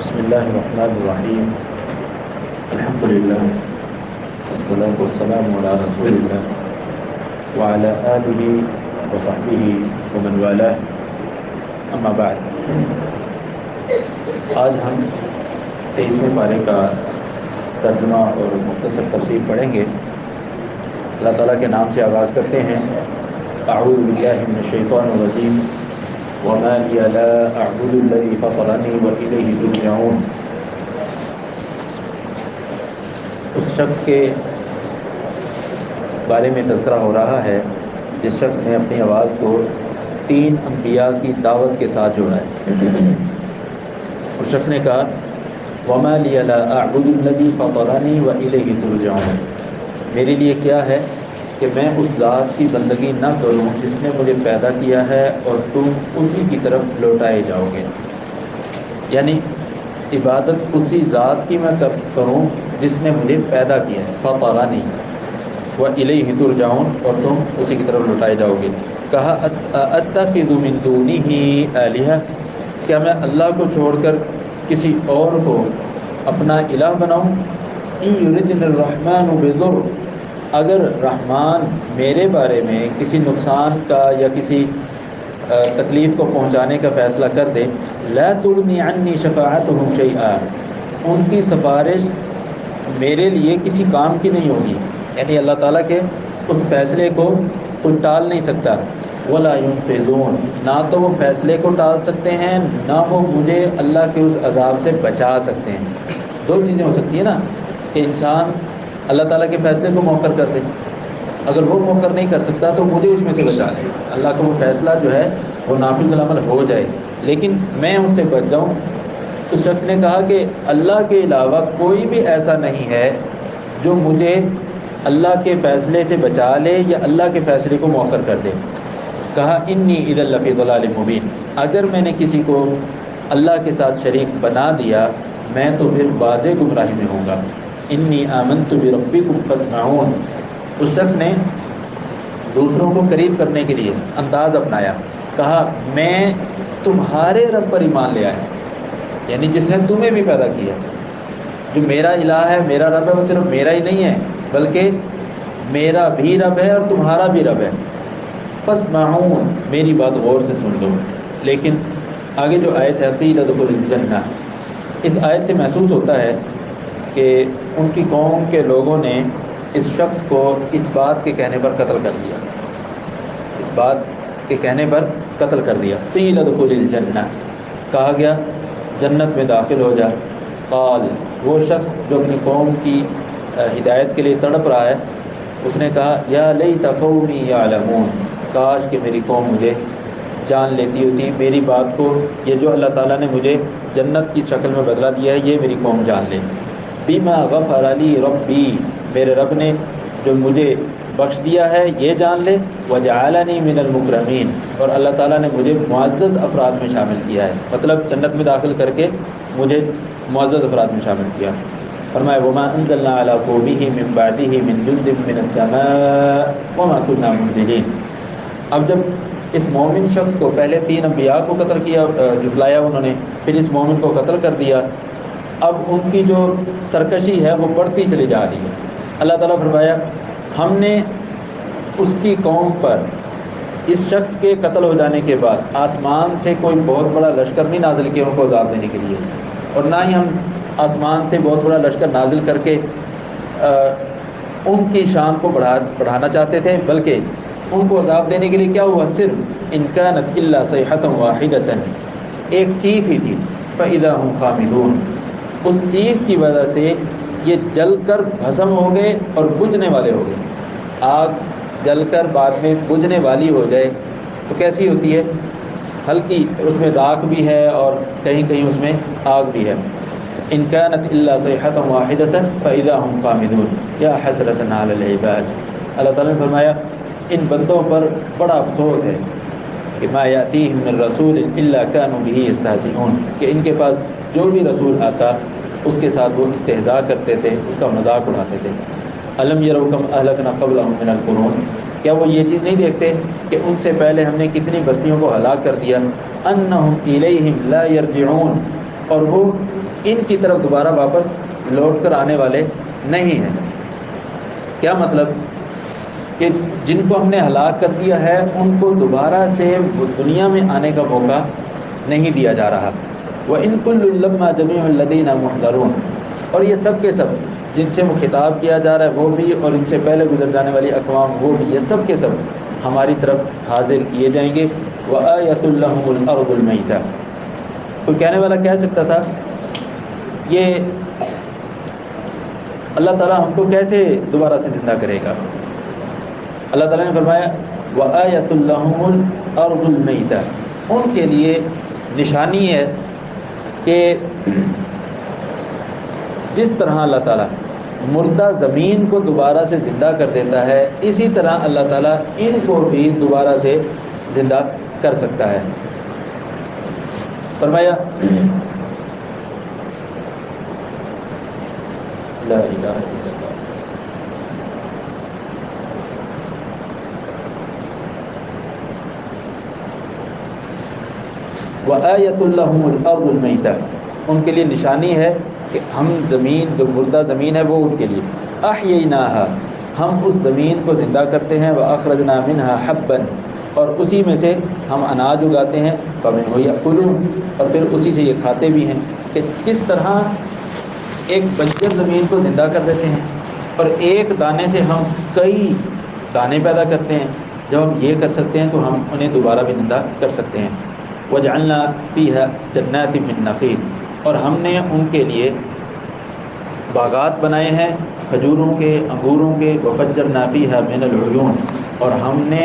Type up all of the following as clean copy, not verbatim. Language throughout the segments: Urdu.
بسم اللہ الرحمن الرحیم الحمد للہ والصلاة والسلام علی رسول اللہ وعلی آلہ وصحبہ ومن والاه اما بعد۔ آج ہم 23ویں پارے کا ترجمہ اور مختصر تفسیر پڑھیں گے۔ اللہ تعالیٰ کے نام سے آغاز کرتے ہیں۔ اعوذ باللہ من الشیطان الرجیم وما لی لا اعبد الذی فطرنی والیہ ترجعون۔ اس شخص کے بارے میں تذکرہ ہو رہا ہے جس شخص نے اپنی آواز کو 3 انبیاء کی دعوت کے ساتھ جوڑا ہے۔ اس شخص نے کہا وما لی لا اعبد الذی فطرنی والیہ ترجعون، میرے لیے کیا ہے کہ میں اس ذات کی بندگی نہ کروں جس نے مجھے پیدا کیا ہے اور تم اسی کی طرف لوٹائے جاؤ گے۔ یعنی عبادت اسی ذات کی میں کروں جس نے مجھے پیدا کیا ہے، فطرنی والیہ ترجعون، اور تم اسی کی طرف لوٹائے جاؤ گے۔ کہا اتخذ من دونہ آلہہ، کیا میں اللہ کو چھوڑ کر کسی اور کو اپنا الہ بناؤں؟ ان یردنی الرحمن بضر، اگر رحمان میرے بارے میں کسی نقصان کا یا کسی تکلیف کو پہنچانے کا فیصلہ کر دے، لا تغنی عنی شفاعتہم شیئا، ان کی سفارش میرے لیے کسی کام کی نہیں ہوگی۔ یعنی اللہ تعالیٰ کے اس فیصلے کو کوئی ٹال نہیں سکتا۔ ولا ينقذون، نہ تو وہ فیصلے کو ٹال سکتے ہیں نہ وہ مجھے اللہ کے اس عذاب سے بچا سکتے ہیں۔ 2 چیزیں ہو سکتی ہیں نا، کہ انسان اللہ تعالیٰ کے فیصلے کو مؤخر کر دے، اگر وہ مؤخر نہیں کر سکتا تو مجھے اس میں سے بچا لے، اللہ کا وہ فیصلہ جو ہے وہ نافذ العمل ہو جائے، لیکن میں اس سے بچ جاؤں۔ اس شخص نے کہا کہ اللہ کے علاوہ کوئی بھی ایسا نہیں ہے جو مجھے اللہ کے فیصلے سے بچا لے یا اللہ کے فیصلے کو مؤخر کر دے۔ کہا انی اذا لفی ضلال مبین، اگر میں نے کسی کو اللہ کے ساتھ شریک بنا دیا میں تو پھر واضح گمراہی میں ہوں گا۔ انی آمنت بربکم فاسمعون، اس شخص نے دوسروں کو قریب کرنے کے لیے انداز اپنایا، کہا میں تمہارے رب پر ایمان لے آیا، یعنی جس نے تمہیں بھی پیدا کیا، جو میرا الہ ہے، میرا رب ہے، وہ صرف میرا ہی نہیں ہے بلکہ میرا بھی رب ہے اور تمہارا بھی رب ہے۔ فاسمعون، میری بات غور سے سن لو۔ لیکن آگے جو آیت ہے قیل ادخلوا الجنہ، اس آیت سے محسوس ہوتا ہے کہ ان کی قوم کے لوگوں نے اس شخص کو اس بات کے کہنے پر قتل کر دیا، اس بات کے کہنے پر قتل کر دیا۔ قیل ادخل الجنہ، کہا گیا جنت میں داخل ہو جا۔ قال، وہ شخص جو اپنی قوم کی ہدایت کے لیے تڑپ رہا ہے، اس نے کہا یا لیت قومی یعلمون، کاش کہ میری قوم مجھے جان لیتی ہوتی، میری بات کو، یہ جو اللہ تعالیٰ نے مجھے جنت کی شکل میں بدلا دیا ہے یہ میری قوم جان لے۔ بما غفر لی ربی، میرے رب نے جو مجھے بخش دیا ہے یہ جان لے۔ وجعلنی من المکرمین، اور اللہ تعالیٰ نے مجھے معزز افراد میں شامل کیا ہے، مطلب جنت میں داخل کر کے مجھے معزز افراد میں شامل کیا۔ فرمایا وما انزلنا علی قومہ من بعدہ من جند من السماء وما كنا منزلین۔ اب جب اس مومن شخص کو پہلے 3 انبیاء کو قتل کیا، جھٹلایا انہوں نے، پھر اس مومن کو قتل کر دیا، اب ان کی جو سرکشی ہے وہ بڑھتی چلی جا رہی ہے۔ اللہ تعالیٰ فرمایا ہم نے اس کی قوم پر اس شخص کے قتل ہو جانے کے بعد آسمان سے کوئی بہت بڑا لشکر نہیں نازل کیا ان کو عذاب دینے کے لیے، اور نہ ہی ہم آسمان سے بہت بڑا لشکر نازل کر کے ان کی شان کو بڑھانا چاہتے تھے، بلکہ ان کو عذاب دینے کے لیے کیا ہوا، صرف ان کانت الا صیحۃ واحدۃ، ایک چیخ ہی تھی، فاذا هم خامدون، اس چیخ کی وجہ سے یہ جل کر بھسم ہو گئے اور بجھنے والے ہو گئے۔ آگ جل کر بعد میں بجھنے والی ہو جائے تو کیسی ہوتی ہے، ہلکی، اس میں راکھ بھی ہے اور کہیں کہیں اس میں آگ بھی ہے۔ ان کانت الا صیحۃ واحدۃ فاذا هم خامدون یا حسرۃ علی العباد، اللہ تعالیٰ نے فرمایا ان بندوں پر بڑا افسوس ہے کہ ما یاتیہم من رسول الا كانوا به یستہزئون، کہ ان کے پاس جو بھی رسول آتا اس کے ساتھ وہ استہزاء کرتے تھے، اس کا مذاق اڑاتے تھے۔ الم یروا کم اہلکنا قبلہم من القرون، کیا وہ یہ چیز نہیں دیکھتے کہ ان سے پہلے ہم نے کتنی بستیوں کو ہلاک کر دیا۔ انہم الیہم لا یرجعون، اور وہ ان کی طرف دوبارہ واپس لوٹ کر آنے والے نہیں ہیں۔ کیا مطلب؟ کہ جن کو ہم نے ہلاک کر دیا ہے ان کو دوبارہ سے دنیا میں آنے کا موقع نہیں دیا جا رہا۔ وَإِن كُلٌّ لَمَّا جَمِيعٌ لَدَيْنَا مُحْضَرُونَ، اور یہ سب کے سب جن سے وہ خطاب کیا جا رہا ہے وہ بھی، اور ان سے پہلے گزر جانے والی اقوام وہ بھی، یہ سب کے سب ہماری طرف حاضر کیے جائیں گے۔ وَآيَةٌ لَهُمُ الْأَرْضُ الْمَيْتَةُ، کوئی کہنے والا کہہ سکتا تھا یہ اللہ تعالیٰ ہم کو کیسے دوبارہ سے زندہ کرے گا؟ اللہ تعالیٰ نے فرمایا وَآيَةٌ لَهُمُ الْأَرْضُ الْمَيْتَةُ، ان کے لیے نشانی ہے کہ جس طرح اللہ تعالیٰ مردہ زمین کو دوبارہ سے زندہ کر دیتا ہے، اسی طرح اللہ تعالیٰ ان کو بھی دوبارہ سے زندہ کر سکتا ہے۔ فرمایا لا الہ الا اللہ۔ وَآيَةٌ لَهُمُ الْأَرْضُ الْمَيْتَةُ، ان کے لیے نشانی ہے کہ ہم زمین، جو مردہ زمین ہے وہ ان کے لیے أَحْيَيْنَاهَا، ہم اس زمین کو زندہ کرتے ہیں، وَأَخْرَجْنَا مِنْهَا حَبًّا، اور اسی میں سے ہم اناج اگاتے ہیں، فَمِنْهُ يَأْكُلُونَ، اور پھر اسی سے یہ کھاتے بھی ہیں۔ کہ کس طرح ایک بنجر زمین کو زندہ کر دیتے ہیں اور ایک دانے سے ہم کئی دانے پیدا کرتے ہیں، جب ہم یہ کر سکتے ہیں تو ہم انہیں دوبارہ بھی زندہ کر سکتے ہیں۔ وَجَعَلْنَا فِيهَا جَنَّاتٍ مِّن نَخِيلٍ، اور ہم نے ان کے لیے باغات بنائے ہیں کھجوروں کے، انگوروں کے، وَفَجَّرْنَا فِيهَا مِنَ الْعُيُونِ، اور ہم نے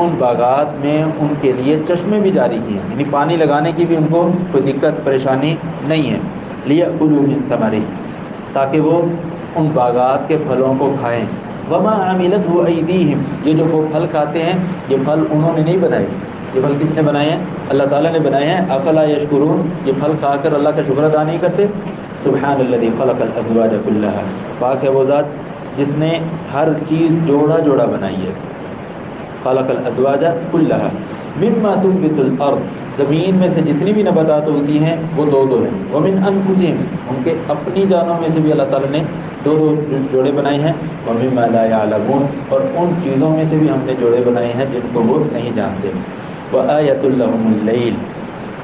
ان باغات میں ان کے لیے چشمے بھی جاری کیے، یعنی پانی لگانے کی بھی ان کو کوئی دقت پریشانی نہیں ہے۔ لِيَأْكُلُوا مِن ثَمَرِهِ، تاکہ وہ ان باغات کے پھلوں کو کھائیں۔ وَمَا عَمِلَتْهُ أَيْدِيهِمْ، یہ جو وہ پھل کھاتے ہیں یہ پھل انہوں نے نہیں بنائے، یہ پھل کس نے بنائے ہیں؟ اللہ تعالیٰ نے بنائے ہیں۔ افلا یشکرون، یہ پھل کھا کر اللہ کا شکر ادا نہیں کرتے؟ سبحان الذی خلق الازواج کلها، پاک ہے وہ ذات جس نے ہر چیز جوڑا جوڑا بنائی ہے۔ خلق الازواج كلها مما تنبت الارض، زمین میں سے جتنی بھی نباتات ہوتی ہیں وہ دو دو ہیں۔ ومن انفسهم، ان کے اپنی جانوں میں سے بھی اللہ تعالیٰ نے دو دو جوڑے بنائے ہیں۔ ومما لا يعلمون، اور ان چیزوں میں سے بھی ہم نے جوڑے بنائے ہیں جن کو وہ نہیں جانتے۔ وآیۃ لہم اللیل،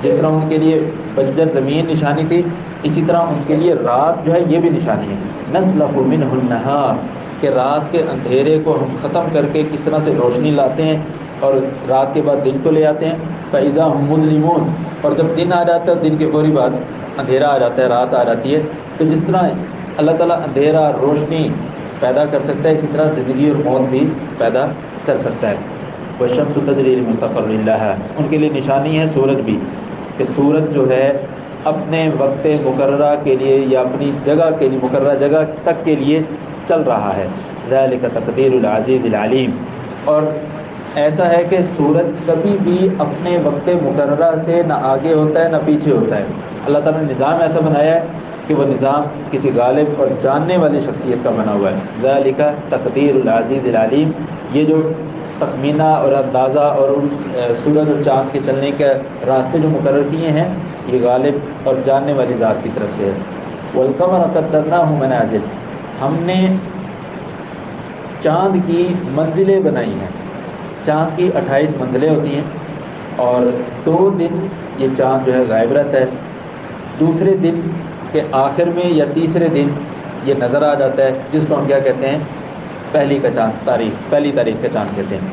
جس طرح ان کے لیے بنجر زمین نشانی تھی، اسی طرح ان کے لیے رات جو ہے یہ بھی نشانی ہے۔ نسلخ منہ النہار، کہ رات کے اندھیرے کو ہم ختم کر کے کس طرح سے روشنی لاتے ہیں اور رات کے بعد دن کو لے آتے ہیں۔ فإذا هم مظلمون، اور جب دن آ جاتا ہے دن کے فوری بعد اندھیرا آ جاتا ہے، رات آ جاتی ہے۔ تو جس طرح اللہ تعالیٰ اندھیرا روشنی پیدا کر سکتا ہے، اسی طرح زندگی اور موت بھی پیدا کر سکتا ہے۔ والشمس تجری لمستقر لها، ان کے لیے نشانی ہے سورج بھی، کہ سورج جو ہے اپنے وقت مقررہ کے لیے یا اپنی جگہ کے لیے، مقررہ جگہ تک کے لیے چل رہا ہے۔ ذالک تقدیر العزیز العلیم، اور ایسا ہے کہ سورج کبھی بھی اپنے وقت مقررہ سے نہ آگے ہوتا ہے نہ پیچھے ہوتا ہے۔ اللہ تعالیٰ نے نظام ایسا بنایا ہے کہ وہ نظام کسی غالب اور جاننے والی شخصیت کا بنا ہوا ہے۔ ذالک تقدیر العزیز العلیم، یہ جو تخمینہ اور اندازہ اور ان سورج اور چاند کے چلنے کے راستے جو مقرر کیے ہیں یہ غالب اور جاننے والی ذات کی طرف سے ہے۔ والقمر قدرناہ منازل، ہم نے چاند کی منزلیں بنائی ہیں۔ چاند کی 28 منزلیں ہوتی ہیں اور 2 دن یہ چاند جو ہے غائب رہتا ہے، دوسرے دن کے آخر میں یا تیسرے دن یہ نظر آ جاتا ہے، جس کو ہم کیا کہتے ہیں؟ پہلی تاریخ کا چاند کہتے ہیں۔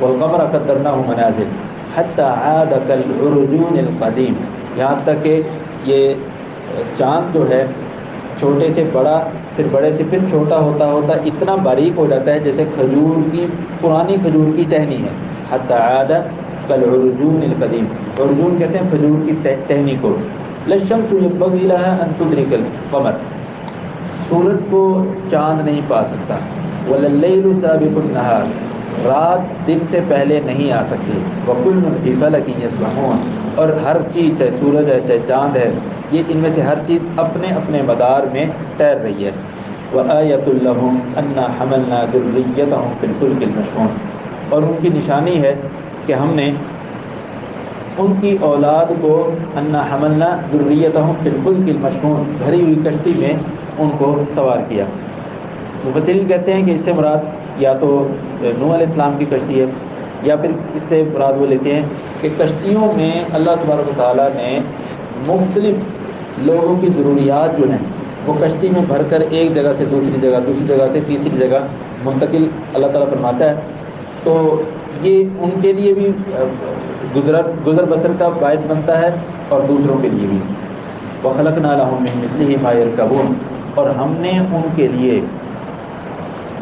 والقمر قدرناہ منازل حتی عاد کالعرجون القدیم، یہاں تک کہ یہ چاند جو ہے چھوٹے سے بڑا، پھر بڑے سے پھر چھوٹا ہوتا ہوتا اتنا باریک ہو جاتا ہے جیسے کھجور کی، پرانی کھجور کی ٹہنی ہے۔ حتی عاد کالعرجون القدیم، عرجون کہتے ہیں کھجور کی ٹہنی کو۔ للشمس ينبغي لها ان تدرك القمر، سورج کو چاند نہیں پا سکتا۔ ولللیل سابق النہار، رات دن سے پہلے نہیں آ سکتی۔ وکل فی فلک یسبحون، اور ہر چیز چاہے سورج ہے چاہے چاند ہے، یہ ان میں سے ہر چیز اپنے اپنے مدار میں تیر رہی ہے۔ وآیۃ لہم انا حملنا ذریتہم فی الفلک المشحون، اور ان کی نشانی ہے کہ ہم نے ان کی اولاد کو انا حملنا ذریتہم فی الفلک المشحون، بھری ہوئی کشتی میں ان کو سوار کیا۔ مفسرین کہتے ہیں کہ اس سے مراد یا تو نوح علیہ السلام کی کشتی ہے، یا پھر اس سے مراد وہ لیتے ہیں کہ کشتیوں میں اللہ تبارک و تعالیٰ نے مختلف لوگوں کی ضروریات جو ہیں وہ کشتی میں بھر کر ایک جگہ سے دوسری جگہ، دوسری جگہ سے تیسری جگہ منتقل اللہ تعالیٰ فرماتا ہے، تو یہ ان کے لیے بھی گزر بسر کا باعث بنتا ہے اور دوسروں کے لیے بھی۔ وَخَلَقْنَا لَهُم مِّن مِّثْلِهِ مَا يَرْكَبُونَ، اور ہم نے ان کے لیے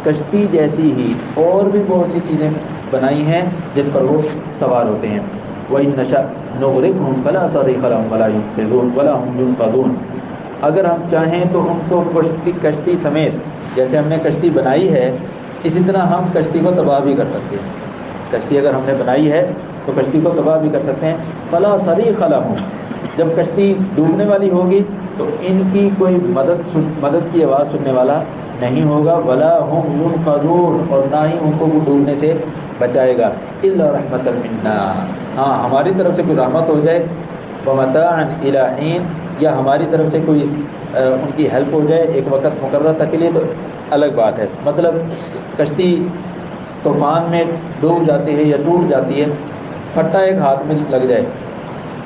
کشتی جیسی ہی اور بھی بہت سی چیزیں بنائی ہیں جن پر وہ سوار ہوتے ہیں۔ وَإِن نَّشَأْ نُغْرِقْهُمْ فَلَا صَرِيخَ لَهُمْ وَلَا يُنقِذُونَ وَلَا هُمْ يُنقَذُونَ، اگر ہم چاہیں تو ان کو کشتی سمیت، جیسے ہم نے کشتی بنائی ہے اسی طرح ہم کشتی کو تباہ بھی کر سکتے ہیں۔ کشتی اگر ہم نے بنائی ہے تو کشتی کو تباہ بھی کر سکتے ہیں۔ فَلَا صَرِيخَ لَهُمْ، جب کشتی ڈوبنے والی ہوگی تو ان کی کوئی مدد کی آواز سننے والا نہیں ہوگا۔ وَلَا هُمْ يُنقَذُونَ، اور نہ ہی ان کو وہ ڈوبنے سے بچائے گا۔ إِلَّا رَحْمَةً مِنَّا، ہاں ہماری طرف سے کوئی رحمت ہو جائے، وَمَتَاعًا إِلَىٰ حِينٍ، یا ہماری طرف سے کوئی ان کی ہیلپ ہو جائے ایک وقت مقررہ تک کے لیے، تو الگ بات ہے۔ مطلب کشتی طوفان میں ڈوب جاتی ہے یا ٹوٹ جاتی ہے، پھٹا ایک ہاتھ میں لگ جائے،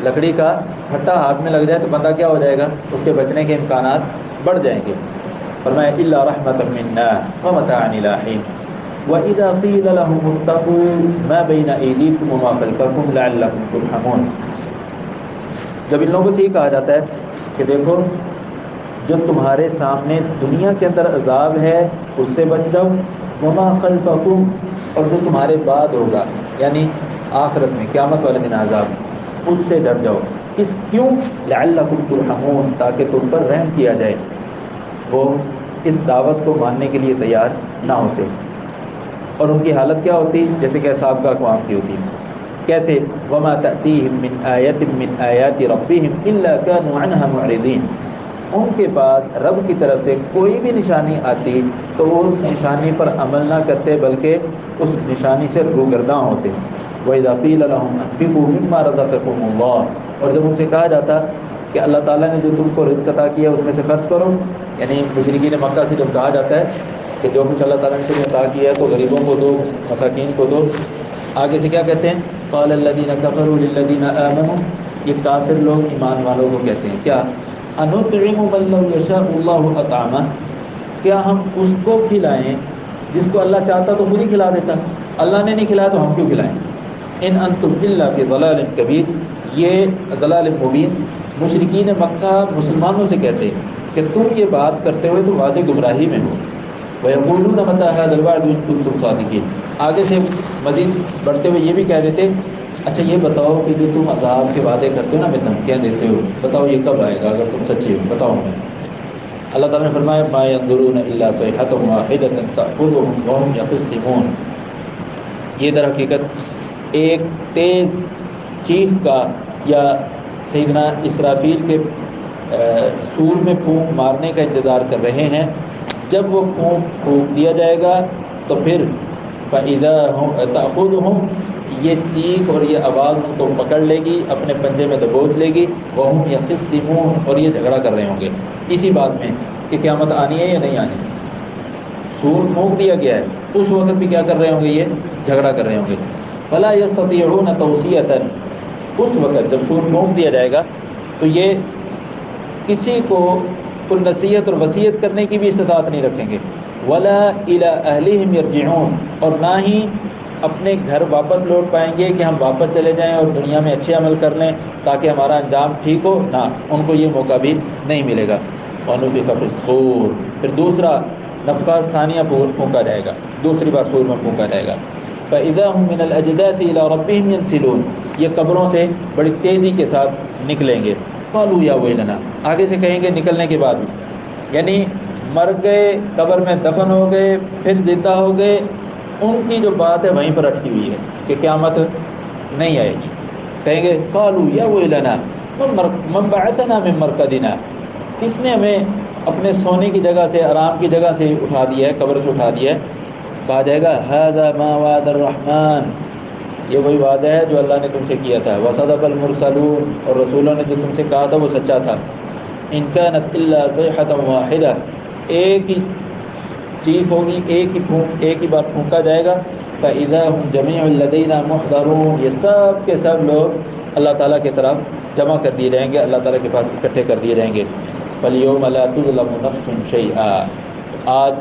لکڑی کا پھٹا ہاتھ میں لگ جائے تو بندہ کیا ہو جائے گا، اس کے بچنے کے امکانات بڑھ جائیں گے۔ فرمایا إِلَّا رَحْمَةً مِنَّا وَمَتَاعًا إِلَىٰ حِينٍ وَإِذَا قِيلَ لَهُمُ اتَّقُوا مَا بَيْنَ أَيْدِيكُمْ وَمَا خَلْفَكُمْ لَعَلَّكُمْ تُرْحَمُونَ، جب ان لوگوں سے یہ کہا جاتا ہے کہ دیکھو جو تمہارے سامنے دنیا کے اندر عذاب ہے اس سے بچ جاؤ، وَمَا خَلْفَكُمْ، اور جو تمہارے بعد ہوگا یعنی آخرت میں قیامت والے دن عذاب، اس سے ڈر جاؤ۔ کیوں؟ لَعَلَّكُمْ تُرْحَمُونَ، تاکہ تم پر رحم کیا جائے۔ وہ اس دعوت کو ماننے کے لیے تیار نہ ہوتے، اور ان کی حالت کیا ہوتی جیسے کہ اصحاب کا اقوام کی ہوتی۔ کیسے؟ وَمَا تَأْتِيهِم مِّنْ آيَةٍ مِّنْ آيَاتِ رَبِّهِمْ إِلَّا كَانُوا عَنْهَا مُعْرِضِينَ، ان کے پاس رب کی طرف سے کوئی بھی نشانی آتی تو وہ اس نشانی پر عمل نہ کرتے بلکہ اس نشانی سے روگرداں ہوتے۔ وَإِذَا قِيلَ لَهُمْ أَنفِقُوا مِمَّا رَزَقَكُمُ اللَّهُ، اور جب ان سے کہا جاتا کہ اللہ تعالیٰ نے جو تم کو رزق عطا کیا اس میں سے خرچ کرو، یعنی مشرکین مکہ سے جب کہا جاتا ہے کہ جو کچھ اللہ تعالیٰ نے تمہیں عطا کیا ہے تو غریبوں کو دو، مساکین کو دو، آگے سے کیا کہتے ہیں؟ قال الذين كفروا للذين آمنوا، یہ کافر لوگ ایمان والوں کو کہتے ہیں کیا؟ انطعم من لو یشاء اللہ اطعمہ، کیا ہم اس کو کھلائیں جس کو اللہ چاہتا تو خود ہی کھلا دیتا، اللہ نے نہیں کھلایا تو ہم کیوں کھلائیں؟ ان انتم الا فی ضلال کبیر، یہ ضلال مبین مشرکین مکہ مسلمانوں سے کہتے ہیں کہ تم یہ بات کرتے ہوئے تو واضح گمراہی میں ہو۔ وَيَقُولُونَ مَتَىٰ هَٰذَا الْوَعْدُ إِن كُنتُمْ صَادِقِينَ، آگے سے مزید بڑھتے ہوئے یہ بھی کہہ دیتے اچھا یہ بتاؤ کہ جو تم عذاب کے وعدے کرتے ہو نا، میں دھمکیاں دیتے ہو، بتاؤ یہ کب آئے گا اگر تم سچے ہو، بتاؤ ہمیں۔ اللہ تعالیٰ نے فرمایا مَا يَنظُرُونَ إِلَّا صَيْحَةً وَاحِدَةً تَأْخُذُهُمْ وَهُمْ يَخِصِّمُونَ، یہ در حقیقت ایک تیز چیخ کا یا سیدنا اسرافیل کے سور میں پھونک مارنے کا انتظار کر رہے ہیں، جب وہ پھونک دیا جائے گا تو پھر فَإِذَا هُمْ تَأْخُذُهُمْ، یہ چیخ اور یہ آواز ان کو پکڑ لے گی، اپنے پنجے میں دبوچ لے گی، وَهُمْ يَخِصِّمُونَ، اور یہ جھگڑا کر رہے ہوں گے اسی بات میں کہ قیامت آنی ہے یا نہیں آنی۔ سور پھونک دیا گیا ہے، اس وقت بھی کیا کر رہے ہوں گے؟ یہ جھگڑا کر رہے ہوں گے۔ فَلَا يَسْتَطِيعُونَ تَوْصِيَةً، اس وقت جب سور پھونک دیا جائے گا تو یہ کسی کو کوئی نصیحت اور وصیت کرنے کی بھی استطاعت نہیں رکھیں گے۔ وَلَا إِلَىٰ أَهْلِهِمْ يَرْجِعُونَ، اور نہ ہی اپنے گھر واپس لوٹ پائیں گے کہ ہم واپس چلے جائیں اور دنیا میں اچھے عمل کر لیں تاکہ ہمارا انجام ٹھیک ہو، نہ، ان کو یہ موقع بھی نہیں ملے گا۔ وَنُفِخَ فِي الصُّورِ، پھر دوسرا نفخہ ثانیہ پھونکا جائے گا، دوسری بار سور میں پھونکا جائے گا۔ فَإِذَا هُم مِّنَ الْأَجْدَاثِ إِلَىٰ رَبِّهِمْ يَنْسِلُونَ، یہ قبروں سے بڑی تیزی کے ساتھ نکلیں گے۔ قَالُوا يَا وَيْلَنَا، آگے سے کہیں گے نکلنے کے بعد، یعنی مر گئے، قبر میں دفن ہو گئے، پھر زندہ ہو گئے، ان کی جو بات ہے وہیں پر اٹکی ہوئی ہے کہ قیامت نہیں آئے گی۔ کہیں گے قَالُوا يَا وَيْلَنَا مَن بَعَثَنَا مِن مَرْقَدِنَا، کس نے ہمیں اپنے سونے کی جگہ سے، آرام کی جگہ سے اٹھا دیا ہے، قبر سے اٹھا دیا ہے؟ کہا جائے گا هَذَا مَا وَعَدَ الرَّحْمَٰنُ، یہ وہی وعدہ ہے جو اللہ نے تم سے کیا تھا. وصدق المرسلون، اور رسولوں نے جو تم سے کہا تھا وہ سچا تھا. ان كانت الا صيحة واحدة، ایک ہی چیخ ہوگی، ایک ہی بار پھونکا جائے گا. فإذا هم جميع لدينا محضرون، یہ سب کے سب لوگ اللہ تعالیٰ کی طرف جمع کر دیے جائیں گے، اللہ تعالیٰ کے پاس اکٹھے کر دیے جائیں گے. فَالْيَوْمَ لَا تُظْلَمُ نَفْسٌ شَيْئًا، آج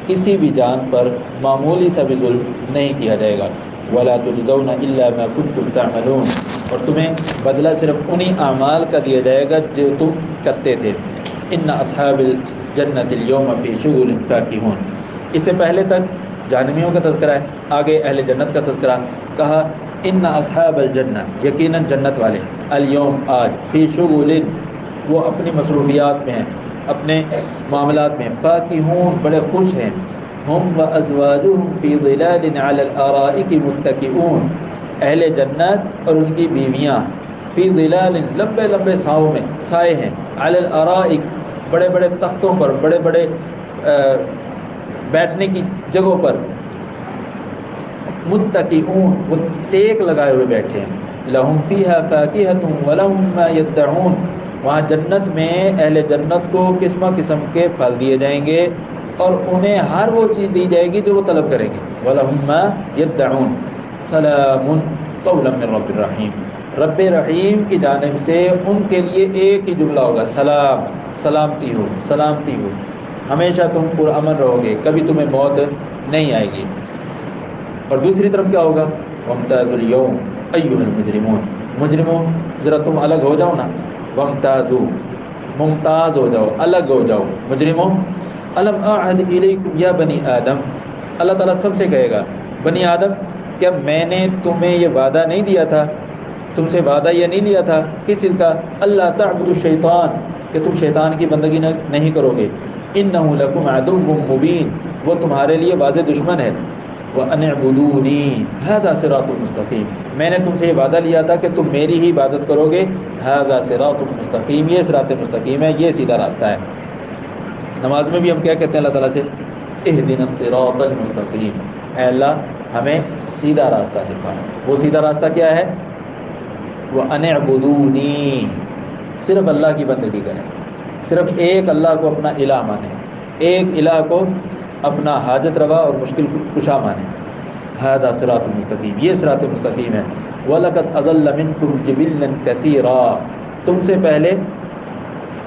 کسی بھی جان پر معمولی سا بھی ظلم نہیں کیا جائے گا. وَلَا تُجْزَوْنَ إِلَّا مَا كُنتُمْ تَعْمَلُونَ، اور تمہیں بدلہ صرف انہی اعمال کا دیا جائے گا جو تم کرتے تھے. إِنَّ أَصْحَابِ الْجَنَّةِ الْيَوْمَ فِي شُغُلٍ فَاكِهُونَ، اس سے پہلے تک جہنمیوں کا تذکرہ ہے، آگے اہل جنت کا تذکرہ. کہا ان اصحاب الجنہ، یقیناً جنت والے، اليوم آج، فی شغل، وہ اپنی مصروفیات میں ہیں، اپنے معاملات میں، فاکہون، بڑے خوش ہیں. ہم وازواجہم فی ظلال علی الارائک متکئون، اہل جنت اور ان کی بیویاں فی ظلال، لمبے لمبے سائوں میں، سائے ہیں، علی الارائک، بڑے بڑے تختوں پر، بڑے بڑے بیٹھنے کی جگہوں پر، متکئون، وہ ٹیک لگائے ہوئے بیٹھے ہیں. لہم فیہا فاکہۃ ولہم ما یدعون، وہاں جنت میں اہل جنت کو قسم قسم کے پھل دیے جائیں گے اور انہیں ہر وہ چیز دی جائے گی جو وہ طلب کریں گے. ولہم ما یدعون. سلام قولا من رب الرحیم، رب رحیم کی جانب سے ان کے لیے ایک ہی جملہ ہوگا، سلام، سلامتی ہو، سلامتی ہو، ہمیشہ تم پرامن رہو گے، کبھی تمہیں موت نہیں آئے گی. اور دوسری طرف کیا ہوگا؟ وامتازوا اليوم ایھا المجرمون، مجرموں ذرا تم الگ ہو جاؤ نا. وامتازوا، ممتاز ہو جاؤ، الگ ہو جاؤ. مجرموں، الم اعہد الیکم یا بنی آدم، اللہ تعالیٰ سب سے کہے گا، بنی آدم، کیا میں نے تمہیں یہ وعدہ نہیں دیا تھا، تم سے وعدہ یہ نہیں لیا تھا کس چیز کا؟ اللہ تعبدوا الشیطان، کہ تم شیطان کی بندگی نہیں کرو گے. انہ لکم عدو مبین، وہ تمہارے لیے واضح دشمن ہے. وَأَنِ اعْبُدُونِي هَذَا صِرَاطٌ مُسْتَقِيمٌ، میں نے تم سے یہ وعدہ لیا تھا کہ تم میری ہی عبادت کرو گے. هَذَا صِرَاطٌ مُسْتَقِيم، یہ صراط مستقیم ہے، یہ سیدھا راستہ ہے. نماز میں بھی ہم کیا کہتے ہیں اللہ تعالیٰ سے؟ اهْدِنَا الصِّرَاطَ الْمُسْتَقِيم، اے اللہ ہمیں سیدھا راستہ دکھا. وہ سیدھا راستہ کیا ہے؟ وَأَنِ اعْبُدُونِي، صرف اللہ کی بندگی کریں، صرف ایک اللہ کو اپنا الہ مانیں، ایک الہ کو اپنا حاجت روا اور مشکل کشا مانیں. ھذا صراط مستقیم، یہ صراط مستقیم ہے. وَلَقَدْ أَضَلَّ مِنْكُمْ جِبِلًّا كَثِيرًا، تم سے پہلے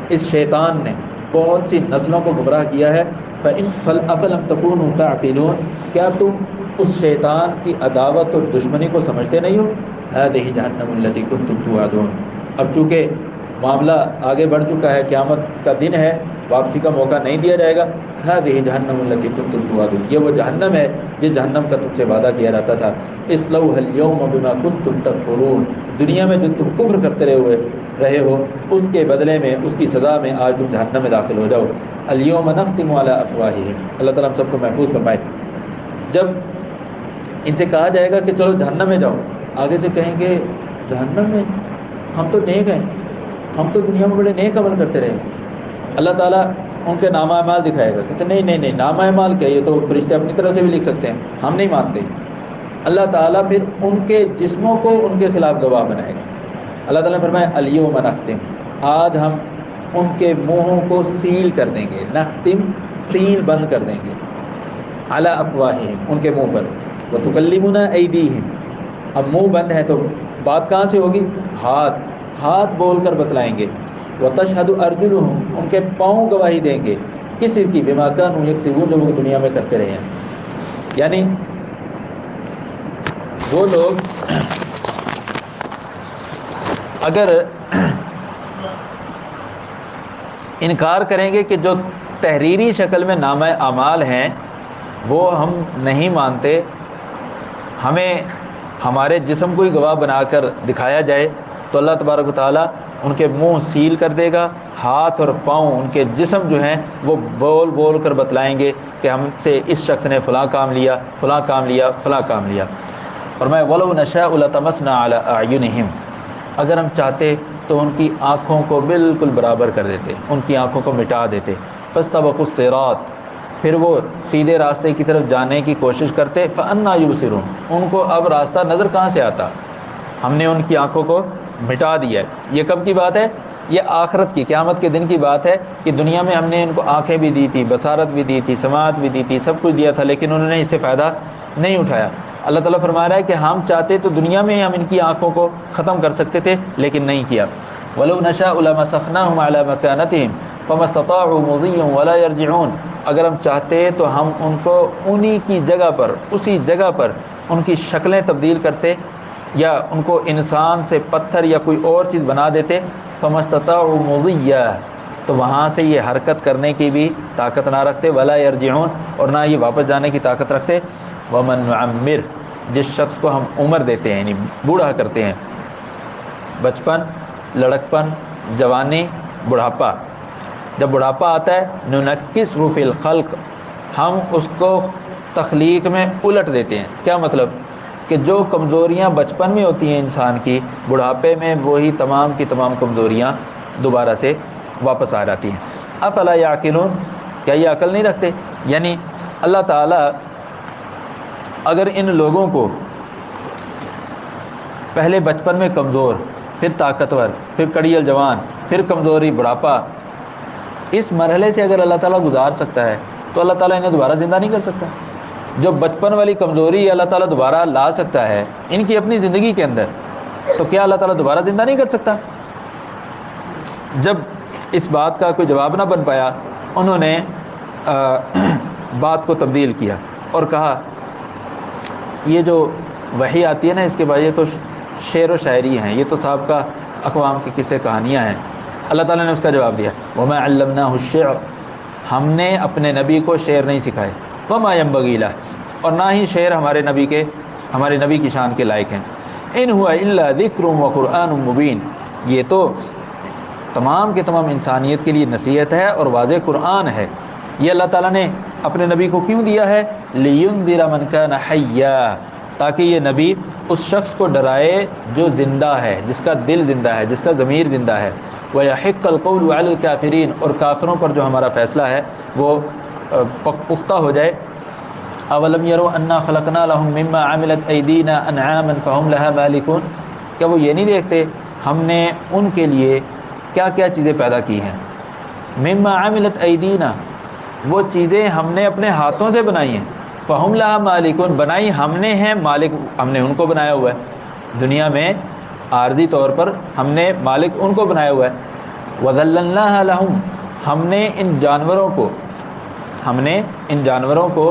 اس شیطان نے بہت سی نسلوں کو گمراہ کیا ہے. أَفَلَمْ تَكُونُوا تَعْقِلُونَ، کیا تم اس شیطان کی عداوت اور دشمنی کو سمجھتے نہیں ہو؟ هذه جهنم التي كنتم توعدون، اب چونکہ معاملہ آگے بڑھ چکا ہے، قیامت کا دن ہے، واپسی کا موقع نہیں دیا جائے گا. هذه جهنم التي كنتم توعدون، یہ وہ جہنم ہے جس جہنم کا تم سے وعدہ کیا جاتا تھا. اصلوها اليوم بما كنتم تكفرون، دنیا میں جو تم کفر کرتے رہے ہو اس کے بدلے میں، اس کی سزا میں آج تم جہنم میں داخل ہو جاؤ. اليوم نختم على افواههم، اللہ تعالیٰ ہم سب کو محفوظ فرمائے. جب ان سے کہا جائے گا کہ چلو جہنم میں جاؤ، آگے سے کہیں گے جہنم میں، ہم تو نیک ہیں، ہم تو دنیا میں بڑے نیک عمل کرتے رہے. اللہ تعالیٰ ان کے نامہ اعمال دکھائے گا، کہتے نہیں، نامہ اعمال کیا، یہ تو فرشتے اپنی طرف سے بھی لکھ سکتے ہیں، ہم نہیں مانتے. اللہ تعالیٰ پھر ان کے جسموں کو ان کے خلاف گواہ بنائے گا. اللہ تعالیٰ نے فرمایا الیوم نختم، آج ہم ان کے منہوں کو سیل کر دیں گے. نختم، سیل بند کر دیں گے. علی افواہہم، ان کے منہ پر. وتکلمنا ایدیہم، اب منہ بند ہے تو بات کہاں سے ہوگی؟ ہاتھ بول کر بتلائیں گے. وتشہد ارجلہم، ان کے پاؤں گواہی دیں گے. کس چیز کی؟ بما کانوا یکسبون، جو وہ دنیا میں کرتے رہے ہیں. یعنی وہ لوگ اگر انکار کریں گے کہ جو تحریری شکل میں نامہ اعمال ہیں وہ ہم نہیں مانتے، ہمیں ہمارے جسم کو ہی گواہ بنا کر دکھایا جائے، تو اللہ تبارک و تعالیٰ ان کے منہ سیل کر دے گا. ہاتھ اور پاؤں، ان کے جسم جو ہیں وہ بول کر بتلائیں گے کہ ہم سے اس شخص نے فلاں کام لیا، فلاں کام لیا، فلاں کام لیا. اور میں وَلَوْ نَشَاءُ لَطَمَسْنَا عَلَىٰ أَعْيُنِهِمْ، اگر ہم چاہتے تو ان کی آنکھوں کو بالکل برابر کر دیتے، ان کی آنکھوں کو مٹا دیتے. فَاسْتَبَقُوا الصِّرَاطَ، پھر وہ سیدھے راستے کی طرف جانے کی کوشش کرتے، فَأَنَّىٰ يُبْصِرُونَ، ان کو اب راستہ نظر کہاں سے آتا؟ ہم نے ان کی آنکھوں کو مٹا دیا ہے۔ یہ کب کی بات ہے؟ یہ آخرت کی، قیامت کے دن کی بات ہے کہ دنیا میں ہم نے ان کو آنکھیں بھی دی تھی، بصارت بھی دی تھی، سماعت بھی دی تھی، سب کچھ دیا تھا، لیکن انہوں نے اس سے فائدہ نہیں اٹھایا۔ اللہ تعالیٰ فرما رہا ہے کہ ہم چاہتے تو دنیا میں ہم ان کی آنکھوں کو ختم کر سکتے تھے، لیکن نہیں کیا۔ وَلَوْ نَشَاءُ لَمَسَخْنَاهُمْ عَلَىٰ مَكَانَتِهِمْ فَمَا اسْتَطَاعُوا مُضِيًّا وَلَا يَرْجِعُونَ، اگر ہم چاہتے تو ہم ان کو انہی کی جگہ پر، اسی جگہ پر ان کی شکلیں تبدیل کرتے، یا ان کو انسان سے پتھر یا کوئی اور چیز بنا دیتے، فَمَا اسْتَطَاعُوا مُضِيًّا، تو وہاں سے یہ حرکت کرنے کی بھی طاقت نہ رکھتے، وَلَا يَرْجِعُونَ، اور نہ یہ واپس جانے کی طاقت رکھتے۔ وَمَن نُعَمِّرْ، جس شخص کو ہم عمر دیتے ہیں، یعنی بوڑھا کرتے ہیں، بچپن، لڑکپن، جوانی، بڑھاپا، جب بڑھاپا آتا ہے، نُنَكِّسْهُ فِي الْخَلْقِ، ہم اس کو تخلیق میں الٹ دیتے ہیں۔ کیا مطلب؟ کہ جو کمزوریاں بچپن میں ہوتی ہیں انسان کی، بڑھاپے میں وہی تمام کی تمام کمزوریاں دوبارہ سے واپس آ جاتی ہیں۔ افلا یعقلون، کیا یہ عقل نہیں رکھتے؟ یعنی اللہ تعالیٰ اگر ان لوگوں کو پہلے بچپن میں کمزور، پھر طاقتور، پھر کڑیل جوان، پھر کمزوری، بڑھاپا، اس مرحلے سے اگر اللہ تعالیٰ گزار سکتا ہے تو اللہ تعالیٰ انہیں دوبارہ زندہ نہیں کر سکتا؟ جو بچپن والی کمزوری اللہ تعالیٰ دوبارہ لا سکتا ہے ان کی اپنی زندگی کے اندر، تو کیا اللہ تعالیٰ دوبارہ زندہ نہیں کر سکتا؟ جب اس بات کا کوئی جواب نہ بن پایا، انہوں نے بات کو تبدیل کیا اور کہا یہ جو وحی آتی ہے نا، اس کے بعد یہ تو شعر و شاعری ہیں، یہ تو سابقہ اقوام کی قصے کہانیاں ہیں۔ اللہ تعالیٰ نے اس کا جواب دیا، وَمَا عَلَّمْنَاهُ الشِّعْرَ، ہم نے اپنے نبی کو شعر نہیں سکھائے، وَمَا يَنبَغِي لَهُ، اور نہ ہی شعر ہمارے نبی کی شان کے لائق ہیں۔ إِنْ هُوَ إِلَّا ذِكْرٌ وَقُرْآنٌ مُبِينٌ، یہ تو تمام کے تمام انسانیت کے لیے نصیحت ہے اور واضح قرآن ہے۔ یہ اللہ تعالیٰ نے اپنے نبی کو کیوں دیا ہے؟ لِيُنذِرَ مَنْ كَانَ حَيًّا، تاکہ یہ نبی اس شخص کو ڈرائے جو زندہ ہے، جس کا دل زندہ ہے، جس کا ضمیر زندہ ہے۔ وَيَحِقَّ الْقَوْلُ عَلَى الْكَافِرِينَ، اور کافروں پر جو ہمارا فیصلہ ہے وہ پختہ ہو جائے۔ أَوَلَمْ يَرَوْا أَنَّا خَلَقْنَا لَهُم مِّمَّا عَمِلَتْ أَيْدِينَا أَنْعَامًا فَهُمْ لَهَا مَالِكُونَ، کیا وہ یہ نہیں دیکھتے ہم نے ان کے لیے کیا کیا چیزیں پیدا کی ہیں؟ مما عملت ایدینا، وہ چیزیں ہم نے اپنے ہاتھوں سے بنائی ہیں، فہم لہا مالکون، بنائی ہم نے ہیں، مالک ہم نے ان کو بنایا ہوا ہے۔ دنیا میں عارضی طور پر ہم نے مالک ان کو بنایا ہوا ہے۔ وَذَلَّلْنَاهَا لَهُمْ، ہم نے ان جانوروں کو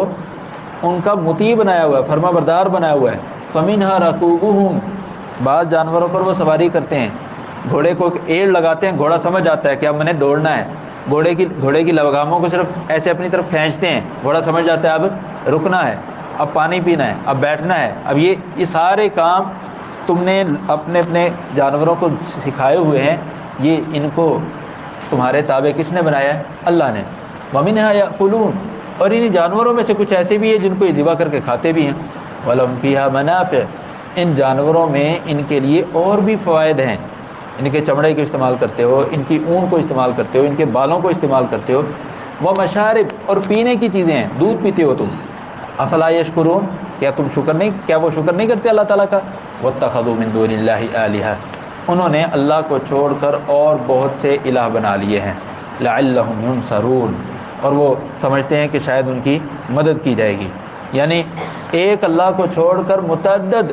ان کا مطیع بنایا ہوا ہے، فرما بردار بنایا ہوا ہے۔ فَمِنْهَا رَكُوبُهُمْ، بعض جانوروں پر وہ سواری کرتے ہیں، گھوڑے کو ایڑ لگاتے ہیں، گھوڑا سمجھ جاتا ہے کہ اب میں نے دوڑنا ہے، گھوڑے کی لگاموں کو صرف ایسے اپنی طرف کھینچتے ہیں، گھوڑا سمجھ جاتا ہے اب رکنا ہے، اب پانی پینا ہے، اب بیٹھنا ہے، اب یہ سارے کام تم نے اپنے جانوروں کو سکھائے ہوئے ہیں، یہ ان کو تمہارے تابع کس نے بنایا ہے؟ اللہ نے۔ وَمِنْهَا يَأْكُلُونَ، اور ان جانوروں میں سے کچھ ایسے بھی ہیں جن کو یہ ذبح کر کے کھاتے بھی ہیں۔ وَلَهُمْ فِيهَا مَنَافِعُ، ان جانوروں میں ان کے لیے اور بھی فوائد ہیں، ان کے چمڑے کو استعمال کرتے ہو، ان کی اون کو استعمال کرتے ہو، ان کے بالوں کو استعمال کرتے ہو۔ وَمَشَارِبُ، اور پینے کی چیزیں ہیں، دودھ پیتے ہو تم۔ افلا یشکرون، کیا وہ شکر نہیں کرتے اللہ تعالیٰ کا؟ وَاتَّخَذُوا مِن دُونِ اللَّهِ آلِهَةً، انہوں نے اللہ کو چھوڑ کر اور بہت سے الہ بنا لیے ہیں۔ لَعَلَّهُمْ يُنصَرُونَ، اور وہ سمجھتے ہیں کہ شاید ان کی مدد کی جائے گی، یعنی ایک اللہ کو چھوڑ کر متعدد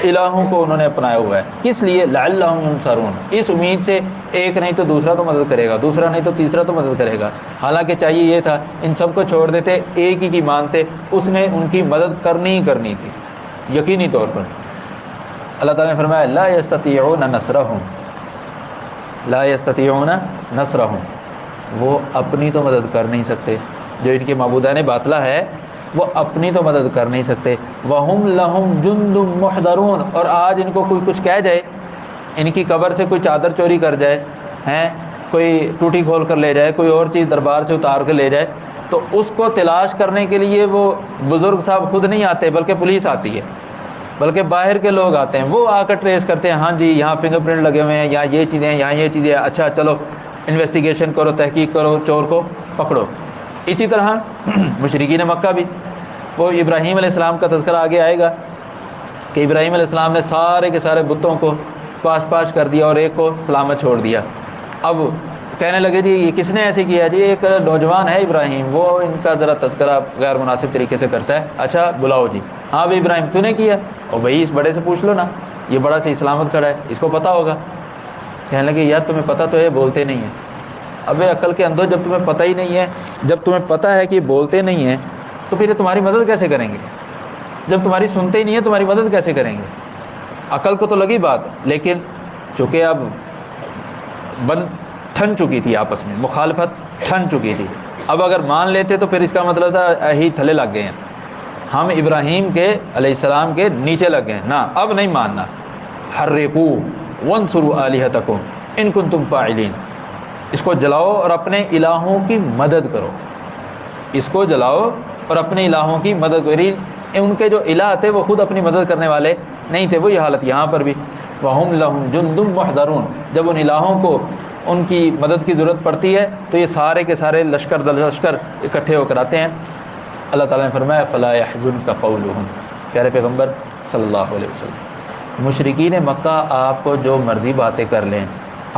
الہوں کو انہوں نے اپنایا ہوا ہے۔ کس لیے؟ لعلہم ینصرون، اس امید سے ایک نہیں تو دوسرا تو مدد کرے گا، دوسرا نہیں تو تیسرا تو مدد کرے گا۔ حالانکہ چاہیے یہ تھا ان سب کو چھوڑ دیتے، ایک ہی کی مانتے، اس نے ان کی مدد کرنی ہی کرنی تھی یقینی طور پر۔ اللہ تعالیٰ نے فرمایا لا یستطیعون نصرہم، وہ اپنی تو مدد کر نہیں سکتے، جو ان کے معبودان باطلہ ہے وہ اپنی تو مدد کر نہیں سکتے۔ وَهُمْ لَهُمْ جُنْدٌ مُحْضَرُونَ، اور آج ان کو کچھ کہہ جائے، ان کی قبر سے کوئی چادر چوری کر جائے، کوئی ٹوٹی کھول کر لے جائے، کوئی اور چیز دربار سے اتار کر لے جائے، تو اس کو تلاش کرنے کے لیے وہ بزرگ صاحب خود نہیں آتے، بلکہ پولیس آتی ہے، بلکہ باہر کے لوگ آتے ہیں، وہ آ کر ٹریس کرتے ہیں، ہاں جی یہاں فنگر پرنٹ لگے ہوئے ہیں، یہاں یہ چیزیں ہیں، اچھا چلو انویسٹیگیشن کرو، تحقیق کرو، چور کو پکڑو۔ اسی طرح مشرکین مکہ بھی، وہ ابراہیم علیہ السلام کا تذکرہ آگے آئے گا کہ ابراہیم علیہ السلام نے سارے کے سارے بتوں کو پاش پاش کر دیا اور ایک کو سلامت چھوڑ دیا۔ اب کہنے لگے جی یہ کس نے ایسے کیا؟ جی ایک نوجوان ہے ابراہیم، وہ ان کا ذرا تذکرہ غیر مناسب طریقے سے کرتا ہے۔ اچھا بلاؤ جی، ہاں بھائی ابراہیم تو نے کیا؟ اور بھائی اس بڑے سے پوچھ لو نا، یہ بڑا سے سلامت کھڑا ہے، اس کو پتہ ہوگا۔ کہنے لگے یار تمہیں پتہ تو ہے بولتے نہیں ہیں۔ ابے عقل کے اندر جب تمہیں پتہ ہی نہیں ہے، جب تمہیں پتہ ہے کہ بولتے نہیں ہیں تو پھر تمہاری مدد کیسے کریں گے؟ جب تمہاری سنتے ہی نہیں ہے تمہاری مدد کیسے کریں گے؟ عقل کو تو لگی بات، لیکن چونکہ اب ٹھن چکی تھی، آپس میں مخالفت ٹھن چکی تھی۔ اب اگر مان لیتے تو پھر اس کا مطلب تھا ہی تھلے لگ گئے ہیں، ہم ابراہیم کے علیہ السلام کے نیچے لگ گئے ہیں نا، اب نہیں ماننا۔ حرقوہ وانصروا آلہتکم ان کنتم فاعلین، اس کو جلاؤ اور اپنے الہوں کی مدد کرو، اس کو جلاؤ اور اپنے الہوں کی مدد کرو۔ ان کے جو الہ تھے وہ خود اپنی مدد کرنے والے نہیں تھے، وہی حالت یہاں پر بھی۔ وَهُمْ لَهُمْ جُنْدٌ مُحْضَرُونَ، جب ان الہوں کو ان کی مدد کی ضرورت پڑتی ہے تو یہ سارے کے سارے لشکر در لشکر اکٹھے ہو کر آتے ہیں۔ اللہ تعالیٰ نے فرمایا فَلَا يَحْزُنْكَ قَوْلُهُمْ، پیارے پیغمبر صلی اللہ علیہ وسلم، مشرکین مکہ آپ کو جو مرضی باتیں کر لیں،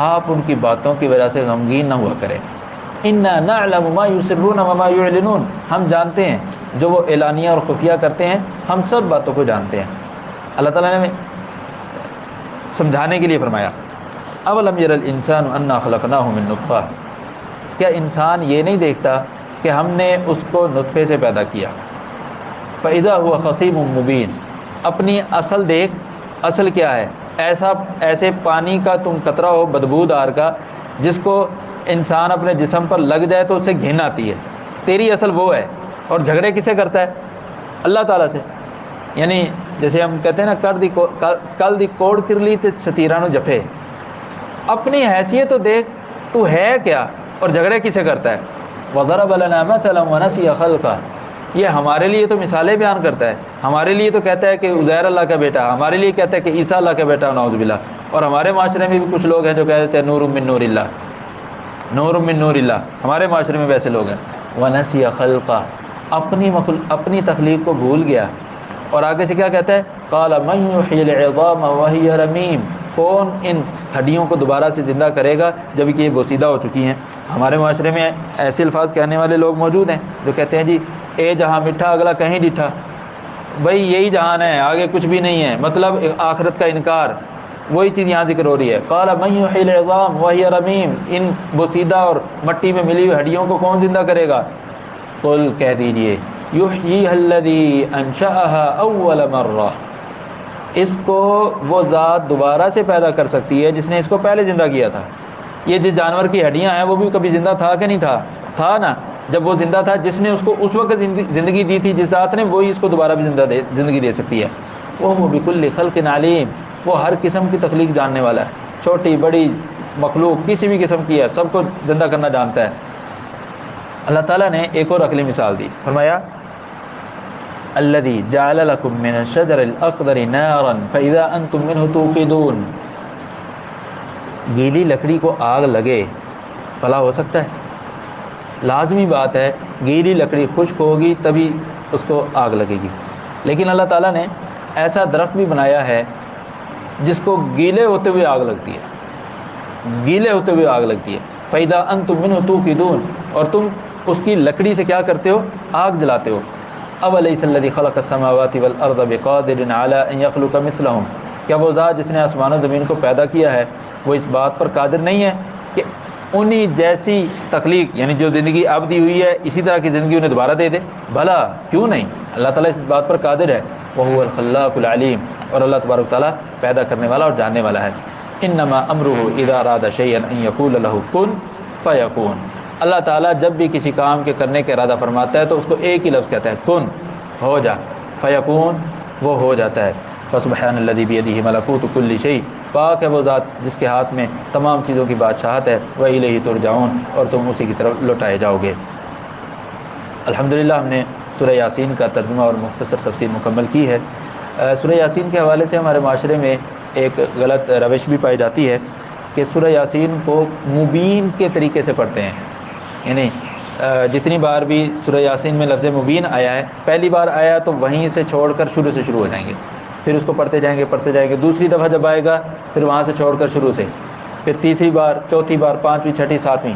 آپ ان کی باتوں کی وجہ سے غمگین نہ ہوا کریں۔ اِنَّا نَعْلَمُ مَا يُسِرُّونَ وَمَا يُعْلِنُونَ، ہم جانتے ہیں جو وہ اعلانیہ اور خفیہ کرتے ہیں، ہم سب باتوں کو جانتے ہیں۔ اللہ تعالیٰ نے سمجھانے کے لیے فرمایا اولم یر الانسان انا خلقناہ من نطفہ، کیا انسان یہ نہیں دیکھتا کہ ہم نے اس کو نطفے سے پیدا کیا؟ فاذا هو خصیم مبین، اپنی اصل دیکھ، اصل کیا ہے؟ ایسے پانی کا تم قطرہ ہو بدبودار کا، جس کو انسان اپنے جسم پر لگ جائے تو اسے گھن آتی ہے، تیری اصل وہ ہے۔ اور جھگڑے کسے کرتا ہے؟ اللہ تعالیٰ سے۔ یعنی جیسے ہم کہتے ہیں نا کل دی کوڑ کرلی تے ستیرانو جفے، اپنی حیثیت تو دیکھ تو ہے کیا، اور جھگڑے کسے کرتا ہے؟ وَضَرَبَ لَنَا مَثَلًا وَنَسِيَ خَلْقَهُ، یہ ہمارے لیے تو مثالیں بیان کرتا ہے، ہمارے لیے تو کہتا ہے کہ عزیر اللہ کا بیٹا، ہمارے لیے کہتا ہے کہ عیسیٰ اللہ کا بیٹا نعوذ باللہ۔ اور ہمارے معاشرے میں بھی کچھ لوگ ہیں جو کہتے ہیں نور من نور اللہ، نور من نور اللہ، ہمارے معاشرے میں ویسے لوگ ہیں۔ وَنَسِيَ خَلْقَهُ، اپنی تخلیق کو بھول گیا۔ اور آگے سے کیا کہتا ہے؟ قَالَ مَن يُحْيِي الْعِظَامَ وَهِيَ رَمِيمٌ، کون ان ہڈیوں کو دوبارہ سے زندہ کرے گا جب کہ یہ بوسیدہ ہو چکی ہیں؟ ہمارے معاشرے میں ایسے الفاظ کہنے والے لوگ موجود ہیں جو کہتے ہیں جی اے جہاں میٹھا اگلا کہیں ڈٹھا، بھائی یہی جہان ہے، آگے کچھ بھی نہیں ہے، مطلب آخرت کا انکار، وہی چیز یہاں ذکر ہو رہی ہے۔ قال من یحیی العظام وہی رمیم، ان بوسیدہ اور مٹی میں ملی ہوئی ہڈیوں کو کون زندہ کرے گا؟ قل کہہ دیجئے یحییھا الذی انشأھا اول مرہ، اس کو وہ ذات دوبارہ سے پیدا کر سکتی ہے جس نے اس کو پہلے زندہ کیا تھا۔ یہ جس جانور کی ہڈیاں ہیں وہ بھی کبھی زندہ تھا کہ نہیں تھا؟ تھا نا، جب وہ زندہ تھا جس نے اس کو اس وقت زندگی دی تھی جس ذات نے، وہی اس کو دوبارہ بھی زندگی دے سکتی ہے۔ وہ بکل خلق علیم، وہ ہر قسم کی تخلیق جاننے والا ہے، چھوٹی بڑی مخلوق کسی بھی قسم کی ہے، سب کو زندہ کرنا جانتا ہے۔ اللہ تعالیٰ نے ایک اور عقلی مثال دی، فرمایا الذی جعل لکم من الشجر الاخضر نارا فاذا انتم منہ توقدون، گیلی لکڑی کو آگ لگے بھلا ہو سکتا ہے؟ لازمی بات ہے، گیلی لکڑی خشک ہوگی تبھی اس کو آگ لگے گی، لیکن اللہ تعالیٰ نے ایسا درخت بھی بنایا ہے جس کو گیلے ہوتے ہوئے آگ لگتی ہے، گیلے ہوتے ہوئے آگ لگتی ہے۔ فَإِذَا أَنْتُمْ مِنْهُ تُوقِدُونَ، اور تم اس کی لکڑی سے کیا کرتے ہو؟ آگ جلاتے ہو۔ أَوَلَيْسَ الَّذِي خَلَقَ السَّمَاوَاتِ وَالْأَرْضَ بِقَادِرٍ عَلَىٰ أَن يَخْلُقَ مِثْلَهُمْ، کیا وہ ذات جس نے آسمان و زمین کو پیدا کیا ہے وہ اس بات پر قادر نہیں ہے کہ انہی جیسی تخلیق، یعنی جو زندگی اب دی ہوئی ہے اسی طرح کی زندگی انہیں دوبارہ دے دے؟ بھلا کیوں نہیں، اللہ تعالیٰ اس بات پر قادر ہے۔ وَهُوَ الْخَلَّاقُ الْعَلِيمُ، اور اللہ تبارک تعالیٰ پیدا کرنے والا اور جاننے والا ہے۔ انما امرہ اذا اراد شیئا ان یقول له کن فیکون، اللہ تعالیٰ جب بھی کسی کام کے کرنے کا ارادہ فرماتا ہے تو اس کو ایک ہی لفظ کہتا ہے، کن، ہو جا، فیکون، وہ ہو جاتا ہے۔ فسبحان الذی بیدہ ملکوت کل شیء، پاک ہے وہ ذات جس کے ہاتھ میں تمام چیزوں کی بادشاہت ہے، وإلیہ ترجعون، اور تم اسی کی طرف لوٹائے جاؤ گے۔ الحمدللہ ہم نے سورہ یاسین کا ترجمہ اور مختصر تفسیر مکمل کی ہے۔ سورہ یاسین کے حوالے سے ہمارے معاشرے میں ایک غلط روش بھی پائی جاتی ہے کہ سورہ یاسین کو مبین کے طریقے سے پڑھتے ہیں، یعنی جتنی بار بھی سورہ یاسین میں لفظ مبین آیا ہے، پہلی بار آیا تو وہیں سے چھوڑ کر شروع سے شروع ہو جائیں گے، پھر اس کو پڑھتے جائیں گے، دوسری دفعہ جب آئے گا پھر وہاں سے چھوڑ کر شروع سے، پھر تیسری بار، چوتھی بار، پانچویں، چھٹی، ساتویں۔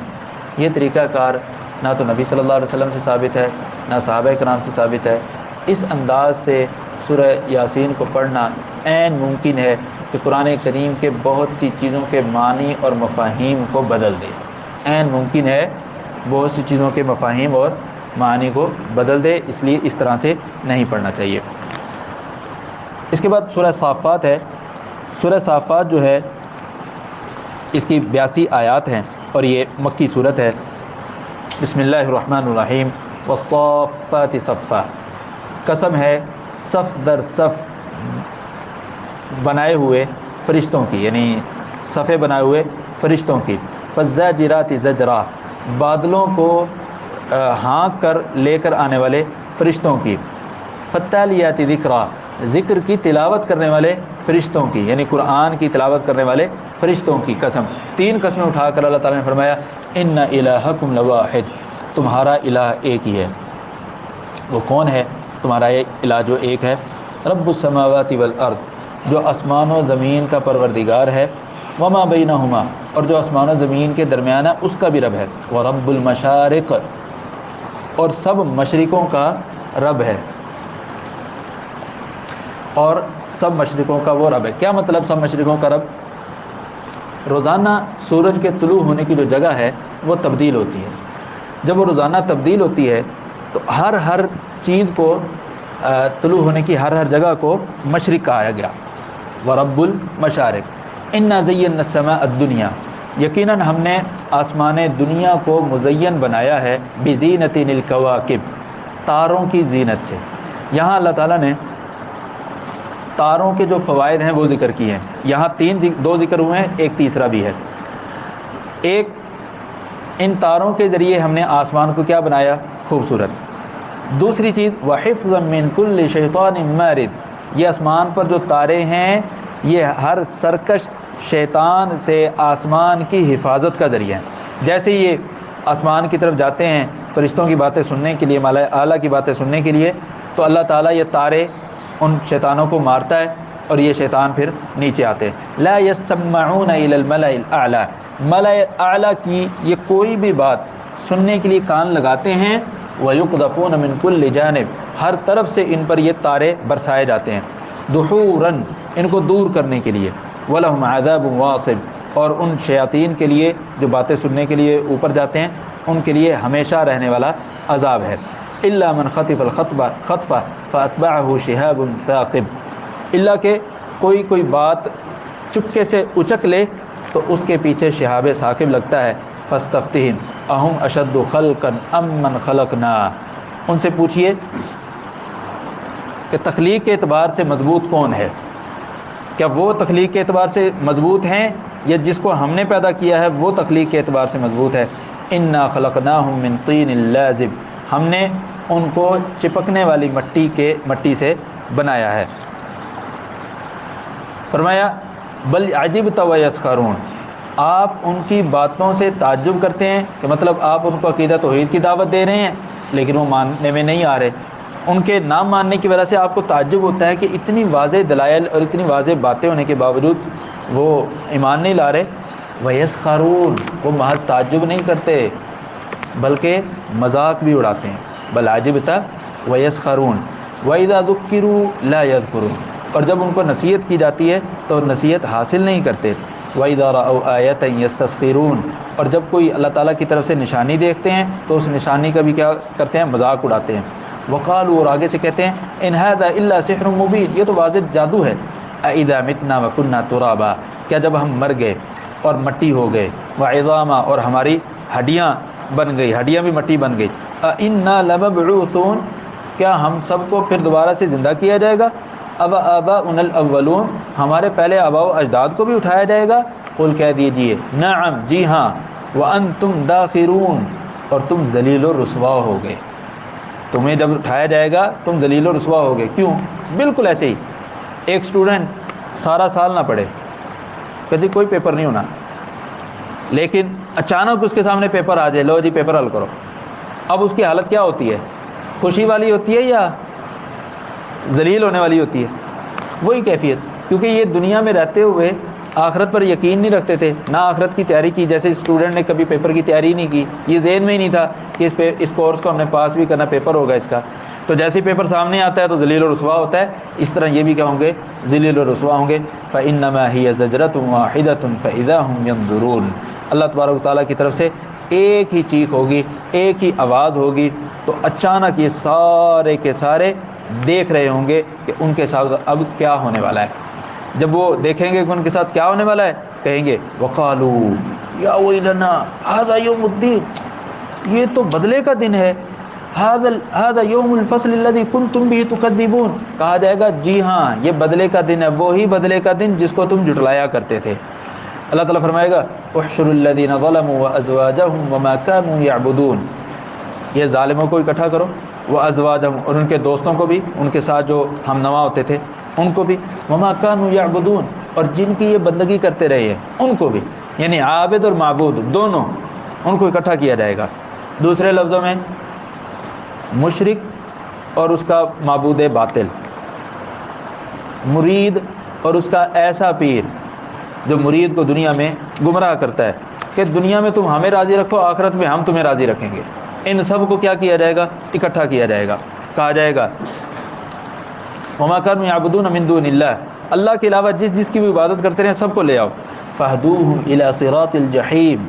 یہ طریقہ کار نہ تو نبی صلی اللہ علیہ وسلم سے ثابت ہے، نہ صحابہ کرام سے ثابت ہے۔ اس انداز سے سورہ یاسین کو پڑھنا عین ممکن ہے کہ قرآن کریم کے بہت سی چیزوں کے معنی اور مفاہیم کو بدل دے، عین ممکن ہے بہت سی چیزوں کے مفاہیم اور معنی کو بدل دے، اس لیے اس طرح سے نہیں پڑھنا چاہیے۔ اس کے بعد سورہ صافات ہے۔ سورہ صافات جو ہے اس کی 82 آیات ہیں اور یہ مکی صورت ہے۔ بسم اللہ الرحمن الرحیم، والصافات صفا، قسم ہے صف در صف بنائے ہوئے فرشتوں کی، یعنی صفے بنائے ہوئے فرشتوں کی، فالزاجرات زجرا، بادلوں کو ہانک کر لے کر آنے والے فرشتوں کی، فالتالیات ذکرا، ذکر کی تلاوت کرنے والے فرشتوں کی، یعنی قرآن کی تلاوت کرنے والے فرشتوں کی قسم۔ 3 قسمیں اٹھا کر اللہ تعالیٰ نے فرمایا ان الہکم لواحد، تمہارا الہ ایک ہی ہے۔ وہ کون ہے تمہارا یہ الہ جو ایک ہے؟ رب السماوات والارض، جو آسمان و زمین کا پروردگار ہے، وما بینہما، اور جو آسمان و زمین کے درمیان ہے اس کا بھی رب ہے، ورب المشارق، اور سب مشرقوں کا رب ہے، اور سب مشرقوں کا وہ رب ہے۔ کیا مطلب سب مشرقوں کا رب؟ روزانہ سورج کے طلوع ہونے کی جو جگہ ہے وہ تبدیل ہوتی ہے، جب وہ روزانہ تبدیل ہوتی ہے تو ہر چیز کو طلوع ہونے کی ہر جگہ کو مشرق کہا گیا، ورب المشارق۔ انا زینا السماء الدنیا، یقیناً ہم نے آسمان دنیا کو مزین بنایا ہے، بزینت الکواکب، تاروں کی زینت سے۔ یہاں اللہ تعالیٰ نے تاروں کے جو فوائد ہیں وہ ذکر کیے ہیں۔ یہاں 2 ذکر ہوئے ہیں، ایک تیسرا بھی ہے۔ ایک، ان تاروں کے ذریعے ہم نے آسمان کو کیا بنایا؟ خوبصورت۔ دوسری چیز وحفظا من کل شیطان مارد، یہ آسمان پر جو تارے ہیں یہ ہر سرکش شیطان سے آسمان کی حفاظت کا ذریعہ ہے۔ جیسے یہ آسمان کی طرف جاتے ہیں فرشتوں کی باتیں سننے کے لیے، ملائکہ اعلیٰ کی باتیں سننے کے لیے، تو اللہ تعالیٰ یہ تارے ان شیطانوں کو مارتا ہے اور یہ شیطان پھر نیچے آتے ہیں۔ لا يسمعون الى الملأ الاعلی، ملأ اعلیٰ کی یہ کوئی بھی بات سننے کے لیے کان لگاتے ہیں، وَيُقْذَفُونَ مِن كُلِّ جانب، ہر طرف سے ان پر یہ تارے برسائے جاتے ہیں، دحوراً، ان کو دور کرنے کے لیے، وَلَهُمْ عَذَابٌ وَاصِبٌ، اور ان شیاطین کے لیے جو باتیں سننے کے لیے اوپر جاتے ہیں ان کے لیے ہمیشہ رہنے والا عذاب ہے۔ إِلَّا مَنْ خَطِفَ الْخَطْفَ فَأَتْبَعَهُ شِهَابٌ ثَاقِبٌ، اللہ کہ کوئی بات چپکے سے اچک لے تو اس کے پیچھے شہاب ثاقب لگتا ہے۔ فَاسْتَفْتِهِمْ أَهُمْ أَشَدُّ خَلْقًا أَمْ مَنْ خَلَقْنَا، ان سے پوچھئے کہ تخلیق کے اعتبار سے مضبوط کون ہے؟ کیا وہ تخلیق کے اعتبار سے مضبوط ہیں یا جس کو ہم نے پیدا کیا ہے وہ تخلیق کے اعتبار سے مضبوط ہے؟ اِنَّا خَلَقْنَاهُمْ مِنْ طِينٍ لَازِبٍ، ہم نے ان کو چپکنے والی مٹی سے بنایا ہے۔ فرمایا بل عجبت ویسخرون، آپ ان کی باتوں سے تعجب کرتے ہیں، کہ مطلب آپ ان کو عقیدہ توحید کی دعوت دے رہے ہیں لیکن وہ ماننے میں نہیں آ رہے، ان کے نہ ماننے کی وجہ سے آپ کو تعجب ہوتا ہے کہ اتنی واضح دلائل اور اتنی واضح باتیں ہونے کے باوجود وہ ایمان نہیں لا رہے۔ ویسخرون، وہ محض تعجب نہیں کرتے بلکہ مذاق بھی اڑاتے ہیں۔ بل عجبت ویسخرون وَإِذَا ذُكِّرُوا لَا يَذْكُرُونَ، اور جب ان کو نصیحت کی جاتی ہے تو نصیحت حاصل نہیں کرتے۔ وَإِذَا رَأَوْا آیَةً يَسْتَسْخِرُونَ، اور جب کوئی اللہ تعالیٰ کی طرف سے نشانی دیکھتے ہیں تو اس نشانی کا بھی کیا کرتے ہیں؟ مذاق اڑاتے ہیں۔ وقالوا، اور آگے سے کہتے ہیں ان هذا الا سحر مبین، یہ تو واضح جادو ہے۔ اذا متنا وكنا ترابا، کیا جب ہم مر گئے اور مٹی ہو گئے، وعظاما، اور ہماری ہڈیاں بن گئی، ہڈیاں بھی مٹی بن گئی، انا لمبعوثون، کیا ہم سب کو پھر دوبارہ سے زندہ کیا جائے گا؟ اب آباؤنا الاولون، ہمارے پہلے آباء و اجداد کو بھی اٹھایا جائے گا؟ قل، کہہ دیجئے نعم، جی ہاں، وانتم داخرون، اور تم ذلیل و رسوا ہو گئے، تمہیں جب اٹھایا جائے گا تم ذلیل و رسوا ہو گئے۔ کیوں؟ بالکل ایسے ہی ایک اسٹوڈنٹ سارا سال نہ پڑھے، کبھی کوئی پیپر نہیں ہونا، لیکن اچانک اس کے سامنے پیپر آ جائے، لو جی پیپر حل کرو، اب اس کی حالت کیا ہوتی ہے؟ خوشی والی ہوتی ہے یا ذلیل ہونے والی ہوتی ہے؟ وہی کیفیت، کیونکہ یہ دنیا میں رہتے ہوئے آخرت پر یقین نہیں رکھتے تھے، نہ آخرت کی تیاری کی. جیسے اسٹوڈنٹ نے کبھی پیپر کی تیاری نہیں کی، یہ ذہن میں ہی نہیں تھا کہ اس کورس کو ہم نے پاس بھی کرنا، پیپر ہوگا اس کا. تو جیسے ہی پیپر سامنے آتا ہے تو ذلیل و رسوا ہوتا ہے. اس طرح یہ بھی کیا ہوں گے؟ ذلیل و رسوا ہوں گے. فَإِنَّمَا هِيَ زَجْرَةٌ وَاحِدَةٌ فَإِذَا هُمْ يَنظُرُونَ. اللہ تبارک و تعالیٰ کی طرف سے ایک ہی چیخ ہوگی، ایک ہی آواز ہوگی، تو اچانک یہ سارے کے سارے دیکھ رہے ہوں گے کہ ان کے ساتھ اب کیا ہونے والا ہے. جب وہ دیکھیں گے کہ ان کے ساتھ کیا ہونے والا ہے، کہیں گے وَقَالُوا يَا وَيْلَنَا هَذَا يَوْمُ الدِّينِ، یہ تو بدلے کا دن ہے. هذا يوم الفصل الذي كنتم به تكذبون. کہا جائے گا جی ہاں یہ بدلے کا دن ہے، وہی بدلے کا دن جس کو تم جھٹلایا کرتے تھے. اللہ تعالیٰ فرمائے گا احشروا الذين ظلموا وازواجهم وما كانوا يعبدون. یہ ظالموں کو اکٹھا کرو، وازواجهم، اور ان کے دوستوں کو بھی، ان کے ساتھ جو ہم نوا ہوتے تھے ان کو بھی، وما كانوا يعبدون، اور جن کی یہ بندگی کرتے رہے ہیں ان کو بھی، یعنی عابد اور معبود دونوں، ان کو اکٹھا کیا جائے گا. دوسرے لفظوں میں مشرک اور اس کا معبود باطل، مرید اور اس کا ایسا پیر جو مرید کو دنیا میں گمراہ کرتا ہے کہ دنیا میں تم ہمیں راضی رکھو، آخرت میں ہم تمہیں راضی رکھیں گے. ان سب کو کیا کیا جائے گا؟ اکٹھا کیا جائے گا. کہا جائے گا وما كانوا يعبدون من دون اللہ، اللہ کے علاوہ جس کی بھی عبادت کرتے رہے سب کو لے آؤ. فاہدوہم الی صراط الجحیم،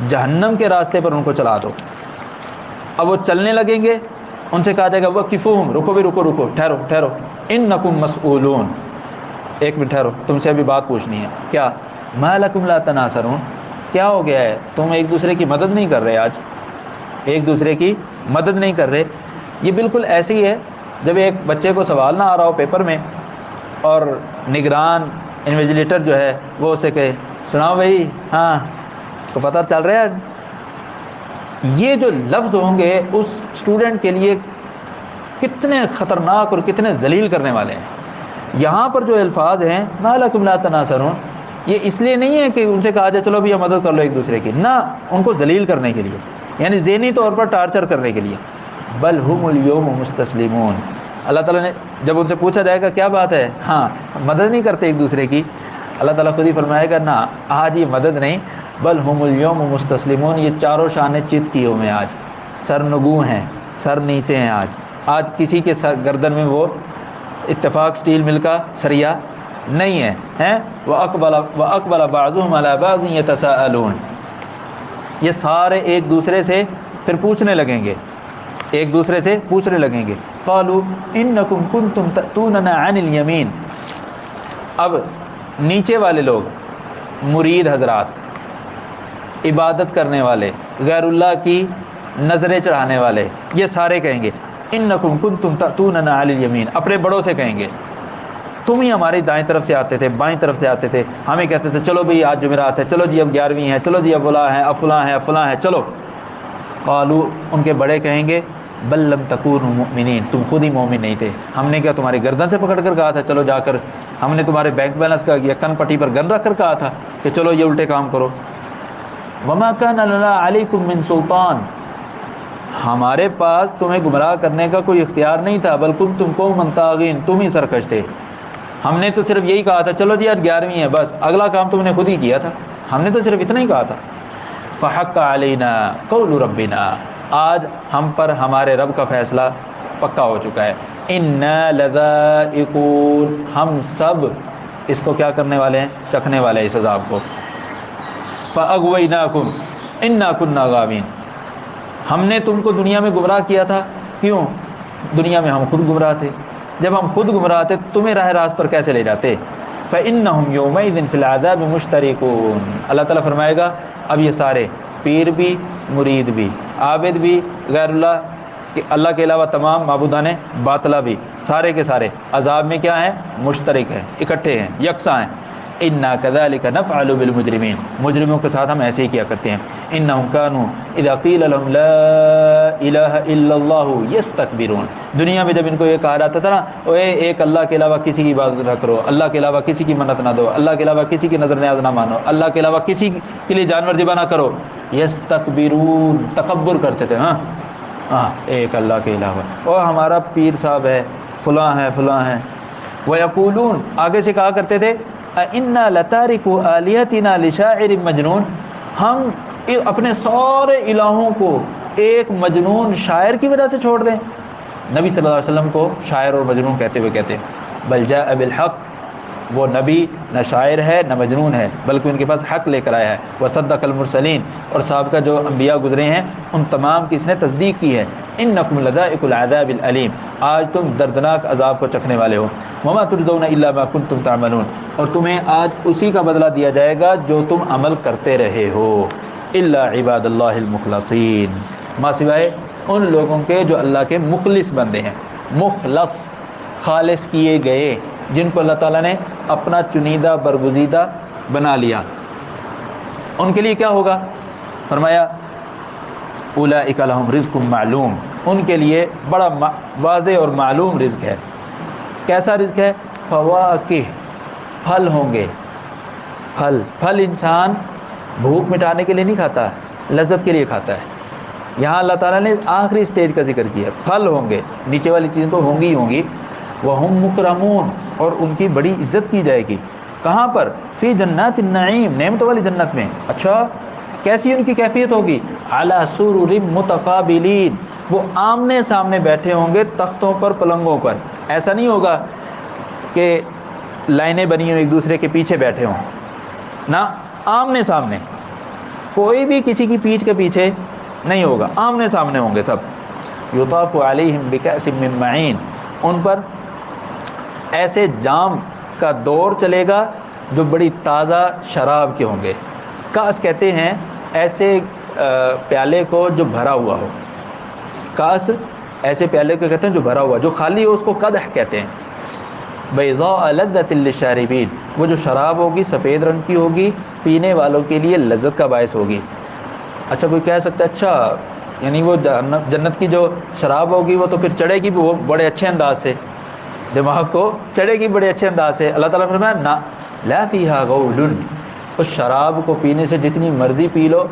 جہنم کے راستے پر ان کو چلا دو. اب وہ چلنے لگیں گے، ان سے کہا جائے گا وقفوہم، رکو بھی رکو، ٹھہرو، انکم مسئولون، ایک منٹ ٹھہرو، تم سے ابھی بات پوچھنی ہے. کیا؟ ما لکم لا تناصرون، کیا ہو گیا ہے تم ایک دوسرے کی مدد نہیں کر رہے؟ آج ایک دوسرے کی مدد نہیں کر رہے. یہ بالکل ایسے ہی ہے جب ایک بچے کو سوال نہ آ رہا ہو پیپر میں اور نگران انویجلیٹر جو ہے وہ اسے کہے سناؤ بھائی، ہاں تو پتہ چل رہا ہے. یہ جو لفظ ہوں گے اس اسٹوڈنٹ کے لیے کتنے خطرناک اور کتنے ذلیل کرنے والے ہیں. یہاں پر جو الفاظ ہیں ما لکم لا تناصرون، یہ اس لیے نہیں ہے کہ ان سے کہا جائے چلو بھی مدد کر لو ایک دوسرے کی، نہ، ان کو ذلیل کرنے کے لیے، یعنی ذہنی طور پر ٹارچر کرنے کے لیے. بل ہم الیوم مستسلمون. اللہ تعالیٰ نے جب ان سے پوچھا جائے گا کیا بات ہے، ہاں مدد نہیں کرتے ایک دوسرے کی، اللہ تعالیٰ خود ہی فرمائے گا نہ، آج یہ مدد نہیں، بل ہم الیوم مستسلمون، یہ چاروں شانے چت کیے ہوئے ہیں، آج سر نگوں ہیں، سر نیچے ہیں. آج کسی کے گردن میں وہ اتفاق اسٹیل مل کا سریا نہیں ہے. وَأَقْبَلَ بَعْضُهُمْ عَلَى بَعْضٍ يَتَسَاءَلُونَ، یہ سارے ایک دوسرے سے پھر پوچھنے لگیں گے، ایک دوسرے سے پوچھنے لگیں گے. قَالُوا إِنَّكُمْ كُنْتُمْ تَأْتُونَنَا عَنِ الْيَمِينِ. اب نیچے والے لوگ، مرید حضرات، عبادت کرنے والے، غیر اللہ کی نظریں چڑھانے والے، یہ سارے کہیں گے انکم کنتم تأتوننا علی الیمین، اپنے بڑوں سے کہیں گے تم ہی ہماری دائیں طرف سے آتے تھے، بائیں طرف سے آتے تھے، ہمیں کہتے تھے چلو بھئی آج جمعرات ہے، چلو جی اب 11ویں ہے، چلو جی اب فلاں ہے، اب فلاں ہے، اب فلاں ہے، چلو. قالوا، ان کے بڑے کہیں گے بل لم تکونوا مؤمنین، تم خود ہی مومن نہیں تھے، ہم نے کیا تمہاری گردن سے پکڑ کر کہا تھا چلو جا کر، ہم نے تمہارے بینک بیلنس کا یا کن پٹی پر گن رکھ کر کہا تھا کہ چلو یہ الٹے کام کرو. وما كان لنا علیکم من سلطان، ہمارے پاس تمہیں گمراہ کرنے کا کوئی اختیار نہیں تھا، بل کنتم قوما طاغین، تم ہی سرکش تھے. ہم نے تو صرف یہی کہا تھا چلو جی آج 11ویں ہے، بس اگلا کام تم نے خود ہی کیا تھا، ہم نے تو صرف اتنا ہی کہا تھا. فحق علینا قول ربنا، آج ہم پر ہمارے رب کا فیصلہ پکا ہو چکا ہے. انا لذائقون، ہم سب اس کو کیا کرنے والے ہیں؟ چکھنے والے ہیں اس عذاب کو. فاغویناکم انا کنا غاوین، ہم نے تم کو دنیا میں گمراہ کیا تھا. کیوں؟ دنیا میں ہم خود گمراہ تھے، جب ہم خود گمراہ تھے تمہیں راہ راست پر کیسے لے جاتے؟ فإنہم یومئذ فی العذاب مشترکون، اللہ تعالیٰ فرمائے گا اب یہ سارے پیر بھی، مرید بھی، عابد بھی، غیر اللہ کے علاوہ تمام معبودان باطلہ بھی، سارے کے سارے عذاب میں کیا ہیں؟ مشترک ہیں، اکٹھے ہیں، یکساں ہیں. انا کذالک نفعل بالمجرمین، مجرموں کے ساتھ ہم ایسے ہی کیا کرتے ہیں. انہم کانوا اذا قیل لهم لا الہ الا اللہ یستکبرون، دنیا میں جب ان کو یہ کہا جاتا تھا نا اے ایک اللہ کے علاوہ کسی کی عبادت نہ کرو، اللہ کے علاوہ کسی کی منت نہ دو، اللہ کے علاوہ کسی کی نظر نیاز نہ مانو، اللہ کے علاوہ کسی کے لیے جانور ذبح نہ کرو، یستکبرون، تکبر کرتے تھے. ہاں ہاں ایک اللہ کے علاوہ، اور ہمارا پیر صاحب ہے، فلاں ہے فلاں ہے۔ وَيَقُولُونَ آگے سے کہا کرتے تھے اِنَّا لَتَارِكُ آلِهَتِنَا لِشَاعِرٍ مَجْنُونٍ، ہم اپنے سارے الہوں کو ایک مجنون شاعر کی وجہ سے چھوڑ دیں۔ نبی صلی اللہ علیہ وسلم کو شاعر اور مجنون کہتے ہوئے کہتے ہیں بل جاء بالحق، وہ نبی نہ شاعر ہے نہ مجنون ہے، بلکہ ان کے پاس حق لے کر آیا ہے۔ وصدق المرسلین، اور سابقہ جو انبیاء گزرے ہیں ان تمام کی اس نے تصدیق کی ہے۔ انکم لذائق العذاب العلیم، آج تم دردناک عذاب کو چکھنے والے ہو۔ وما تجزون الا ما کنتم تعملون، اور تمہیں آج اسی کا بدلہ دیا جائے گا جو تم عمل کرتے رہے ہو۔ الا عباد اللہ المخلصین، ما سوائے ان لوگوں کے جو اللہ کے مخلص بندے ہیں۔ مخلص، خالص کیے گئے، جن کو اللہ تعالیٰ نے اپنا چنیدہ برگزیدہ بنا لیا، ان کے لیے کیا ہوگا؟ فرمایا اولئک لہم رزق معلوم، ان کے لیے بڑا واضح اور معلوم رزق ہے۔ کیسا رزق ہے؟ فواکہ، پھل ہوں گے۔ پھل انسان بھوک مٹانے کے لیے نہیں کھاتا، لذت کے لیے کھاتا ہے۔ یہاں اللہ تعالیٰ نے آخری سٹیج کا ذکر کیا، پھل ہوں گے، نیچے والی چیزیں تو ہوں گی ہی ہوں گی۔ وَهُمْ مُكْرَمُونَ، اور ان کی بڑی عزت کی جائے گی۔ کہاں پر؟ فی جنات النعیم، نعمتوں والی جنت میں۔ اچھا کیسی ان کی کیفیت ہوگی؟ علی سرر متقابلین، وہ آمنے سامنے بیٹھے ہوں گے تختوں پر، پلنگوں پر۔ ایسا نہیں ہوگا کہ لائنیں بنی ہوں ایک دوسرے کے پیچھے بیٹھے ہوں، نہ، آمنے سامنے، کوئی بھی کسی کی پیٹھ کے پیچھے نہیں ہوگا، آمنے سامنے ہوں گے سب۔ یطاف علیہم بکأس من معین، ان پر ایسے جام کا دور چلے گا جو بڑی تازہ شراب کے ہوں گے۔ کاس کہتے ہیں ایسے پیالے کو جو بھرا ہوا ہو، کاس ایسے پیالے کو کہتے ہیں جو بھرا ہوا، جو خالی ہو اس کو قدح کہتے ہیں۔ بیضاء لذۃ للشاربین، وہ جو شراب ہوگی سفید رنگ کی ہوگی، پینے والوں کے لیے لذت کا باعث ہوگی۔ اچھا کوئی کہہ سکتا ہے اچھا یعنی وہ جنت کی جو شراب ہوگی وہ تو پھر چڑھے گی وہ بڑے اچھے انداز سے، دماغ کو چڑھے گی بڑے اچھے انداز سے۔ اللہ تعالیٰ فرمایا نا لا فیہا غول، اس شراب کو پینے سے جتنی مرضی پی لو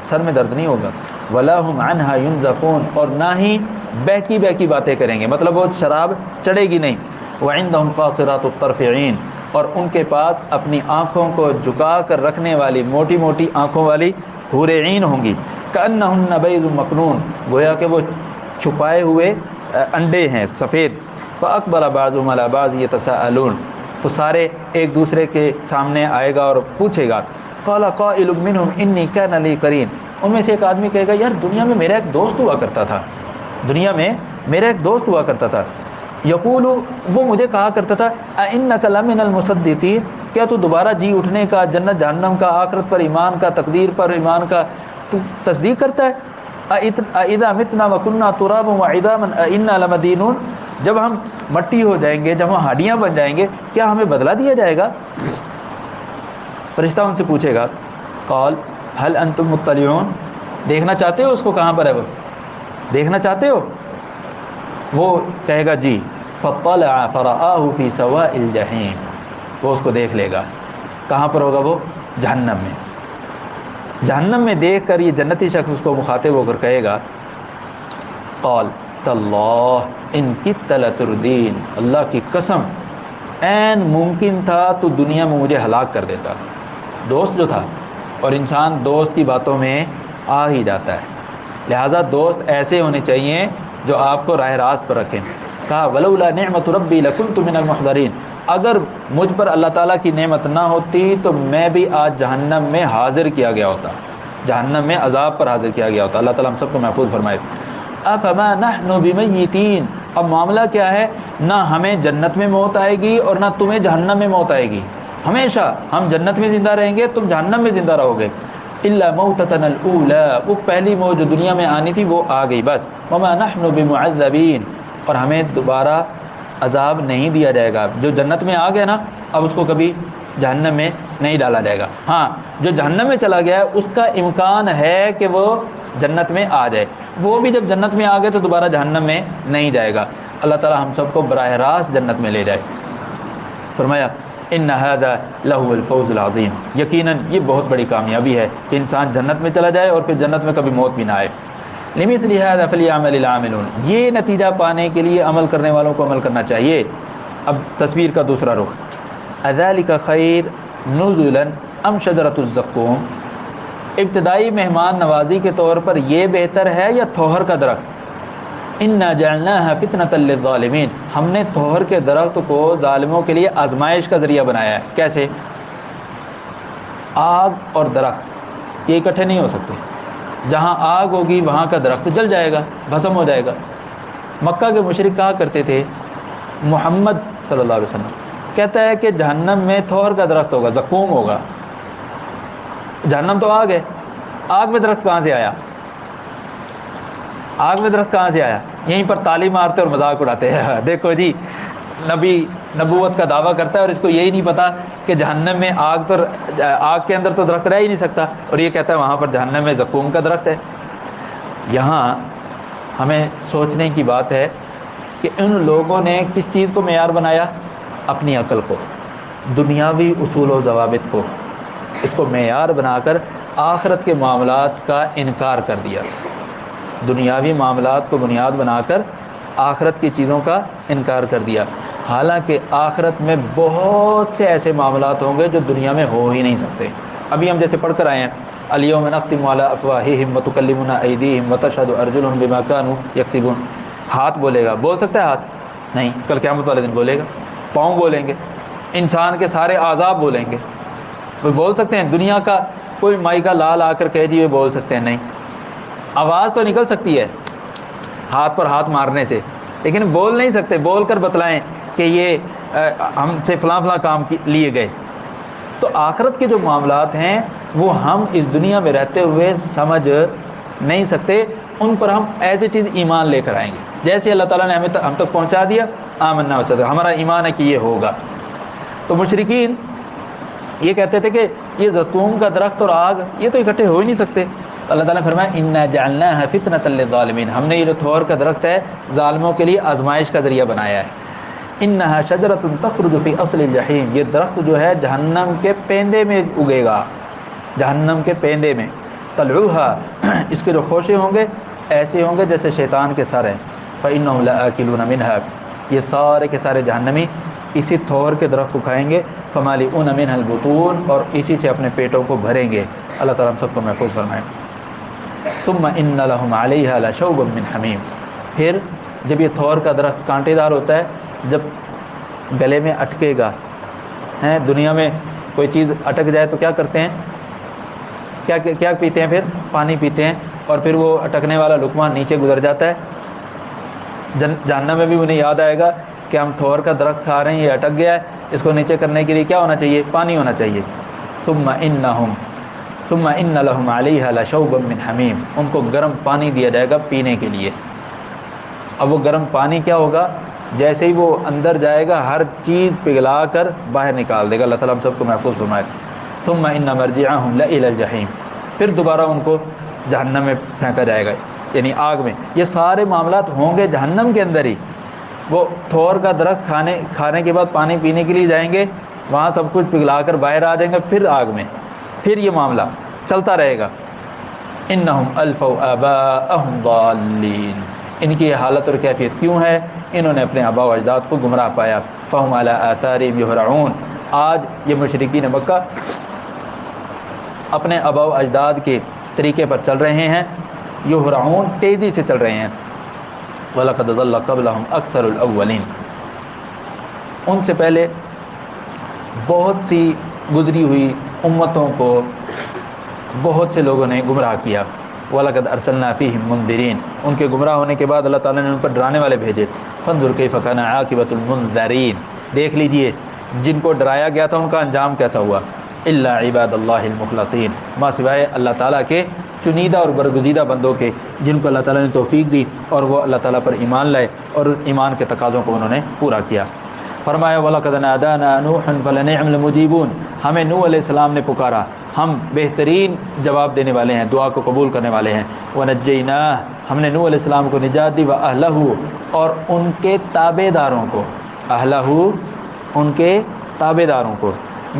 سر میں درد نہیں ہوگا۔ ولا ہم عنہا ینزفون، اور نہ ہی بہکی بہکی باتیں کریں گے، مطلب وہ شراب چڑھے گی نہیں۔ وعندہم قاصرات الطرف عین، اور ان کے پاس اپنی آنکھوں کو جھکا کر رکھنے والی موٹی موٹی آنکھوں والی حور عین ہوں گی۔ کأنہن بیض مکنون، گویا کہ وہ چھپائے ہوئے انڈے ہیں سفید۔ فاقبل بعضهم على بعض يتساءلون، تو سارے ایک دوسرے کے سامنے آئے گا اور پوچھے گا۔ قال قائل منهم انی کان لی قرین، ان میں سے ایک آدمی کہے گا یار دنیا میں میرا ایک دوست ہوا کرتا تھا، دنیا میں میرا ایک دوست ہوا کرتا تھا۔ یقول، وہ مجھے کہا کرتا تھا اِنَّکَ لَمِنَ الْمُصَدِّقِینَ، کیا تو دوبارہ جی اٹھنے کا، جنت جہنم کا، آخرت پر ایمان کا، تقدیر پر ایمان کا تو تصدیق کرتا ہے؟ اَإِذَا مِتْنَا وَكُنَّا تُرَابًا وَعِظَامًا أَإِنَّا لَمَدِينُونَ، جب ہم مٹی ہو جائیں گے، جب ہم ہڈیاں بن جائیں گے، کیا ہمیں بدلہ دیا جائے گا؟ فرشتہ ان سے پوچھے گا قال هل انتم مطلعون، دیکھنا چاہتے ہو اس کو کہاں پر ہے، وہ دیکھنا چاہتے ہو؟ وہ کہے گا جی۔ فطلع فرآہ فی سواء الجحیم، وہ اس کو دیکھ لے گا، کہاں پر ہوگا وہ؟ جہنم میں۔ جہنم میں دیکھ کر یہ جنتی شخص اس کو مخاطب ہو کر کہے گا قال تاللہ ان کدت لتردین، اللہ کی قسم عین ممکن تھا تو دنیا میں مجھے ہلاک کر دیتا۔ دوست جو تھا، اور انسان دوست کی باتوں میں آ ہی جاتا ہے، لہٰذا دوست ایسے ہونے چاہیے جو آپ کو راہ راست پر رکھیں۔ کہا ولولا نعمت ربی لکنت من المحضرین، اگر مجھ پر اللہ تعالیٰ کی نعمت نہ ہوتی تو میں بھی آج جہنم میں حاضر کیا گیا ہوتا، جہنم میں عذاب پر حاضر کیا گیا ہوتا۔ اللہ تعالیٰ ہم سب کو محفوظ فرمائے۔ افما نحن بمیتین، اب معاملہ کیا ہے، نہ ہمیں جنت میں موت آئے گی اور نہ تمہیں جہنم میں موت آئے گی، ہمیشہ ہم جنت میں زندہ رہیں گے، تم جہنم میں زندہ رہو گے۔ الا موتتنا الاولى، وہ پہلی موت جو دنیا میں آنی تھی وہ آ گئی بس۔ وما نحن بمعذبین، اور ہمیں دوبارہ عذاب نہیں دیا جائے گا۔ جو جنت میں آ گیا نا اب اس کو کبھی جہنم میں نہیں ڈالا جائے گا۔ ہاں جو جہنم میں چلا گیا ہے اس کا امکان ہے کہ وہ جنت میں آ جائے، وہ بھی جب جنت میں آ گئے تو دوبارہ جہنم میں نہیں جائے گا۔ اللہ تعالی ہم سب کو براہ راست جنت میں لے جائے۔ فرمایا ان هذا لهو الفوز العظیم، یقیناً یہ بہت بڑی کامیابی ہے کہ انسان جنت میں چلا جائے اور پھر جنت میں کبھی موت بھی نہ آئے۔ لمثل هذا فليعمل العاملون، یہ نتیجہ پانے کے لیے عمل کرنے والوں کو عمل کرنا چاہیے۔ اب تصویر کا دوسرا رخ، اذالک خیر نزلا ام شجرۃ الزقوم، ابتدائی مہمان نوازی کے طور پر یہ بہتر ہے یا تھوہر کا درخت؟ انا جعلناها فتنۃ للظالمین، ہم نے تھوہر کے درخت کو ظالموں کے لیے آزمائش کا ذریعہ بنایا ہے۔ کیسے؟ آگ اور درخت یہ اکٹھے نہیں ہو سکتے، جہاں آگ ہوگی وہاں کا درخت جل جائے گا، بھسم ہو جائے گا۔ مکہ کے مشرک کہا کرتے تھے، محمد صلی اللہ علیہ وسلم کہتا ہے کہ جہنم میں تھور کا درخت ہوگا، زقوم ہوگا۔ جہنم تو آگ ہے، آگ میں درخت کہاں سے آیا؟ آگ میں درخت کہاں سے آیا؟ یہیں پر تالی مارتے اور مذاق اڑاتے ہیں، دیکھو جی نبی نبوت کا دعویٰ کرتا ہے اور اس کو یہی نہیں پتا کہ جہنم میں آگ کے اندر تو درخت رہ ہی نہیں سکتا، اور یہ کہتا ہے وہاں پر جہنم میں زقوم کا درخت ہے۔ یہاں ہمیں سوچنے کی بات ہے کہ ان لوگوں نے کس چیز کو معیار بنایا؟ اپنی عقل کو، دنیاوی اصول و ضوابط کو، اس کو معیار بنا کر آخرت کے معاملات کا انکار کر دیا۔ دنیاوی معاملات کو بنیاد بنا کر آخرت کی چیزوں کا انکار کر دیا، حالانکہ آخرت میں بہت سے ایسے معاملات ہوں گے جو دنیا میں ہو ہی نہیں سکتے۔ ابھی ہم جیسے پڑھ کر آئے ہیں، الیوم نختم علی افواہہم وتکلمنا ایدیہم وتشہد ارجلہم بما کانوا یکسبون۔ ہاتھ بولے گا، بول سکتا ہے ہاتھ؟ نہیں، کل قیامت والے دن بولے گا۔ پاؤں بولیں گے، انسان کے سارے اعضاء بولیں گے، وہ بول سکتے ہیں؟ دنیا کا کوئی مائی کا لال آ کر کہہ جی وہ بول سکتے ہیں؟ نہیں۔ آواز تو نکل سکتی ہے ہاتھ پر ہاتھ مارنے سے، لیکن بول نہیں سکتے۔ بول کر بتلائیں کہ یہ ہم سے فلاں فلاں کام لیے گئے۔ تو آخرت کے جو معاملات ہیں وہ ہم اس دنیا میں رہتے ہوئے سمجھ نہیں سکتے، ان پر ہم ایز اٹ از ایمان لے کر آئیں گے۔ جیسے اللہ تعالیٰ نے ہم تک پہنچا دیا، آمنا وصدق، ہمارا ایمان ہے کہ یہ ہوگا۔ تو مشرکین یہ کہتے تھے کہ یہ زقوم کا درخت اور آگ یہ تو اکٹھے ہو ہی نہیں سکتے۔ اللہ تعالیٰ نے فرمایا انا جعلناها فتنۃ للظالمین، ہم نے یہ جو تھور کا درخت ہے ظالموں کے لیے آزمائش کا ذریعہ بنایا ہے۔ انها شجرۃ تخرج فی اصل الجحیم، یہ درخت جو ہے جہنم کے پیندے میں اگے گا، جہنم کے پیندے میں۔ طلعوها، اس کے جو خوشے ہوں گے ایسے ہوں گے جیسے شیطان کے سر ہیں۔ فانهم لآکلون منها، یہ سارے کے سارے جہنمی اسی تھور کے درخت کو کھائیں گے۔ فمالئون منها البطون، اور اسی سے اپنے پیٹوں کو بھریں گے۔ اللہ تعالیٰ ہم سب کو محفوظ فرمائے۔ ثم ان لهم علیہا لشوبا من حمیم، پھر جب یہ تھور کا درخت کانٹے دار ہوتا ہے، جب گلے میں اٹکے گا، دنیا میں کوئی چیز اٹک جائے تو کیا کرتے ہیں؟ کیا پیتے ہیں؟ پھر پانی پیتے ہیں، اور پھر وہ اٹکنے والا لقمہ نیچے گزر جاتا ہے۔ جہنم میں بھی انہیں یاد آئے گا کہ ہم تھور کا درخت کھا رہے ہیں، یہ اٹک گیا ہے، اس کو نیچے کرنے کے لیے کیا ہونا چاہیے؟ پانی ہونا چاہیے۔ ثم ان لهم علیہا لشوبا من حمیم، ان کو گرم پانی دیا جائے گا پینے کے لیے۔ اب وہ گرم پانی کیا ہوگا؟ جیسے ہی وہ اندر جائے گا ہر چیز پگھلا کر باہر نکال دے گا۔ اللہ تعالیٰ ہم سب کو محفوظ فرمائے۔ ثم ان مرجعهم لإلی الجحیم، پھر دوبارہ ان کو جہنم میں پھینکا جائے گا، یعنی آگ میں۔ یہ سارے معاملات ہوں گے جہنم کے اندر ہی۔ وہ تھور کا درخت کھانے کے بعد پانی پینے کے لیے جائیں گے، وہاں سب کچھ پگھلا کر باہر آ جائیں گے، پھر آگ میں، پھر یہ معاملہ چلتا رہے گا۔ انہم الفوا آباءہم ضالین، ان کی حالت اور کیفیت کیوں ہے؟ انہوں نے اپنے آباء و اجداد کو گمراہ پایا۔ فہم علی آثارہم یہرعون، آج یہ مشرکین مکہ اپنے آباء و اجداد کے طریقے پر چل رہے ہیں، یہرعون تیزی سے چل رہے ہیں۔ وَلَقَدْ ضَلَّ قَبْلَهُمْ أَكْثَرُ الْأَوَّلِينَ، ان سے پہلے بہت سی گزری ہوئی امتوں کو بہت سے لوگوں نے گمراہ کیا۔ وَلَقَدْ أَرْسَلْنَا فِيهِمْ مُنذِرِينَ، ان کے گمراہ ہونے کے بعد اللہ تعالیٰ نے ان پر ڈرانے والے بھیجے۔ فَانظُرْ كَيْفَ كَانَ عَاقِبَةُ الْمُنذَرِينَ، دیکھ لیجئے جن کو ڈرایا گیا تھا ان کا انجام کیسا ہوا۔ إِلَّا عِبَادَ اللَّهِ الْمُخْلَصِينَ، ما سوائے اللہ تعالیٰ کے چنیدہ اور برگزیدہ بندوں کے، جن کو اللہ تعالیٰ نے توفیق دی اور وہ اللہ تعالیٰ پر ایمان لائے اور ایمان کے تقاضوں کو انہوں نے پورا کیا۔ فرمایا وَلَقَدْ نَادَانَا نُوحٌ فَلَنِعْمَ الْمُجِيبُونَ، ہمیں نوح علیہ السلام نے پکارا، ہم بہترین جواب دینے والے ہیں، دعا کو قبول کرنے والے ہیں۔ وَنَجَّيْنَاهُ، ہم نے نوح علیہ السلام کو نجات دی، وَأَهْلَهُ، اور ان کے تابع داروں کو، اہلہ ان کے تابع داروں کو،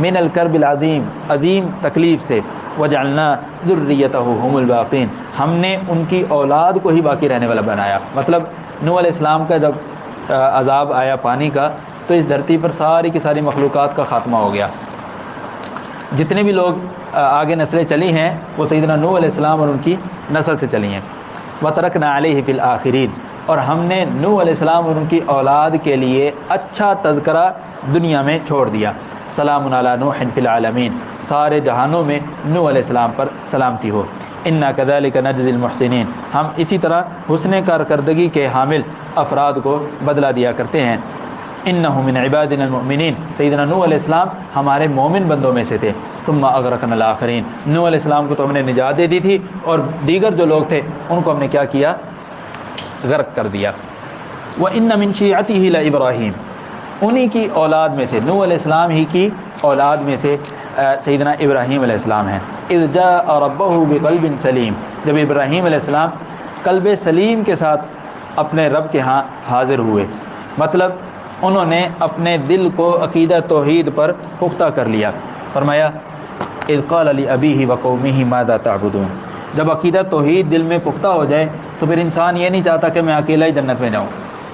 من الکرب العظیم، عظیم تکلیف سے، وجعلنا ذریتہ هم الباقین، ہم نے ان کی اولاد کو ہی باقی رہنے والا بنایا. مطلب نوح علیہ السلام کا جب عذاب آیا پانی کا تو اس دھرتی پر ساری کی ساری مخلوقات کا خاتمہ ہو گیا. جتنے بھی لوگ آگے نسلیں چلی ہیں وہ سیدنا نوح علیہ السلام اور ان کی نسل سے چلی ہیں. وَتَرَكْنَا عَلَيْهِ فِي الْآخِرِينَ اور ہم نے نوح علیہ السلام اور ان کی اولاد کے لیے اچھا تذکرہ دنیا میں چھوڑ دیا. سلام علی نوح فی العالمین سارے جہانوں میں نوح علیہ السلام پر سلامتی ہو. انا کذالک نجزی المحسنین ہم اسی طرح حسن کارکردگی کے حامل افراد کو بدلہ دیا کرتے ہیں. انہ من عبادنا المؤمنین سیدنا نوح علیہ السلام ہمارے مومن بندوں میں سے تھے. ثم اغرقنا الاخرین نوح علیہ السلام کو تو ہم نے نجات دے دی تھی اور دیگر جو لوگ تھے ان کو ہم نے کیا کیا؟ غرق کر دیا. وَإِنَّ مِن شِيعَتِهِ لَإِبْرَاهِيمَ انہی کی اولاد میں سے نوح علیہ السلام ہی کی اولاد میں سے سیدنا ابراہیم علیہ السلام ہیں. اذ جاء ربہ بقلب سلیم جب ابراہیم علیہ السلام قلب سلیم کے ساتھ اپنے رب کے ہاں حاضر ہوئے. مطلب انہوں نے اپنے دل کو عقیدہ توحید پر پختہ کر لیا. فرمایا اذ قال لأبیہ وقومہ ماذا تعبدون جب عقیدہ توحید دل میں پختہ ہو جائے تو پھر انسان یہ نہیں چاہتا کہ میں اکیلا ہی جنت میں جاؤں،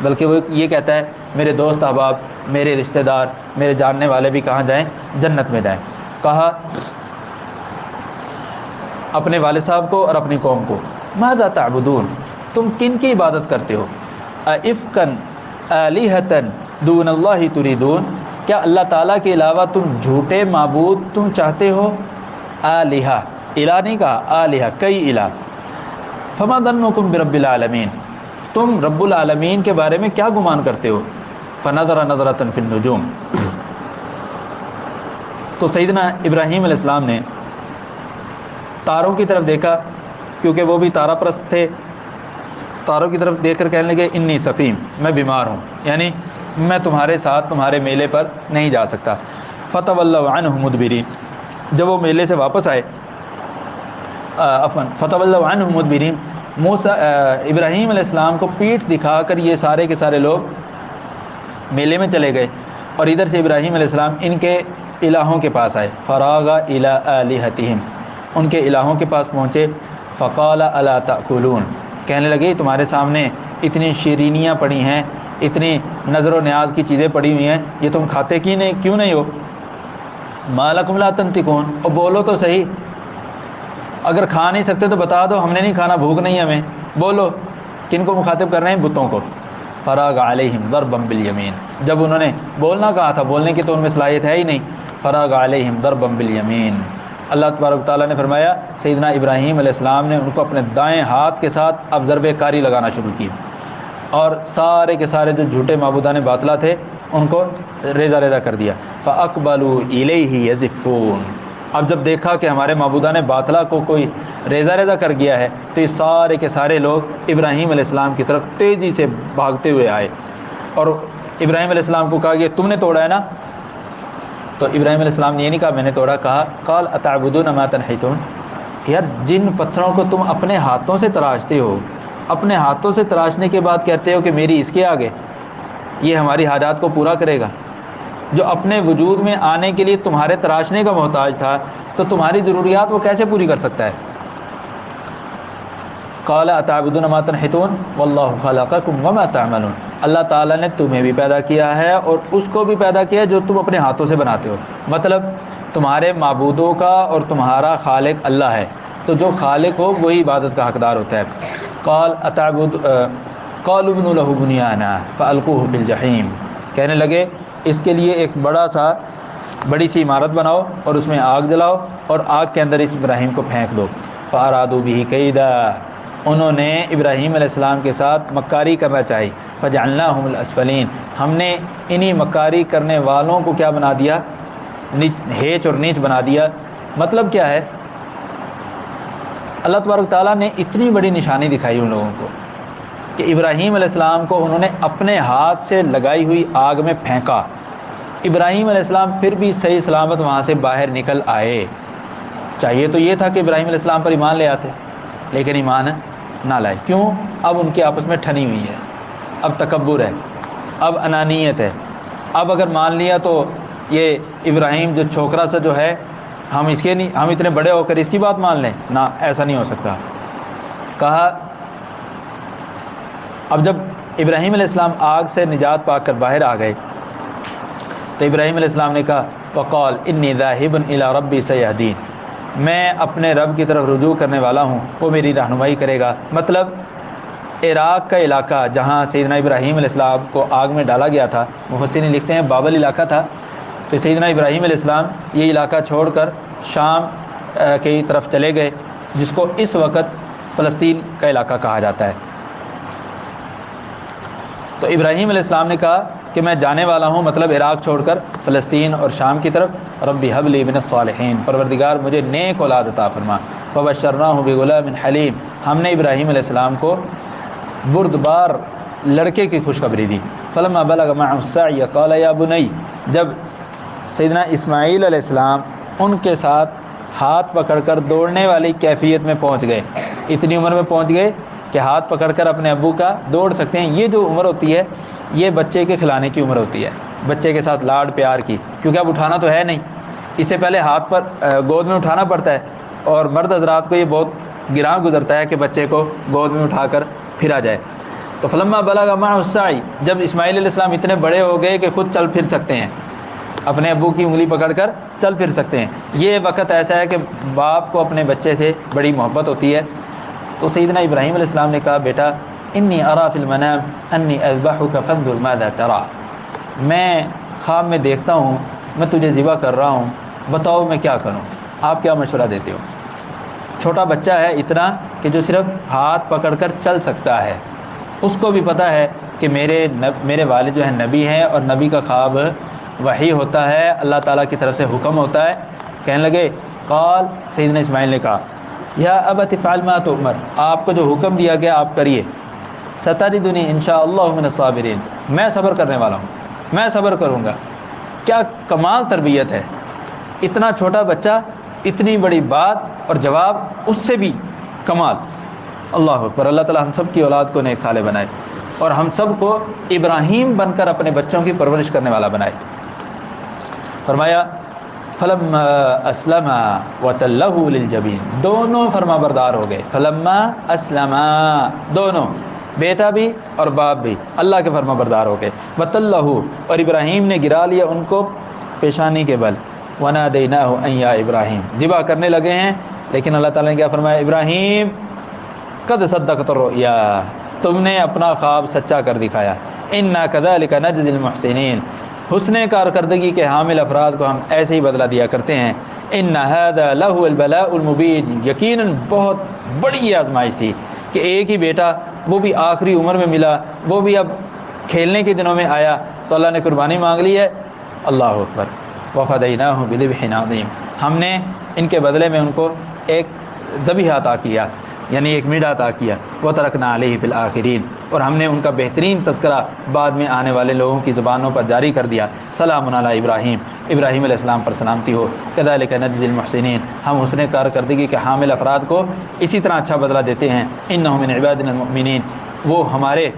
بلکہ وہ یہ کہتا ہے میرے دوست احباب میرے رشتہ دار میرے جاننے والے بھی کہاں جائیں؟ جنت میں جائیں. کہا اپنے والد صاحب کو اور اپنی قوم کو ماذا تعبدون تم کن کی عبادت کرتے ہو؟ افکن آلہتن دون اللہ تریدون کیا اللہ تعالیٰ کے علاوہ تم جھوٹے معبود تم چاہتے ہو؟ آلہہ الہ نہیں کہا، آلہہ کئی الہ. فما ظنکم برب العالمین تم رب العالمین کے بارے میں کیا گمان کرتے ہو؟ فنظر نظرۃ فی النجوم تو سیدنا ابراہیم علیہ السلام نے تاروں کی طرف دیکھا کیونکہ وہ بھی تارہ پرست تھے. تاروں کی طرف دیکھ کر کہنے لگے انی سقیم میں بیمار ہوں، یعنی میں تمہارے ساتھ تمہارے میلے پر نہیں جا سکتا. فتولوا عنہ مدبرین جب وہ میلے سے واپس آئے فتولوا عنہ مدبرین ابراہیم علیہ السلام کو پیٹھ دکھا کر یہ سارے کے سارے لوگ میلے میں چلے گئے اور ادھر سے ابراہیم علیہ السلام ان کے الہوں کے پاس آئے. فراغ الی آلہتہم ان کے الہوں کے پاس پہنچے. فقال الا تأکلون کہنے لگے تمہارے سامنے اتنی شیرینیاں پڑی ہیں اتنی نظر و نیاز کی چیزیں پڑی ہوئی ہیں یہ تم کھاتے کیوں نہیں ہو؟ ما لکم لا تنطقون اور بولو تو صحیح، اگر کھا نہیں سکتے تو بتا دو ہم نے نہیں کھانا بھوک نہیں ہمیں، بولو. کن کو مخاطب کر رہے ہیں؟ بتوں کو. فراغ علیہم ضربا بالیمین جب انہوں نے بولنا کہا تھا بولنے کی تو ان میں صلاحیت ہے ہی نہیں. فراغ علیہم ضربا بالیمین اللہ تبارک تعالیٰ نے فرمایا سیدنا ابراہیم علیہ السلام نے ان کو اپنے دائیں ہاتھ کے ساتھ اب ضرب کاری لگانا شروع کی اور سارے کے سارے جو جھوٹے معبودان باطلہ تھے ان کو ریزہ ریزہ کر دیا. فاقبلوا الیہ یزفون اب جب دیکھا کہ ہمارے معبودان باطلہ کو کوئی ریزہ ریزہ کر گیا ہے تو یہ سارے کے سارے لوگ ابراہیم علیہ السلام کی طرف تیزی سے بھاگتے ہوئے آئے اور ابراہیم علیہ السلام کو کہا کہ تم نے توڑا ہے نا؟ تو ابراہیم علیہ السلام نے یہ نہیں کہا میں نے توڑا، کہا قال اتعبدون ما تنحتون یار جن پتھروں کو تم اپنے ہاتھوں سے تراشتے ہو اپنے ہاتھوں سے تراشنے کے بعد کہتے ہو کہ میری اس کے آگے یہ ہماری حاجات کو پورا کرے گا، جو اپنے وجود میں آنے کے لیے تمہارے تراشنے کا محتاج تھا تو تمہاری ضروریات وہ کیسے پوری کر سکتا ہے؟ قال اتعبدون ما تنحتون واللہ خلقکم وما تعملون اللہ تعالیٰ نے تمہیں بھی پیدا کیا ہے اور اس کو بھی پیدا کیا ہے جو تم اپنے ہاتھوں سے بناتے ہو. مطلب تمہارے معبودوں کا اور تمہارا خالق اللہ ہے تو جو خالق ہو وہی عبادت کا حقدار ہوتا ہے. قالوا ابنوا له بنیانا فالقوه فی الجحیم کہنے لگے اس کے لیے ایک بڑی سی عمارت بناؤ اور اس میں آگ جلاؤ اور آگ کے اندر اس ابراہیم کو پھینک دو. فارادوا به کیدا انہوں نے ابراہیم علیہ السلام کے ساتھ مکاری کرنا چاہی. فجعلناہم الاسفلین ہم نے انہی مکاری کرنے والوں کو کیا بنا دیا؟ ہیچ اور نیچ بنا دیا. مطلب کیا ہے؟ اللہ تبارک تعالیٰ نے اتنی بڑی نشانی دکھائی ان لوگوں کو کہ ابراہیم علیہ السلام کو انہوں نے اپنے ہاتھ سے لگائی ہوئی آگ میں پھینکا. ابراہیم علیہ السلام پھر بھی صحیح سلامت وہاں سے باہر نکل آئے. چاہیے تو یہ تھا کہ ابراہیم علیہ السلام پر ایمان لے آتے لیکن ایمان نہ لائے. کیوں؟ اب ان کے آپس میں ٹھنی ہوئی ہے، اب تکبر ہے، اب انانیت ہے. اب اگر مان لیا تو یہ ابراہیم جو چھوکرا سا جو ہے ہم اتنے بڑے ہو کر اس کی بات مان لیں، نہ ایسا نہیں ہو سکتا. کہا اب جب ابراہیم علیہ السلام آگ سے نجات پا کر باہر آ گئے تو ابراہیم علیہ السلام نے کہا وقال انی ذاہب الی ربی سیہدین، میں اپنے رب کی طرف رجوع کرنے والا ہوں، وہ میری رہنمائی کرے گا۔ مطلب عراق کا علاقہ جہاں سیدنا ابراہیم علیہ السلام کو آگ میں ڈالا گیا تھا، مفسرین لکھتے ہیں بابل علاقہ تھا، تو سیدنا ابراہیم علیہ السلام یہ علاقہ چھوڑ کر شام کی طرف چلے گئے، جس کو اس وقت فلسطین کا علاقہ کہا جاتا ہے۔ تو ابراہیم علیہ السلام نے کہا کہ میں جانے والا ہوں، مطلب عراق چھوڑ کر فلسطین اور شام کی طرف، ربی حب لی من الصالحین، پروردگار مجھے نیک اولاد عطا فرما۔ فبشرناہ بغلام حلیم، ہم نے ابراہیم علیہ السلام کو بردبار لڑکے کی خوشخبری دی۔ فلما بلغ معه السعی قال یا بنی، جب سیدنا اسماعیل علیہ السلام ان کے ساتھ ہاتھ پکڑ کر دوڑنے والی کیفیت میں پہنچ گئے، اتنی عمر میں پہنچ گئے کہ ہاتھ پکڑ کر اپنے ابو کا دوڑ سکتے ہیں۔ یہ جو عمر ہوتی ہے یہ بچے کے کھلانے کی عمر ہوتی ہے، بچے کے ساتھ لاڈ پیار کی، کیونکہ اب اٹھانا تو ہے نہیں، اس سے پہلے ہاتھ پر گود میں اٹھانا پڑتا ہے، اور مرد حضرات کو یہ بہت گراں گزرتا ہے کہ بچے کو گود میں اٹھا کر پھرا جائے۔ تو فلما بلغ معه السعی، جب اسماعیل علیہ السلام اتنے بڑے ہو گئے کہ خود چل پھر سکتے ہیں، اپنے ابو کی انگلی پکڑ کر چل پھر سکتے ہیں، یہ وقت ایسا ہے کہ باپ کو اپنے بچے سے بڑی محبت ہوتی ہے۔ تو سیدنا ابراہیم علیہ السلام نے کہا بیٹا انی ارا فی المنام انی اذبحک فانظر ماذا ترى، میں خواب میں دیکھتا ہوں میں تجھے ذبح کر رہا ہوں، بتاؤ میں کیا کروں، آپ کیا مشورہ دیتے ہو؟ چھوٹا بچہ ہے اتنا کہ جو صرف ہاتھ پکڑ کر چل سکتا ہے، اس کو بھی پتہ ہے کہ میرے والد جو ہیں نبی ہیں، اور نبی کا خواب وحی ہوتا ہے، اللہ تعالیٰ کی طرف سے حکم ہوتا ہے۔ کہنے لگے قال، سیدنا اسماعیل نے کہا یا ابت افعل ما تؤمر، آپ کو جو حکم دیا گیا آپ کریے، ستجدنی انشاءاللہ من الصابرین، میں صبر کرنے والا ہوں، میں صبر کروں گا۔ کیا کمال تربیت ہے، اتنا چھوٹا بچہ اتنی بڑی بات اور جواب اس سے بھی کمال۔ اللہ اکبر، اللہ تعالی ہم سب کی اولاد کو نیک صالح بنائے، اور ہم سب کو ابراہیم بن کر اپنے بچوں کی پرورش کرنے والا بنائے۔ فرمایا فلما اسلما وتلہ للجبین، دونوں فرما بردار ہو گئے۔ فلما اسلما، دونوں بیٹا بھی اور باپ بھی اللہ کے فرما بردار ہو گئے۔ وتلہ، اور ابراہیم نے گرا لیا ان کو پیشانی کے بل۔ ونادیناہ ان یا ابراہیم، ذبح کرنے لگے ہیں، لیکن اللہ تعالیٰ نے کیا فرمایا؟ ابراہیم قد صدقت الرؤیا، تم نے اپنا خواب سچا کر دکھایا۔ انا کذالک نجزی المحسنین، حسن کارکردگی کے حامل افراد کو ہم ایسے ہی بدلہ دیا کرتے ہیں۔ ان ھذا لہو البلاء المبین، یقیناً بہت بڑی یہ آزمائش تھی کہ ایک ہی بیٹا، وہ بھی آخری عمر میں ملا، وہ بھی اب کھیلنے کے دنوں میں آیا، تو اللہ نے قربانی مانگ لی ہے۔ اللہ اکبر۔ وفدیناہ بذبح عظیم، ہم نے ان کے بدلے میں ان کو ایک ذبیحہ عطا کیا، یعنی ایک میڈا عطا کیا۔ وترکنا علیہ فی الآخرین، اور ہم نے ان کا بہترین تذکرہ بعد میں آنے والے لوگوں کی زبانوں پر جاری کر دیا۔ سلام علی ابراہیم، ابراہیم علیہ السلام پر سلامتی ہو۔ کذالک نجزی المحسنین، ہم حسن کارکردگی کے حامل افراد کو اسی طرح اچھا بدلہ دیتے ہیں۔ انہ من عبادنا المؤمنین، وہ ہمارے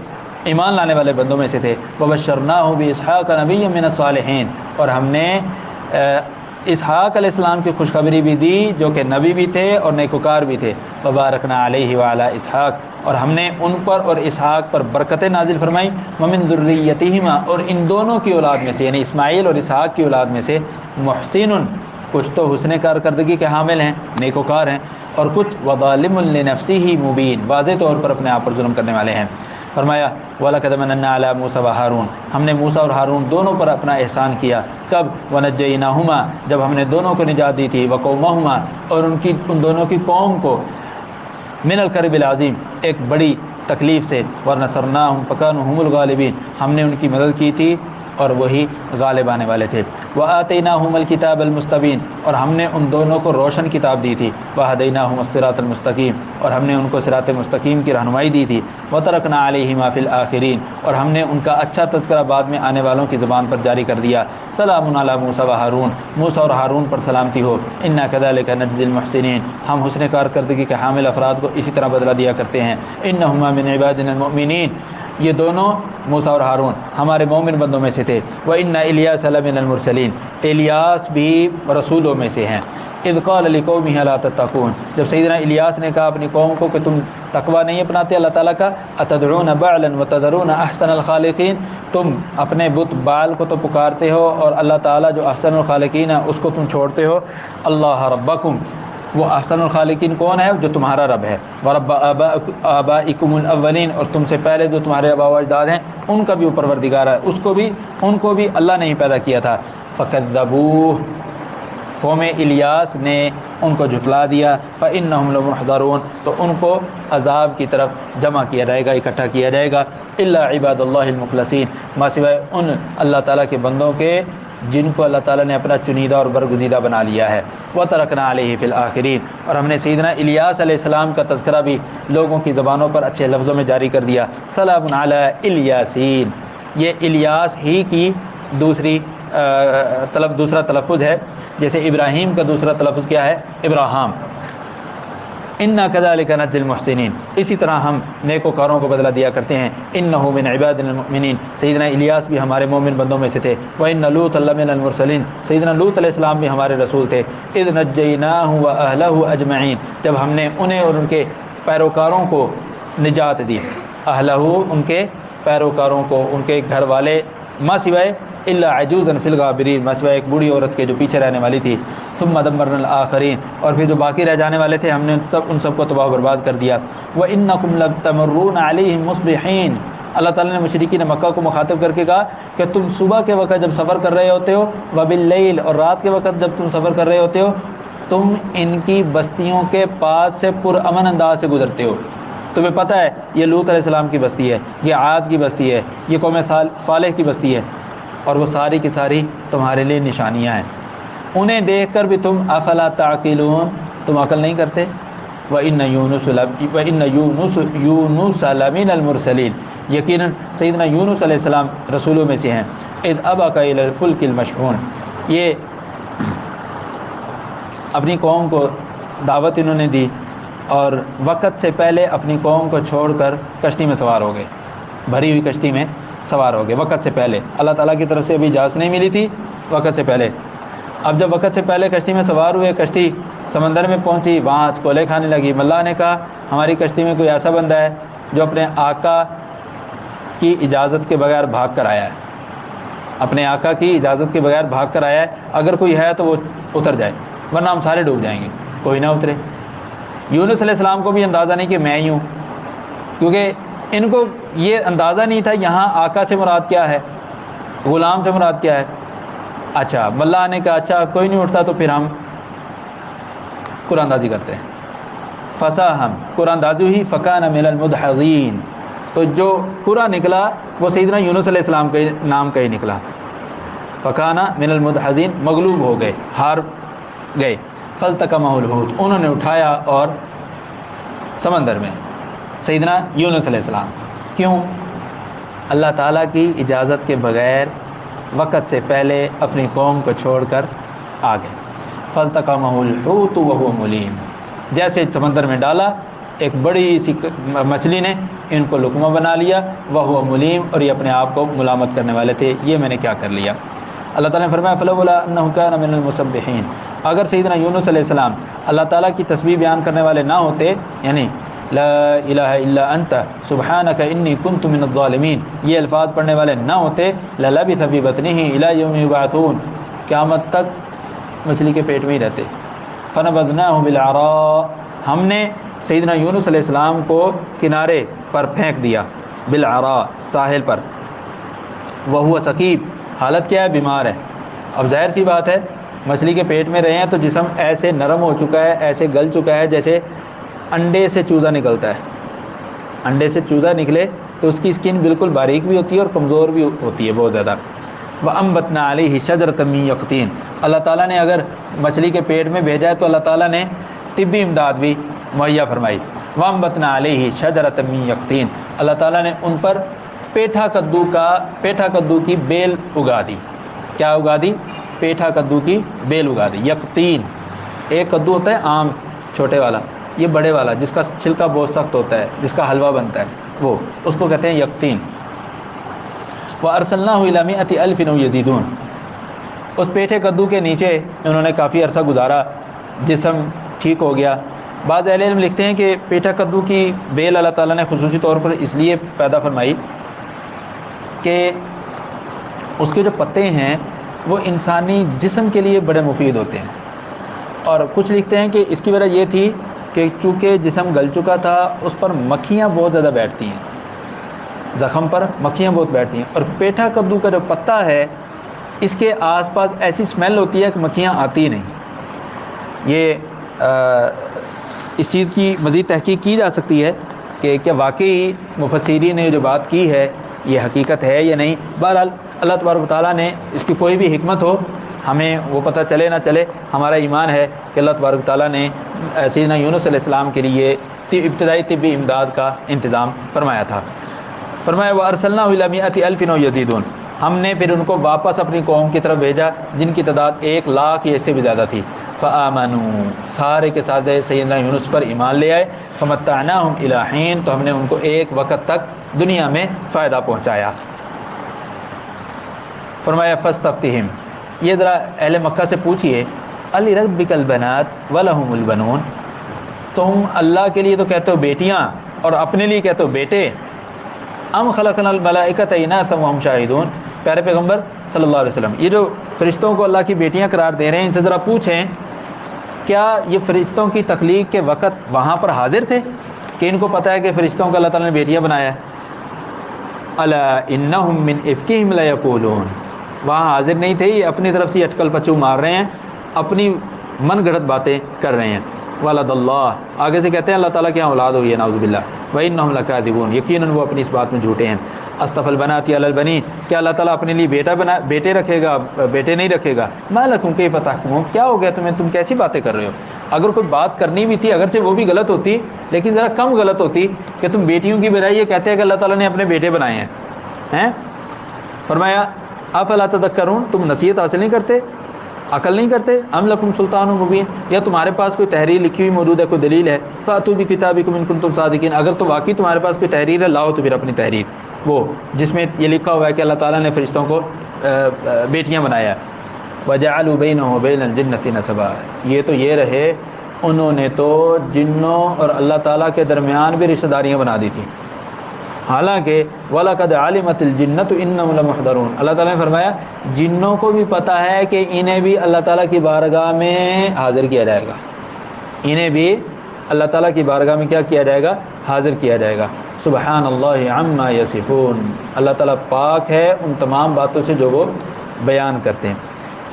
ایمان لانے والے بندوں میں سے تھے۔ وبشرناہ باسحاق نبیا من الصالحین، اور ہم نے اسحاق علیہ السلام کی خوشخبری بھی دی جو کہ نبی بھی تھے اور نیکوکار بھی تھے۔ وبارکنا علیہ وعلی اسحاق، اور ہم نے ان پر اور اسحاق پر برکتیں نازل فرمائی۔ ومن ذریتہما، اور ان دونوں کی اولاد میں سے یعنی اسماعیل اور اسحاق کی اولاد میں سے محسن، کچھ تو حسن کارکردگی کے حامل ہیں، نیکوکار ہیں، اور کچھ وظالم لنفسہ مبین، واضح طور پر اپنے آپ پر ظلم کرنے والے ہیں۔ فرمایا وَلَقَدْ مَنَنَّا عَلَىٰ مُوسَىٰ وَهَارُونَ، ہم نے موسیٰ اور ہارون دونوں پر اپنا احسان کیا۔ کب؟ وَنَجَّيْنَاهُمَا، جب ہم نے دونوں کو نجات دی تھی، وَقَوْمَهُمَا، اور ان دونوں کی قوم کو، من الکرب العظیم، ایک بڑی تکلیف سے، وَنَصَرْنَاهُمْ فَكَانُوا هُمُ الْغَالِبِينَ، ہم نے ان کی مدد کی تھی اور وہی غالب آنے والے تھے۔ وَآتَيْنَاهُمَ الْكِتَابَ الْمُسْتَبِينَ، اور ہم نے ان دونوں کو روشن کتاب دی تھی۔ وَهَدَيْنَاهُمَ الصِّرَاطَ الْمُسْتَقِيمَ، اور ہم نے ان کو صراط مستقیم کی رہنمائی دی تھی۔ وَتَرَكْنَا عَلَيْهِمَا فِي الْآخِرِينَ، اور ہم نے ان کا اچھا تذکرہ بعد میں آنے والوں کی زبان پر جاری کر دیا۔ سلام علی موسیٰ وہارون، موسیٰ اور ہارون پر سلامتی ہو۔ انا کذالک نجزی المحسنین، ہم حسن کارکردگی کے حامل افراد کو اسی طرح بدلہ دیا کرتے ہیں۔ انہما من عبادنا المؤمنین، یہ دونوں موسیٰ اور ہارون ہمارے مومن بندوں میں سے تھے۔ وَإِنَّ إِلْيَاسَ لَمِنَ الْمُرْسَلِينَ، الیاس بھی رسولوں میں سے ہیں۔ اذ قال لقومه لا تتقون، جب سیدنا الیاس نے کہا اپنی قوم کو کہ تم تقوی نہیں اپناتے اللہ تعالیٰ کا، اتدعون بعلا وتذرون احسن الخالقین، تم اپنے بت بال کو تو پکارتے ہو اور اللہ تعالیٰ جو احسن الخالقین ہے اس کو تم چھوڑتے ہو، اللہ ربکم، وہ احسن الخالقین کون ہے؟ جو تمہارا رب ہے، ورب آبائکم الاولین، اور تم سے پہلے جو تمہارے آباء و اجداد ہیں ان کا بھی وہ پروردگار ہے، ان کو بھی اللہ نے ہی پیدا کیا تھا۔ فکذبوہ، قوم الیاس نے ان کو جھٹلا دیا، فإنہم لمحضرون، تو ان کو عذاب کی طرف جمع کیا جائے گا، اکٹھا کیا جائے گا، الا عباد اللہ المخلصین، ما سوائے ان اللہ تعالیٰ کے بندوں کے جن کو اللہ تعالیٰ نے اپنا چنیدہ اور برگزیدہ بنا لیا ہے۔ وَتَرَكْنَا عَلَيْهِ فِي الْآخِرِينَ، اور ہم نے سیدنا الیاس علیہ السلام کا تذکرہ بھی لوگوں کی زبانوں پر اچھے لفظوں میں جاری کر دیا، سلام علی الیاسین، یہ الیاس ہی کی دوسرا تلفظ ہے، جیسے ابراہیم کا دوسرا تلفظ کیا ہے؟ ابراہام۔ انا کذالک نجزی المحسنین، اسی طرح ہم نیکوکاروں کو بدلہ دیا کرتے ہیں۔ انہ من عبادنا المؤمنین، سیدنا الیاس بھی ہمارے مومن بندوں میں سے تھے۔ وان لوط لمن المرسلین، سیدنا لوط علیہ السلام بھی ہمارے رسول تھے۔ اذ نجیناہ واہلہ اجمعین، جب ہم نے انہیں اور ان کے پیروکاروں کو نجات دی، اہلہ ان کے پیروکاروں کو، ان کے گھر والے، ما سوائے الا عجوزا فی الغابرین، ما سوائے ایک بوڑھی عورت کے جو پیچھے رہنے والی تھی، ثم دمرنا الآخرین، اور پھر جو باقی رہ جانے والے تھے ہم نے ان سب کو تباہ و برباد کر دیا۔ وَإِنَّكُمْ لَتَمُرُّونَ عَلَيْهِمْ مُصْبِحِينَ، اللہ تعالیٰ نے مشرکین مکہ کو مخاطب کر کے کہا کہ تم صبح کے وقت جب سفر کر رہے ہوتے ہو، وَبِاللَّيْلِ، اور رات کے وقت جب تم سفر کر رہے ہوتے ہو، تم ان کی بستیوں کے پاس سے پرامن انداز سے گزرتے ہو۔ تمہیں پتہ ہے یہ لوط علیہ السلام کی بستی ہے، یہ عاد کی بستی ہے، یہ قوم صالح کی بستی ہے، اور وہ ساری کی ساری تمہارے لیے نشانیاں ہیں، انہیں دیکھ کر بھی تم افلا تعقلون، تم عقل نہیں کرتے۔ وَإِنَّ يُونُسَ لَمِنَ الْمُرْسَلِينَ، یقیناً سیدنا یونس علیہ السلام رسولوں میں سے ہیں۔ اذ أَبَقَ إِلَى الْفُلْكِ الْمَشْحُونِ، یہ اپنی قوم کو دعوت انہوں نے دی اور وقت سے پہلے اپنی قوم کو چھوڑ کر کشتی میں سوار ہو گئے، بھری ہوئی کشتی میں سوار ہو گئے وقت سے پہلے، اللہ تعالیٰ کی طرف سے ابھی اجازت نہیں ملی تھی وقت سے پہلے۔ اب جب وقت سے پہلے کشتی میں سوار ہوئے، کشتی سمندر میں پہنچی، وہاں کولے کھانے لگی۔ ملا نے کہا ہماری کشتی میں کوئی ایسا بندہ ہے جو اپنے آقا کی اجازت کے بغیر بھاگ کر آیا ہے، اپنے آقا کی اجازت کے بغیر بھاگ کر آیا ہے، اگر کوئی ہے تو وہ اتر جائے ورنہ ہم سارے ڈوب جائیں گے، کوئی نہ اترے۔ یونس علیہ السلام کو بھی اندازہ نہیں کہ میں ہی ہوں، کیونکہ ان کو یہ اندازہ نہیں تھا یہاں آقا سے مراد کیا ہے، غلام سے مراد کیا ہے۔ اچھا ملا نے کہا اچھا کوئی نہیں اٹھتا تو پھر ہم قرآن اندازی کرتے ہیں۔ فصاہم، قرآن اندازی ہوئی، فکان من المدحضین، تو جو قرآن نکلا وہ سیدنا یونس علیہ السلام کے نام کا ہی نکلا، فکانا من المدحضین، مغلوب ہو گئے، ہار گئے۔ فالتقمہ الحوت، انہوں نے اٹھایا اور سمندر میں سیدنا یونس علیہ السلام، کیوں؟ اللہ تعالیٰ کی اجازت کے بغیر وقت سے پہلے اپنی قوم کو چھوڑ کر آ گئے۔ فالتقمہ الحوت وہو ملیم، جیسے سمندر میں ڈالا ایک بڑی سی مچھلی نے ان کو لقمہ بنا لیا، وہو ملیم، اور یہ اپنے آپ کو ملامت کرنے والے تھے، یہ میں نے کیا کر لیا۔ اللہ تعالیٰ نے فرمایا فلولا انہ کان من المسبحین، اگر سیدنا یونس علیہ السلام اللہ تعالیٰ کی تسبیح بیان کرنے والے نہ ہوتے، یعنی لا الہ الا انت سبحانک انی کنت من الظالمین، یہ الفاظ پڑھنے والے نہ ہوتے، للبث فی بطنہ الی یوم یبعثون، قیامت تک مچھلی کے پیٹ میں ہی رہتے۔ فنبذناہ بالعراء، ہم نے سیدنا یونس علیہ السلام کو کنارے پر پھینک دیا، بالعراء، ساحل پر، وہو سقیم، حالت کیا ہے؟ بیمار ہے۔ اب ظاہر سی بات ہے مچھلی کے پیٹ میں رہے ہیں تو جسم ایسے نرم ہو چکا ہے، ایسے گل چکا ہے جیسے انڈے سے چوزا نکلتا ہے، انڈے سے چوزا نکلے تو اس کی اسکن بالکل باریک بھی ہوتی ہے اور کمزور بھی ہوتی ہے بہت زیادہ۔ وَأَنبَتْنَا عَلَيْهِ شَجَرَةً مِّن يَقْطِينٍ، اللہ تعالیٰ نے اگر مچھلی کے پیٹ میں بھیجا ہے تو اللہ تعالیٰ نے طبی امداد بھی مہیا فرمائی۔ وَأَنبَتْنَا عَلَيْهِ شَجَرَةً مِّن يَقْطِينٍ، اللہ تعالیٰ نے ان پر پیٹھا کدو کی بیل اگا دی۔ کیا اگا دی؟ پیٹھا کدو کی بیل اگا دی۔ یقطین، ایک کدو ہوتا ہے عام چھوٹے والا، یہ بڑے والا جس کا چھلکا بہت سخت ہوتا ہے، جس کا حلوہ بنتا ہے، وہ اس کو کہتے ہیں یقطین۔ وَأَرْسَلْنَاهُ إِلَىٰ مِائَةِ أَلْفٍ أَوْ يَزِيدُونَ، اس پیٹھے کدو کے نیچے انہوں نے کافی عرصہ گزارا، جسم ٹھیک ہو گیا۔ بعض اہل علم لکھتے ہیں کہ پیٹھا کدو کی بیل اللہ تعالیٰ نے خصوصی طور پر اس لیے پیدا فرمائی کہ اس کے جو پتے ہیں وہ انسانی جسم کے لیے بڑے مفید ہوتے ہیں، اور کچھ لکھتے ہیں کہ اس کی وجہ یہ تھی کہ چونکہ جسم گل چکا تھا اس پر مکھیاں بہت زیادہ بیٹھتی ہیں، زخم پر مکھیاں بہت بیٹھتی ہیں، اور پیٹھا کدو کا جو پتا ہے اس کے آس پاس ایسی اسمیل ہوتی ہے کہ مکھیاں آتی نہیں۔ یہ اس چیز کی مزید تحقیق کی جا سکتی ہے کہ کیا واقعی مفسرین نے جو بات کی ہے یہ حقیقت ہے یا نہیں۔ بہرحال اللہ تبارک و تعالیٰ نے اس کی کوئی بھی حکمت ہو، ہمیں وہ پتہ چلے نہ چلے، ہمارا ایمان ہے کہ اللہ تبارک و تعالیٰ نے سیدنا یونس علیہ السلام کے لیے ابتدائی طبی امداد کا انتظام فرمایا تھا۔ فرمایا وَأَرْسَلْنَاهُ إِلَىٰ مِائَةِ أَلْفٍ أَوْ يَزِيدُونَ، ہم نے پھر ان کو واپس اپنی قوم کی طرف بھیجا جن کی تعداد 1,00,000 یا اس سے بھی زیادہ تھی۔ فَآمَنُوا، سارے کے سارے سیدنا یونس پر ایمان لے آئے۔ فَمَتَّعْنَاهُمْ إِلَىٰ حِينٍ، تو ہم نے ان کو ایک وقت تک دنیا میں فائدہ پہنچایا۔ فرمایا فَاسْتَفْتِهِمْ، یہ ذرا اہل مکہ سے پوچھئے أَلِرَبِّكَ الْبَنَاتُ وَلَهُمُ الْبَنُونَ، تم اللہ کے لیے تو کہتے ہو بیٹیاں اور اپنے لیے کہتے ہو بیٹے۔ ام خلقنا الملائکۃ اناثا وهم شاہدون، پیارے پیغمبر صلی اللہ علیہ وسلم یہ جو فرشتوں کو اللہ کی بیٹیاں قرار دے رہے ہیں ان سے ذرا پوچھیں کیا یہ فرشتوں کی تخلیق کے وقت وہاں پر حاضر تھے کہ ان کو پتہ ہے کہ فرشتوں کو اللہ تعالیٰ نے بیٹیاں بنایا ہے؟ الا انہم من افکہم لیقولون، وہاں حاضر نہیں تھے، یہ اپنی طرف سے اٹکل پچو مار رہے ہیں، اپنی من گھڑت باتیں کر رہے ہیں۔ ولد اللہ، آگے سے کہتے ہیں اللہ تعالیٰ کی اولاد ہوئی ہے نعوذ باللہ۔ وَإِنَّهُمْ لَكَاذِبُونَ، یقیناً وہ اپنی اس بات میں جھوٹے ہیں۔ اصطفى البنات علی البنین، کیا اللہ تعالیٰ اپنے لیے بیٹے رکھے گا، بیٹے نہیں رکھے گا؟ ما لکم کیف تحکمون، کیا ہو گیا تمہیں، تم کیسی باتیں کر رہے ہو؟ اگر کوئی بات کرنی بھی تھی اگرچہ وہ بھی غلط ہوتی لیکن ذرا کم غلط ہوتی کہ تم بیٹیوں کی بجائے یہ کہتے ہیں کہ اللہ تعالیٰ نے اپنے بیٹے بنائے ہیں۔ فرمایا افلا تذکرون، تم نصیحت حاصل نہیں کرتے، عقل نہیں کرتے؟ ام لکم سلطان مبین، یا تمہارے پاس کوئی تحریر لکھی ہوئی موجود ہے، کوئی دلیل ہے؟ فاتوا بکتابکم ان کنتم صادقین، اگر تو واقعی تمہارے پاس کوئی تحریر ہے لاؤ تو پھر اپنی تحریر، وہ جس میں یہ لکھا ہوا ہے کہ اللہ تعالیٰ نے فرشتوں کو بیٹیاں بنایا ہے۔ وجعلوا بینہ وبین الجنۃ نسبا، یہ تو یہ رہے انہوں نے تو جنوں اور اللہ تعالیٰ کے درمیان بھی رشتہ داریاں بنا دی تھیں، حالانکہ وَلَقَدْ عَلِمَتِ الْجِنَّةُ إِنَّهُمْ لَمُحْضَرُونَ، اللہ تعالیٰ نے فرمایا جنوں کو بھی پتہ ہے کہ انہیں بھی اللہ تعالیٰ کی بارگاہ میں حاضر کیا جائے گا، انہیں بھی اللہ تعالیٰ کی بارگاہ میں کیا کیا جائے گا، حاضر کیا جائے گا۔ سبحان اللہ عما یصفون، اللہ تعالیٰ پاک ہے ان تمام باتوں سے جو وہ بیان کرتے ہیں۔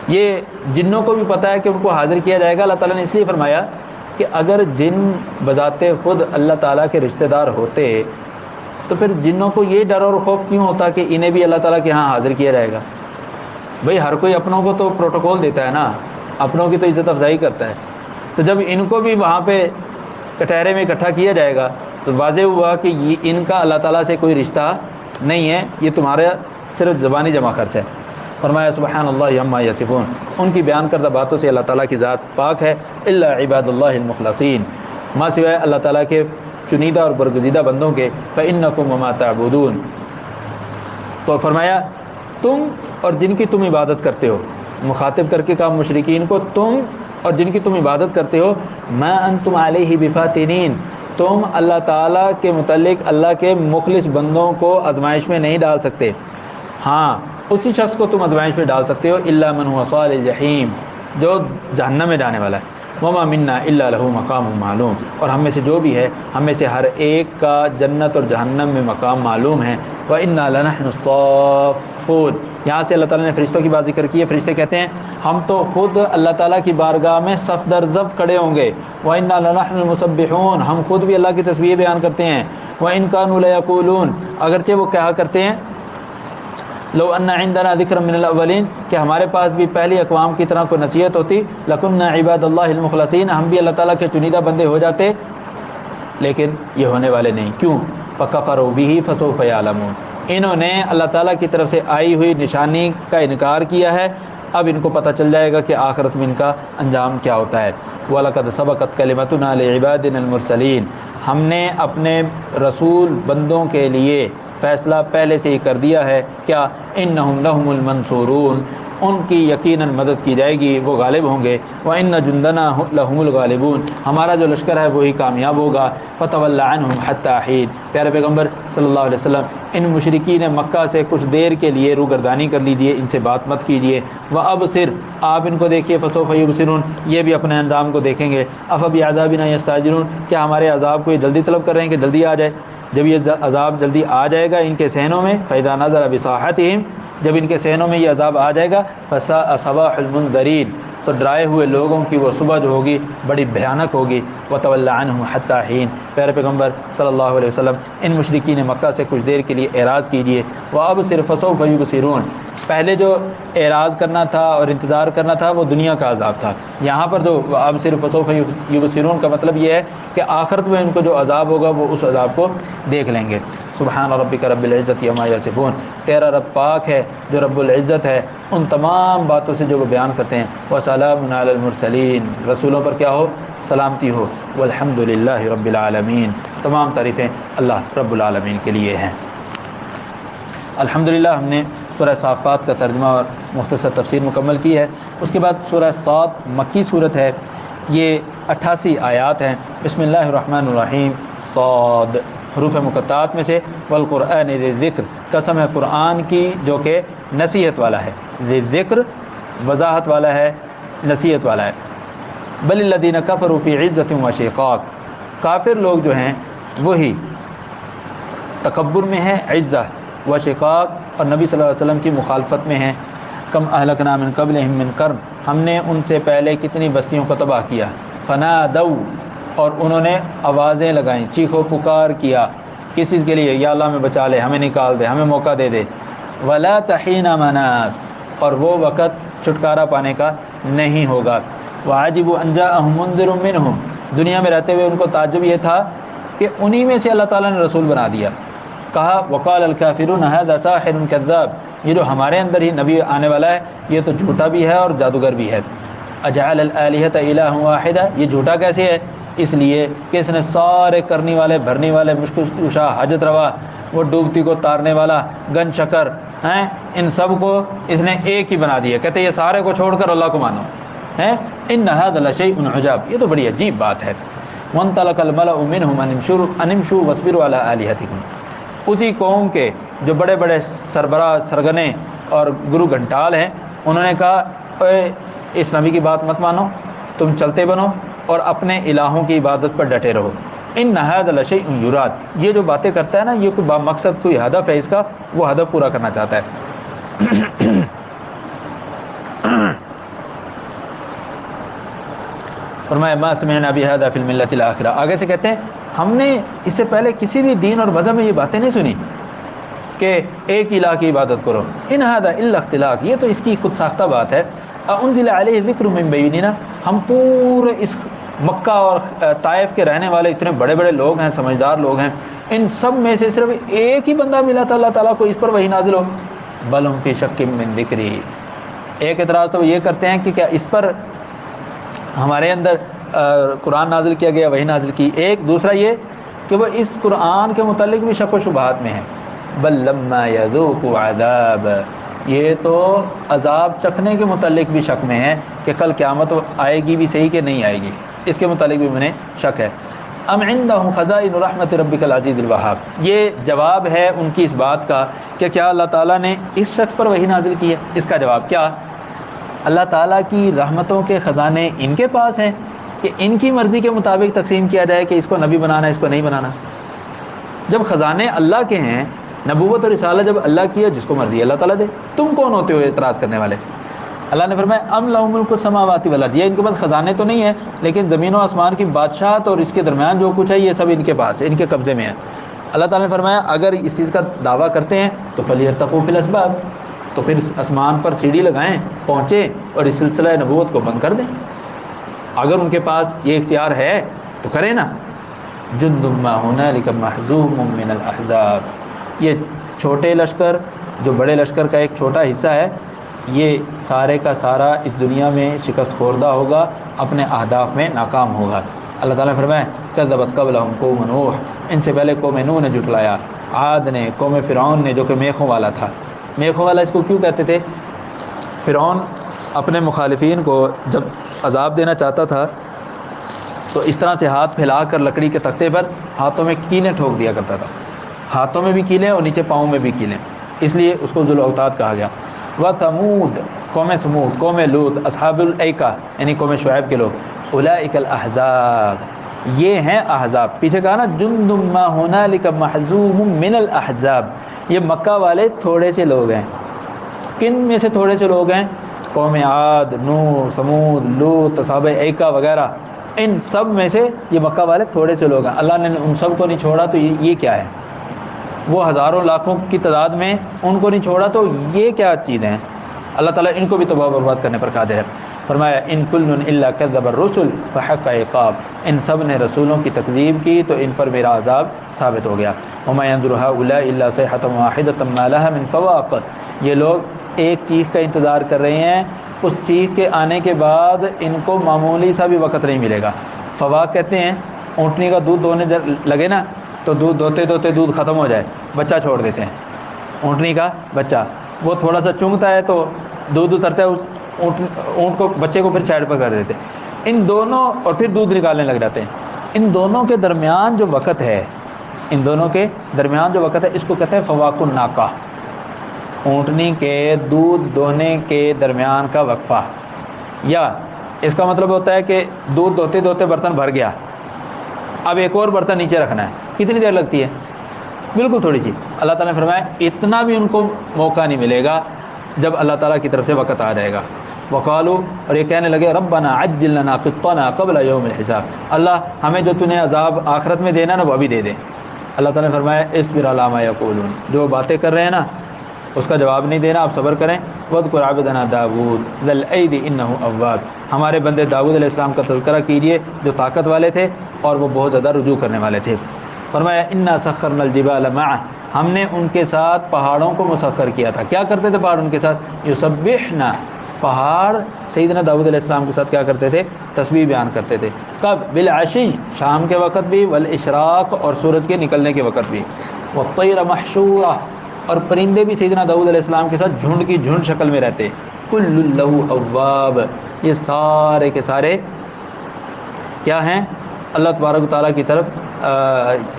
یہ جنوں کو بھی پتہ ہے کہ ان کو حاضر کیا جائے گا، اللہ تعالیٰ نے اس لیے فرمایا کہ اگر جن بذات خود اللہ تعالیٰ کے رشتہ دار ہوتے تو پھر جنوں کو یہ ڈر اور خوف کیوں ہوتا کہ انہیں بھی اللہ تعالیٰ کے ہاں حاضر کیا جائے گا؟ بھئی ہر کوئی اپنوں کو تو پروٹوکول دیتا ہے نا، اپنوں کی تو عزت افزائی کرتا ہے، تو جب ان کو بھی وہاں پہ کٹہرے میں اکٹھا کیا جائے گا تو واضح ہوا کہ یہ ان کا اللہ تعالیٰ سے کوئی رشتہ نہیں ہے، یہ تمہارا صرف زبانی جمع خرچ ہے۔ فرمایا سبحان اللہ عما یصفون، ان کی بیان کردہ باتوں سے اللہ تعالیٰ کی ذات پاک ہے۔ الا عباد اللہ المخلصین، ما سوائے اللہ تعالیٰ کے چنیدہ اور برگزیدہ بندوں کے، فإنکم وما تعبدون، تو فرمایا تم اور جن کی تم عبادت کرتے ہو، مخاطب کر کے کہا مشرکین کو، تم اور جن کی تم عبادت کرتے ہو، ما انتم علیہ بفاتنین، تم اللہ تعالیٰ کے متعلق اللہ کے مخلص بندوں کو آزمائش میں نہیں ڈال سکتے، ہاں اسی شخص کو تم آزمائش میں ڈال سکتے ہو، الا من هو صال الجحیم، جو جہنم میں جانے والا ہے۔ وما منا الا له مقام معلوم، اور ہم میں سے جو بھی ہے، ہم میں سے ہر ایک کا جنت اور جہنم میں مقام معلوم ہے۔ وَإِنَّا لَنَحْنُ الصَّافُّونَ، یہاں سے اللہ تعالیٰ نے فرشتوں کی بات ذکر کی ہے، فرشتے کہتے ہیں ہم تو خود اللہ تعالیٰ کی بارگاہ میں صف در صف کھڑے ہوں گے۔ وَإِنَّا لَنَحْنُ الْمُسَبِّحُونَ، ہم خود بھی اللہ کی تسبیح بیان کرتے ہیں۔ وَإِن كَانُوا لَيَقُولُونَ، اگرچہ وہ کہا کرتے ہیں لو ان عندنا ذکر من الاولین، کہ ہمارے پاس بھی پہلی اقوام کی طرح کوئی نصیحت ہوتی، لکننا عباد اللہ المخلصین، ہم بھی اللہ تعالیٰ کے چنیدہ بندے ہو جاتے، لیکن یہ ہونے والے نہیں۔ کیوں؟ فکفروا بہ فسوف یعلمون، انہوں نے اللہ تعالیٰ کی طرف سے آئی ہوئی نشانی کا انکار کیا ہے، اب ان کو پتہ چل جائے گا کہ آخرت میں ان کا انجام کیا ہوتا ہے۔ وَلَقَدْ سَبَقَتْ كَلِمَتُنَا لِعِبَادِنَا الْمُرْسَلِينَ، ہم نے اپنے رسول بندوں کے لیے فیصلہ پہلے سے ہی کر دیا ہے، کیا انہم لہم المنصورون، ان کی یقیناً مدد کی جائے گی، وہ غالب ہوں گے۔ وَإِنَّ جُنْدَنَا لَهُمُ الْغَالِبُونَ، ہمارا جو لشکر ہے وہی کامیاب ہوگا۔ فَتَوَلَّ عَنْهُمْ حَتَّىٰ حِينٍ، پیارے پیغمبر صلی اللہ علیہ وسلم ان مشرکین مکہ سے کچھ دیر کے لیے روگردانی کر لیجئے، ان سے بات مت کیجئے۔ وَأَبْصِرْ، آپ ان کو دیکھیے، فَسَوْفَ يُبْصِرُونَ، یہ بھی اپنے انجام کو دیکھیں گے۔ أَفَبِعَذَابِنَا يَسْتَعْجِلُونَ، کیا ہمارے عذاب کو یہ جلدی طلب کر رہے ہیں کہ جلدی آ جائے؟ جب یہ عذاب جلدی آ جائے گا ان کے صحنوں میں، فَإِذَا نَزَلَ بِسَاحَتِهِمْ، جب ان کے صحنوں میں یہ عذاب آ جائے گا، فَسَاءَ صَبَاحُ الْمُنذَرِينَ، تو ڈرائے ہوئے لوگوں کی وہ صبح جو ہوگی بڑی بھیانک ہوگی۔ وَتَوَلَّ عَنْهُمْ حَتَّىٰ حِينٍ، پیارے پیغمبر صلی اللہ علیہ وسلم ان مشرکین مکہ سے کچھ دیر کے لیے اعراض کیجیے۔ وَأَبْصِرْ فَسَوْفَ يُبْصِرُونَ، پہلے جو اعراض کرنا تھا اور انتظار کرنا تھا وہ دنیا کا عذاب تھا، یہاں پر جو وَأَبْصِرْ فَسَوْفَ يُبْصِرُونَ کا مطلب یہ ہے کہ آخرت میں ان کو جو عذاب ہوگا وہ اس عذاب کو دیکھ لیں گے۔ سبحان ربک رب العزت عما یصفون، تیرا رب پاک ہے جو رب العزت ہے ان تمام باتوں سے جو وہ بیان کرتے ہیں۔ وسلام علی المرسلین، رسولوں پر کیا ہو؟ سلامتی ہو۔ والحمد للہ رب العالمین، تمام تعریفیں اللہ رب العالمین کے لیے ہیں۔ الحمدللہ ہم نے سورہ صافات کا ترجمہ اور مختصر تفسیر مکمل کی ہے۔ اس کے بعد سورہ صاد مکی صورت ہے، یہ 88 آیات ہیں۔ بسم اللہ الرحمن الرحیم، صاد حروف مقطعات میں سے، والقرآن ذی الذکر، قسم ہے قرآن کی جو کہ نصیحت والا ہے، ذی الذکر وضاحت والا ہے، نصیحت والا ہے۔ بل الذین کفروا فی عزۃ و شقاق، کافر لوگ جو ہیں وہی تکبر میں ہیں، عزت و شقاق اور نبی صلی اللہ علیہ وسلم کی مخالفت میں ہیں۔ کم اہلکنا من قبلہم من قرن، ہم نے ان سے پہلے کتنی بستیوں کو تباہ کیا۔ فنادوا، اور انہوں نے آوازیں لگائیں، چیخو پکار کیا، کس چیز کے لیے؟ یا اللہ ہمیں بچا لے، ہمیں نکال دے، ہمیں موقع دے دے۔ ولا تحین مناس، اور وہ وقت چھٹکارا پانے کا نہیں ہوگا۔ وعجبوا ان جاءهم منذر منهم، دنیا میں رہتے ہوئے ان کو تعجب یہ تھا کہ انہی میں سے اللہ تعالیٰ نے رسول بنا دیا۔ کہا وقال الکافرون هذا ساحر کذاب، یہ جو ہمارے اندر ہی نبی آنے والا ہے یہ تو جھوٹا بھی ہے اور جادوگر بھی ہے۔ اجعل الالهۃ الہ واحدہ، یہ جھوٹا کیسے ہے؟ اس لیے کہ اس نے سارے کرنے والے، بھرنے والے، مشکل کشا، حاجت روا، وہ ڈوبتی کو تارنے والا، گن شکر ہیں، ان سب کو اس نے ایک ہی بنا دیا۔ کہتے یہ سارے کو چھوڑ کر اللہ کو مانو ہیں۔ ان ھذا لشیء عجاب، یہ تو بڑی عجیب بات ہے۔ وانطلق الملأ منهم ان امشوا واصبروا علی آلہتکم، اسی قوم کے جو بڑے بڑے سربراہ، سرگنے اور گرو گھنٹال ہیں، انہوں نے کہا اے اس نبی کی بات مت مانو، تم چلتے بنو اور اپنے الہوں کی عبادت پر ڈٹے رہو۔ ان ھذا لشیء یراد، یہ جو باتیں کرتا ہے نا یہ کوئی مقصد، کوئی ہدف ہے اس کا، وہ ہدف پورا کرنا چاہتا ہے۔ فرمایا ما سمعنا بهذا فی الملۃ الاخرہ، آگے سے کہتے ہیں ہم نے اس سے پہلے کسی بھی دین اور مذہب میں یہ باتیں نہیں سنی کہ ایک الہ کی عبادت کرو۔ ان ھذا الا اختلاق، یہ تو اس کی خود ساختہ بات ہے۔ انزل علیہ ذکر من بیننا، ہم پورے اس مکہ اور طائف کے رہنے والے اتنے بڑے بڑے لوگ ہیں، سمجھدار لوگ ہیں، ان سب میں سے صرف ایک ہی بندہ ملا تھا اللہ تعالیٰ کو اس پر وحی نازل ہو۔ بل ہم فی شک من ذکری، ایک اعتراض تو یہ کرتے ہیں کہ کیا اس پر ہمارے اندر قرآن نازل کیا گیا، وحی نازل کی، ایک دوسرا یہ کہ وہ اس قرآن کے متعلق بھی شک و شبہات میں ہیں۔ بل لما یذوقوا عذاب، یہ تو عذاب چکھنے کے متعلق بھی شک میں ہے کہ کل قیامت آئے گی بھی صحیح کہ نہیں آئے گی، اس کے متعلق بھی انہیں شک ہے۔ ام عندهم خزائن رحمت ربک العزیز الوہاب، یہ جواب ہے ان کی اس بات کا کہ کیا اللہ تعالیٰ نے اس شخص پر وحی نازل کی ہے؟ اس کا جواب کیا؟ اللہ تعالیٰ کی رحمتوں کے خزانے ان کے پاس ہیں کہ ان کی مرضی کے مطابق تقسیم کیا جائے کہ اس کو نبی بنانا ہے، اس کو نہیں بنانا؟ جب خزانے اللہ کے ہیں، نبوت اور رسالت جب اللہ کی ہے، جس کو مرضی اللہ تعالیٰ دے، تم کون ہوتے ہو اعتراض کرنے والے؟ اللہ نے فرمایا ام لہم ملک السماوات والارض، یہ ان کے پاس خزانے تو نہیں ہیں لیکن زمین و آسمان کی بادشاہت اور اس کے درمیان جو کچھ ہے یہ سب ان کے پاس ہے، ان کے قبضے میں ہے۔ اللہ تعالیٰ نے فرمایا اگر اس چیز کا دعویٰ کرتے ہیں تو فلیرتقوا فی الاسباب، تو پھر آسمان پر سیڑھی لگائیں، پہنچیں اور اس سلسلہ نبوت کو بند کر دیں۔ اگر ان کے پاس یہ اختیار ہے تو کریں نا۔ جند ما ہنالک محزوم من الاحزاب، یہ چھوٹے لشکر جو بڑے لشکر کا ایک چھوٹا حصہ ہے، یہ سارے کا سارا اس دنیا میں شکست خوردہ ہوگا، اپنے اہداف میں ناکام ہوگا۔ اللہ تعالیٰ نے فرمایا کذبت قبلہم قوم نوح، ان سے پہلے قوم نوح نے جھٹلایا، عاد نے، قوم فرعون نے جو کہ میخوں والا تھا۔ میخوں والا اس کو کیوں کہتے تھے؟ فرعون اپنے مخالفین کو جب عذاب دینا چاہتا تھا تو اس طرح سے ہاتھ پھیلا کر لکڑی کے تختے پر ہاتھوں میں کیلیں ٹھوک دیا کرتا تھا، ہاتھوں میں بھی کیلیں اور نیچے پاؤں میں بھی کیلیں، اس لیے اس کو ذو الاوتاد کہا گیا۔ وثمود، قوم سمود، قوم لوط، اصحاب الایکہ یعنی قوم شعیب کے لوگ، اولئک الاحزاب، یہ ہیں احزاب۔ پیچھے کہا نا جند ما ہنالک محزوم من الاحزاب، یہ مکہ والے تھوڑے سے لوگ ہیں۔ کن میں سے تھوڑے سے لوگ ہیں؟ قوم عاد، نوح، ثمود، لوط، اصحاب ایکہ وغیرہ، ان سب میں سے یہ مکہ والے تھوڑے سے لوگ ہیں۔ اللہ نے ان سب کو نہیں چھوڑا تو یہ کیا ہے؟ وہ ہزاروں لاکھوں کی تعداد میں ان کو نہیں چھوڑا تو یہ کیا چیزیں ہیں؟ اللہ تعالیٰ ان کو بھی تباہ برباد کرنے پر قادر ہے۔ فرمایا ان کل الا کذب الرسل فحق عقاب، ان سب نے رسولوں کی تکذیب کی تو ان پر میرا عذاب ثابت ہو گیا۔ وما ينظر هؤلاء الا صيحة واحدة ما لها من فواق، یہ لوگ ایک چیخ کا انتظار کر رہے ہیں، اس چیخ کے آنے کے بعد ان کو معمولی سا بھی وقت نہیں ملے گا۔ فواق کہتے ہیں اونٹنی کا دودھ دونے لگے نا تو دودھ دوتے دوتے دودھ ختم ہو جائے، بچہ چھوڑ دیتے ہیں، اونٹنی کا بچہ وہ تھوڑا سا چونگتا ہے تو دودھ اترتا ہے، اونٹ کو بچے کو پھر سائڈ پر کر دیتے ہیں، ان دونوں، اور پھر دودھ نکالنے لگ جاتے ہیں۔ ان دونوں کے درمیان جو وقت ہے، ان دونوں کے درمیان جو وقت ہے اس کو کہتے ہیں فواق الناقہ، اونٹنی کے دودھ دونے کے درمیان کا وقفہ۔ یا اس کا مطلب ہوتا ہے کہ دودھ دوتے دوتے برتن بھر گیا، اب ایک اور برتن نیچے رکھنا ہے، کتنی دیر لگتی ہے؟ بالکل تھوڑی سی۔ اللہ تعالیٰ نے فرمایا اتنا بھی ان کو موقع نہیں ملے گا جب اللہ تعالیٰ کی طرف سے وقت آ جائے گا۔ وقالو، اور یہ کہنے لگے ربنا عجل لنا قطنا قبل یوم الحساب، اللہ ہمیں جو تو نے عذاب آخرت میں دینا نا وہ ابھی دے دے۔ اللہ تعالیٰ نے فرمایا اصبر علی ما یقولون، جو باتیں کر رہے ہیں نا اس کا جواب نہیں دینا، آپ صبر کریں۔ وَاذْكُرْ عَبْدَنَا داود ذَا الْأَيْدِ إِنَّهُ أَوَّابٌ، ہمارے بندے داؤد علیہ السلام کا تذکرہ کیجیے جو طاقت والے تھے اور وہ بہت زیادہ رجوع کرنے والے تھے۔ فرمایا اِنَّا سَخَّرْنَا الْجِبَالَ مَعَهُ، ہم نے ان کے ساتھ پہاڑوں کو مسخر کیا تھا۔ کیا کرتے تھے پہاڑ ان کے ساتھ؟ یسبحنا، پہاڑ سیدنا داؤد علیہ السلام کے ساتھ کیا کرتے تھے؟ تسبیح بیان کرتے تھے۔ کب؟ بالعشی، شام کے وقت بھی، والاشراق، اور سورج کے نکلنے کے وقت بھی، والطیر محشورہ، اور پرندے بھی سیدنا داؤد علیہ السلام کے ساتھ جھنڈ کی جھنڈ شکل میں رہتے۔ کل لہ اواب، یہ سارے کے سارے کیا ہیں؟ اللہ تبارک و تعالیٰ کی طرف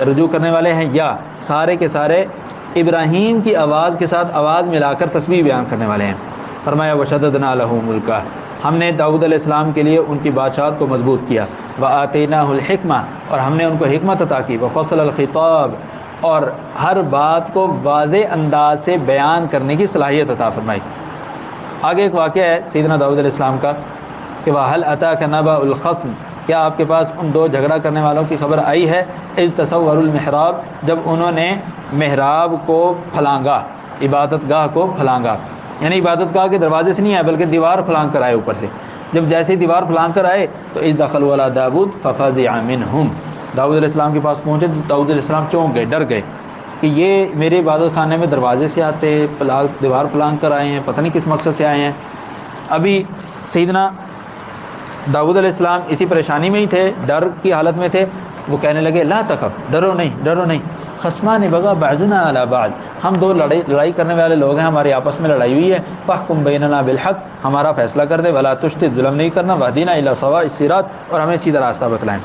رجوع کرنے والے ہیں، یا سارے کے سارے ابراہیم کی آواز کے ساتھ آواز ملا کر تسبیح بیان کرنے والے ہیں۔ فرمایا وشددنا لہ ملکہ، ہم نے داؤد علیہ السلام کے لیے ان کی بادشاہت کو مضبوط کیا۔ وآتیناہ الحکمہ، اور ہم نے ان کو حکمت عطا کی۔ وفصل الخطاب، اور ہر بات کو واضح انداز سے بیان کرنے کی صلاحیت عطا فرمائی۔ آگے ایک واقعہ ہے سیدنا داؤد علیہ السلام کا کہ وَهَلْ أَتَاكَ نَبَأُ الْخَصْمِ، کیا آپ کے پاس ان دو جھگڑا کرنے والوں کی خبر آئی ہے؟ اِذْ تَصَوَّرُوا الْمِحْرَابَ، جب انہوں نے محراب کو پھلانگا، عبادت گاہ کو پھلانگا، یعنی عبادت گاہ کے دروازے سے نہیں آئے بلکہ دیوار پھلانگ کر آئے اوپر سے۔ جب جیسے ہی دیوار پھلانگ کر آئے تو اِذْ دَخَلُوا عَلَىٰ دَاوُودَ فَفَزِعَ مِنْهُمْ، داؤد علیہ السلام کے پاس پہنچے تو داؤد علیہ السلام چونک گئے، ڈر گئے کہ یہ میرے عبادت خانے میں دروازے سے آتے، دیوار پھلانگ کر آئے ہیں، پتہ نہیں کس مقصد سے آئے ہیں۔ ابھی سیدنا داؤد علیہ السلام اسی پریشانی میں ہی تھے، ڈر کی حالت میں تھے۔ وہ کہنے لگے لا تخف، ڈرو نہیں، ڈرو نہیں، خصمان بغى بعضنا على بعض، ہم دو لڑائی کرنے والے لوگ ہیں، ہماری آپس میں لڑائی ہوئی ہے۔ فاحكم بيننا بالحق، ہمارا فیصلہ کر دے، ولا تشدد، ظلم نہیں کرنا، واهدنا الى سواء الصراط، اور ہمیں سیدھا راستہ بتلائیں۔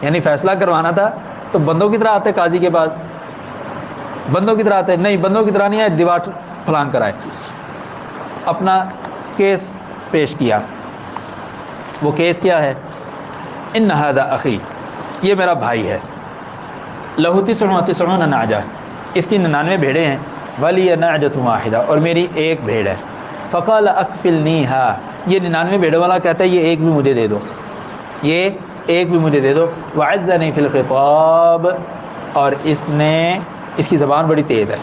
یعنی فیصلہ کروانا تھا تو بندوں کی طرح آتے، قاضی کے بعد بندوں کی طرح آتے، نہیں بندوں کی طرح نہیں آئے، دیوار پھلانگ کر آئے، اپنا کیس پیش کیا۔ وہ کیس کیا ہے؟ ان هذا اخی، یہ میرا بھائی ہے، لہ 99 نعجہ، اس کی 99 بھیڑیں ہیں، ولی نعجۃ واحدہ، اور میری ایک بھیڑ ہے۔ فقال اکفلنیها، یہ 99 بھیڑوں والا کہتا ہے یہ ایک بھی مجھے دے دو، یہ ایک بھی مجھے دے دو۔ وعزنی فی الخطاب، اور اس کی زبان بڑی تیز ہے،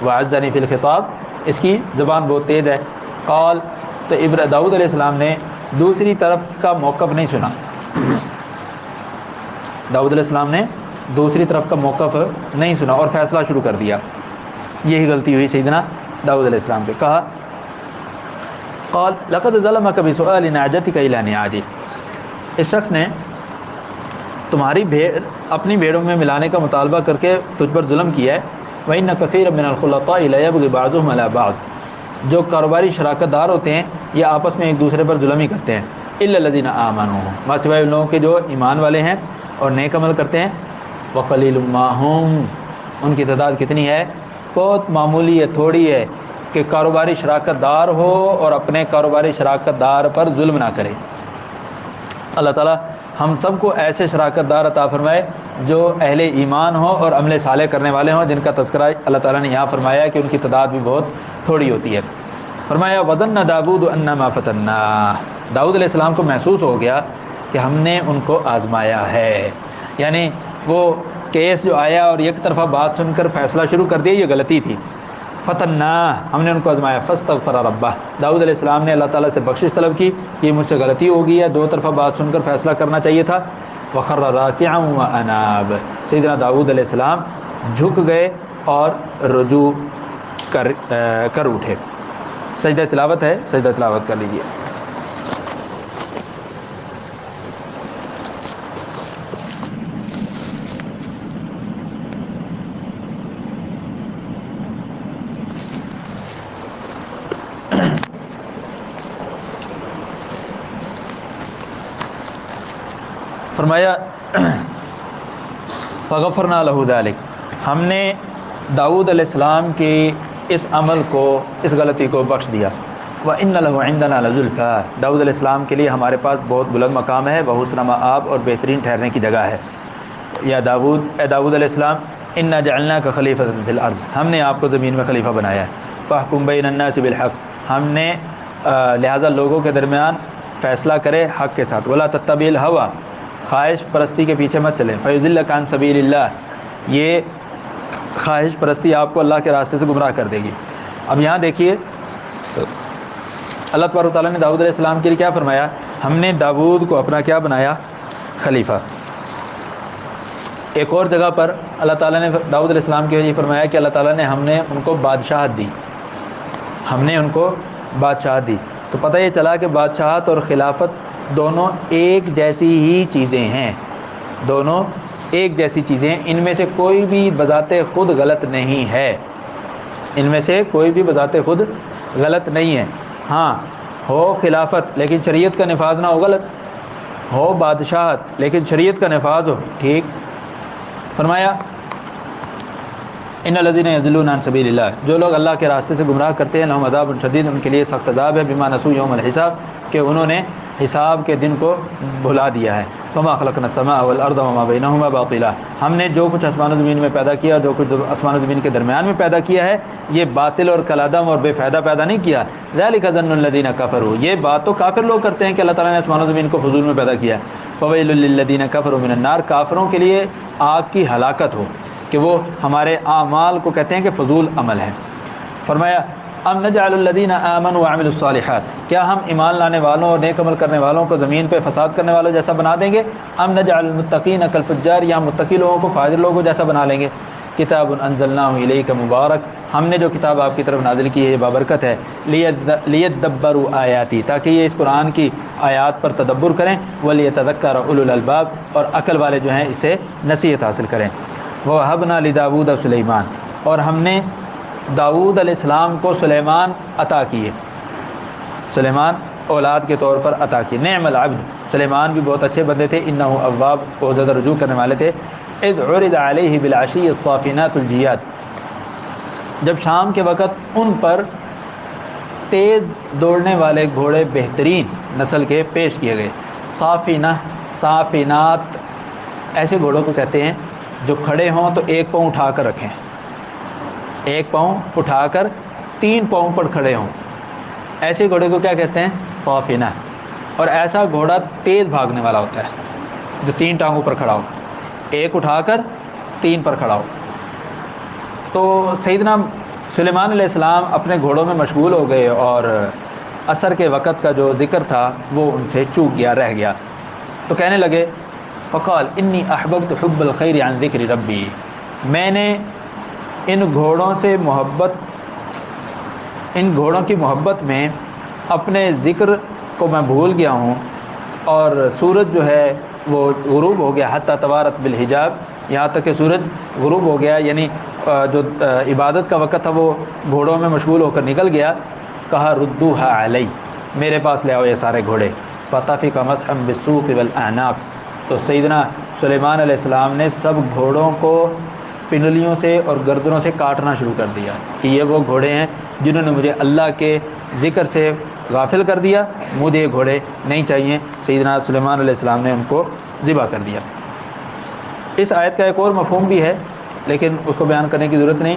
وعزنی فی الخطاب، اس کی زبان بہت تیز ہے۔ قال، تو داؤد علیہ السلام نے دوسری طرف کا موقف نہیں سنا، داؤد علیہ السلام نے دوسری طرف کا موقف نہیں سنا اور فیصلہ شروع کر دیا۔ یہی غلطی ہوئی سیدنا داؤد علیہ السلام سے۔ کہا قال لقد ظلمك بسؤال نعجتك الى نعاجه، اس شخص نے تمہاری بھیڑ اپنی بھیڑوں میں ملانے کا مطالبہ کر کے تجھ پر ظلم کیا ہے۔ وَإِنَّ كَثِيرًا مِنَ الْخُلَطَاءِ لَيَبْغِي بَعْضُهُمْ عَلَى بَعْضٍ، جو کاروباری شراکت دار ہوتے ہیں یہ آپس میں ایک دوسرے پر ظلم ہی کرتے ہیں. الا الذین آمنوا، ما سوائے ان لوگوں کے جو ایمان والے ہیں اور نیک عمل کرتے ہیں. وقلیل ما هم، ان کی تعداد کتنی ہے؟ بہت معمولی ہے، تھوڑی ہے، کہ کاروباری شراکت دار ہو اور اپنے کاروباری شراکت دار پر ظلم نہ کرے. اللہ تعالیٰ ہم سب کو ایسے شراکت دار عطا فرمائے جو اہل ایمان ہوں اور عمل صالح کرنے والے ہوں، جن کا تذکرہ اللہ تعالیٰ نے یہاں فرمایا ہے کہ ان کی تعداد بھی بہت تھوڑی ہوتی ہے. فرمایا وَظَنَّ دَاوُودُ أَنَّمَا فَتَنَّاهُ، داؤد علیہ السلام کو محسوس ہو گیا کہ ہم نے ان کو آزمایا ہے. یعنی وہ کیس جو آیا اور ایک طرفہ بات سن کر فیصلہ شروع کر دیا، یہ غلطی تھی. فتنّاہ، ہم نے ان کو آزمایا. فاستغفر ربہ، داؤد علیہ السلام نے اللہ تعالیٰ سے بخشش طلب کی، یہ مجھ سے غلطی ہو گئی ہے، دو طرفہ بات سن کر فیصلہ کرنا چاہیے تھا. وخر راکعا واناب، سیدنا داؤد علیہ السلام جھک گئے اور رجوع کر اٹھے. سجدہ تلاوت ہے، سجدہ تلاوت کر لیجیے. فرمایا فغفرنا لہ ذلک، ہم نے داؤد علیہ السلام کے اس عمل کو، اس غلطی کو بخش دیا. وَإِنَّ لَهُ عِندَنَا لَزُلْفَىٰ، داؤد علیہ السلام کے لیے ہمارے پاس بہت بلند مقام ہے. وَحُسْنَ مآب، اور بہترین ٹھہرنے کی جگہ ہے. یا داؤد، اے داؤد علیہ السلام، اِنَّا جَعَلْنَاكَ خَلِيفَةً فِي الْأَرْضِ، ہم نے آپ کو زمین میں خلیفہ بنایا ہے. فَاحْكُم بَيْنَ النَّاسِ بِالْحَقِّ، ہم نے لہذا لوگوں کے درمیان فیصلہ کرے حق کے ساتھ. وَلَا تَتَّبِعِ الْهَوَىٰ، خواہش پرستی کے پیچھے مت چلیں. فَيُضِلَّكَ عَن سَبِيلِ اللَّهِ، یہ خواہش پرستی آپ کو اللہ کے راستے سے گمراہ کر دے گی. اب یہاں دیکھیے اللہ تبارک و تعالیٰ نے داؤد علیہ السلام کے لیے کیا فرمایا؟ ہم نے داؤد کو اپنا کیا بنایا؟ خلیفہ. ایک اور جگہ پر اللہ تعالیٰ نے داؤد علیہ السلام کے لیے فرمایا کہ اللہ تعالیٰ نے ہم نے ان کو بادشاہت دی، ہم نے ان کو بادشاہت دی. تو پتہ یہ چلا کہ بادشاہت اور خلافت دونوں ایک جیسی ہی چیزیں ہیں، دونوں ایک جیسی چیزیں ہیں. ان میں سے کوئی بھی بذات خود غلط نہیں ہے، ان میں سے کوئی بھی بذات خود غلط نہیں ہے. ہاں، ہو خلافت لیکن شریعت کا نفاذ نہ ہو، غلط. ہو بادشاہت لیکن شریعت کا نفاذ ہو، ٹھیک. فرمایا ان الذین یضلون عن سبیل اللہ، جو لوگ اللہ کے راستے سے گمراہ کرتے ہیں، لہم عذاب شدید، ان کے لیے سخت عذاب ہے. بما نسوا یوم الحساب، کہ انہوں نے حساب کے دن کو بھلا دیا ہے. وما خلقنا السماء والارض وما بینہما باطلا، ہم نے جو کچھ آسمان و زمین میں پیدا کیا، جو کچھ آسمان و زمین کے درمیان میں پیدا کیا ہے، یہ باطل اور کلعدم اور بے فائدہ پیدا نہیں کیا. ذلک ظن الذین کفروا، یہ بات تو کافر لوگ کرتے ہیں کہ اللہ تعالیٰ نے آسمان و زمین کو فضول میں پیدا کیا. فویل للذین کفروا من النار، کافروں کے لیے آگ کی ہلاکت ہو کہ وہ ہمارے اعمال کو کہتے ہیں کہ فضول عمل ہے. فرمایا ام نجعل الذین آمنوا وعملوا الصالحات، کیا ہم ایمان لانے والوں اور نیک عمل کرنے والوں کو زمین پہ فساد کرنے والوں جیسا بنا دیں گے؟ ام نجعل المتقین کالفجار، یا متقی لوگوں کو فاجر لوگوں جیسا بنا لیں گے؟ کتاب انزلناہ الیک مبارک، ہم نے جو کتاب آپ کی طرف نازل کی ہے یہ بابرکت ہے. لیدبروا آیاتی، تاکہ یہ اس قرآن کی آیات پر تدبر کریں. ولیتذکر اولو الالباب، اور عقل والے جو ہیں اس سے نصیحت حاصل کریں. وَوَهَبْنَا لِدَاوُودَ سُلَيْمَانَ، اور ہم نے داؤد علیہ السلام کو سلیمان عطا کیے، سلیمان اولاد کے طور پر عطا کیے. نعم العبد، سلیمان بھی بہت اچھے بندے تھے. انہ اواب، بہت زیادہ رجوع کرنے والے تھے. اذ عرض علیہ بالعشی الصافنات الجیاد، جب شام کے وقت ان پر تیز دوڑنے والے گھوڑے بہترین نسل کے پیش کیے گئے. صافنہ، صافنات ایسے گھوڑوں کو کہتے ہیں جو کھڑے ہوں تو ایک پاؤں اٹھا کر رکھیں، ایک پاؤں اٹھا کر 3 پاؤں پر کھڑے ہوں، ایسے گھوڑے کو کیا کہتے ہیں؟ صافنہ. اور ایسا گھوڑا تیز بھاگنے والا ہوتا ہے جو 3 ٹانگوں پر کھڑا ہو، ایک اٹھا کر 3 پر کھڑا ہو. تو سیدنا سلیمان علیہ السلام اپنے گھوڑوں میں مشغول ہو گئے اور عصر کے وقت کا جو ذکر تھا وہ ان سے چوک گیا، رہ گیا. تو کہنے لگے فقال انی احببت حب الخیر عن ذکر ربی، میں نے ان گھوڑوں سے محبت، ان گھوڑوں کی محبت میں اپنے ذکر کو میں بھول گیا ہوں. اور سورج جو ہے وہ غروب ہو گیا، حتی توارت بالحجاب، یہاں تک کہ سورج غروب ہو گیا، یعنی جو عبادت کا وقت تھا وہ گھوڑوں میں مشغول ہو کر نکل گیا. کہا ردوہا علی، میرے پاس لے آؤ یہ سارے گھوڑے. فطفق مسحا بالسوق والاعناق، تو سیدنا سلیمان علیہ السلام نے سب گھوڑوں کو پنڈلیوں سے اور گردنوں سے کاٹنا شروع کر دیا کہ یہ وہ گھوڑے ہیں جنہوں نے مجھے اللہ کے ذکر سے غافل کر دیا، مجھے یہ گھوڑے نہیں چاہیے. سیدنا سلیمان علیہ السلام نے ان کو ذبح کر دیا. اس آیت کا ایک اور مفہوم بھی ہے لیکن اس کو بیان کرنے کی ضرورت نہیں.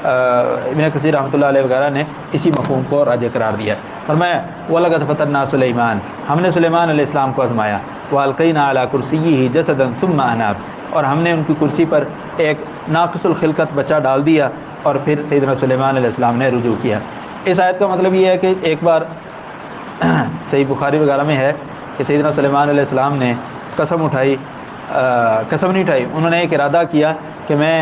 ابن کثیر رحمۃ اللہ علیہ وغیرہ نے اسی مفہوم کو راجح قرار دیا. فرمایا وَلَقَدْ فَتَنَّا سُلَيْمَانَ، ہم نے سلیمان علیہ السلام کو آزمایا. وَأَلْقَيْنَا عَلَىٰ كُرْسِيِّهِ جَسَدًا ثُمَّ أَنَابَ، اور ہم نے ان کی کرسی پر ایک ناقص الخلقت بچہ ڈال دیا اور پھر سیدنا سلیمان علیہ السلام نے رجوع کیا. اس آیت کا مطلب یہ ہے کہ ایک بار صحیح بخاری وغیرہ میں ہے کہ سیدنا سلیمان علیہ السلام نے قسم نہیں اٹھائی، انہوں نے ایک ارادہ کیا کہ میں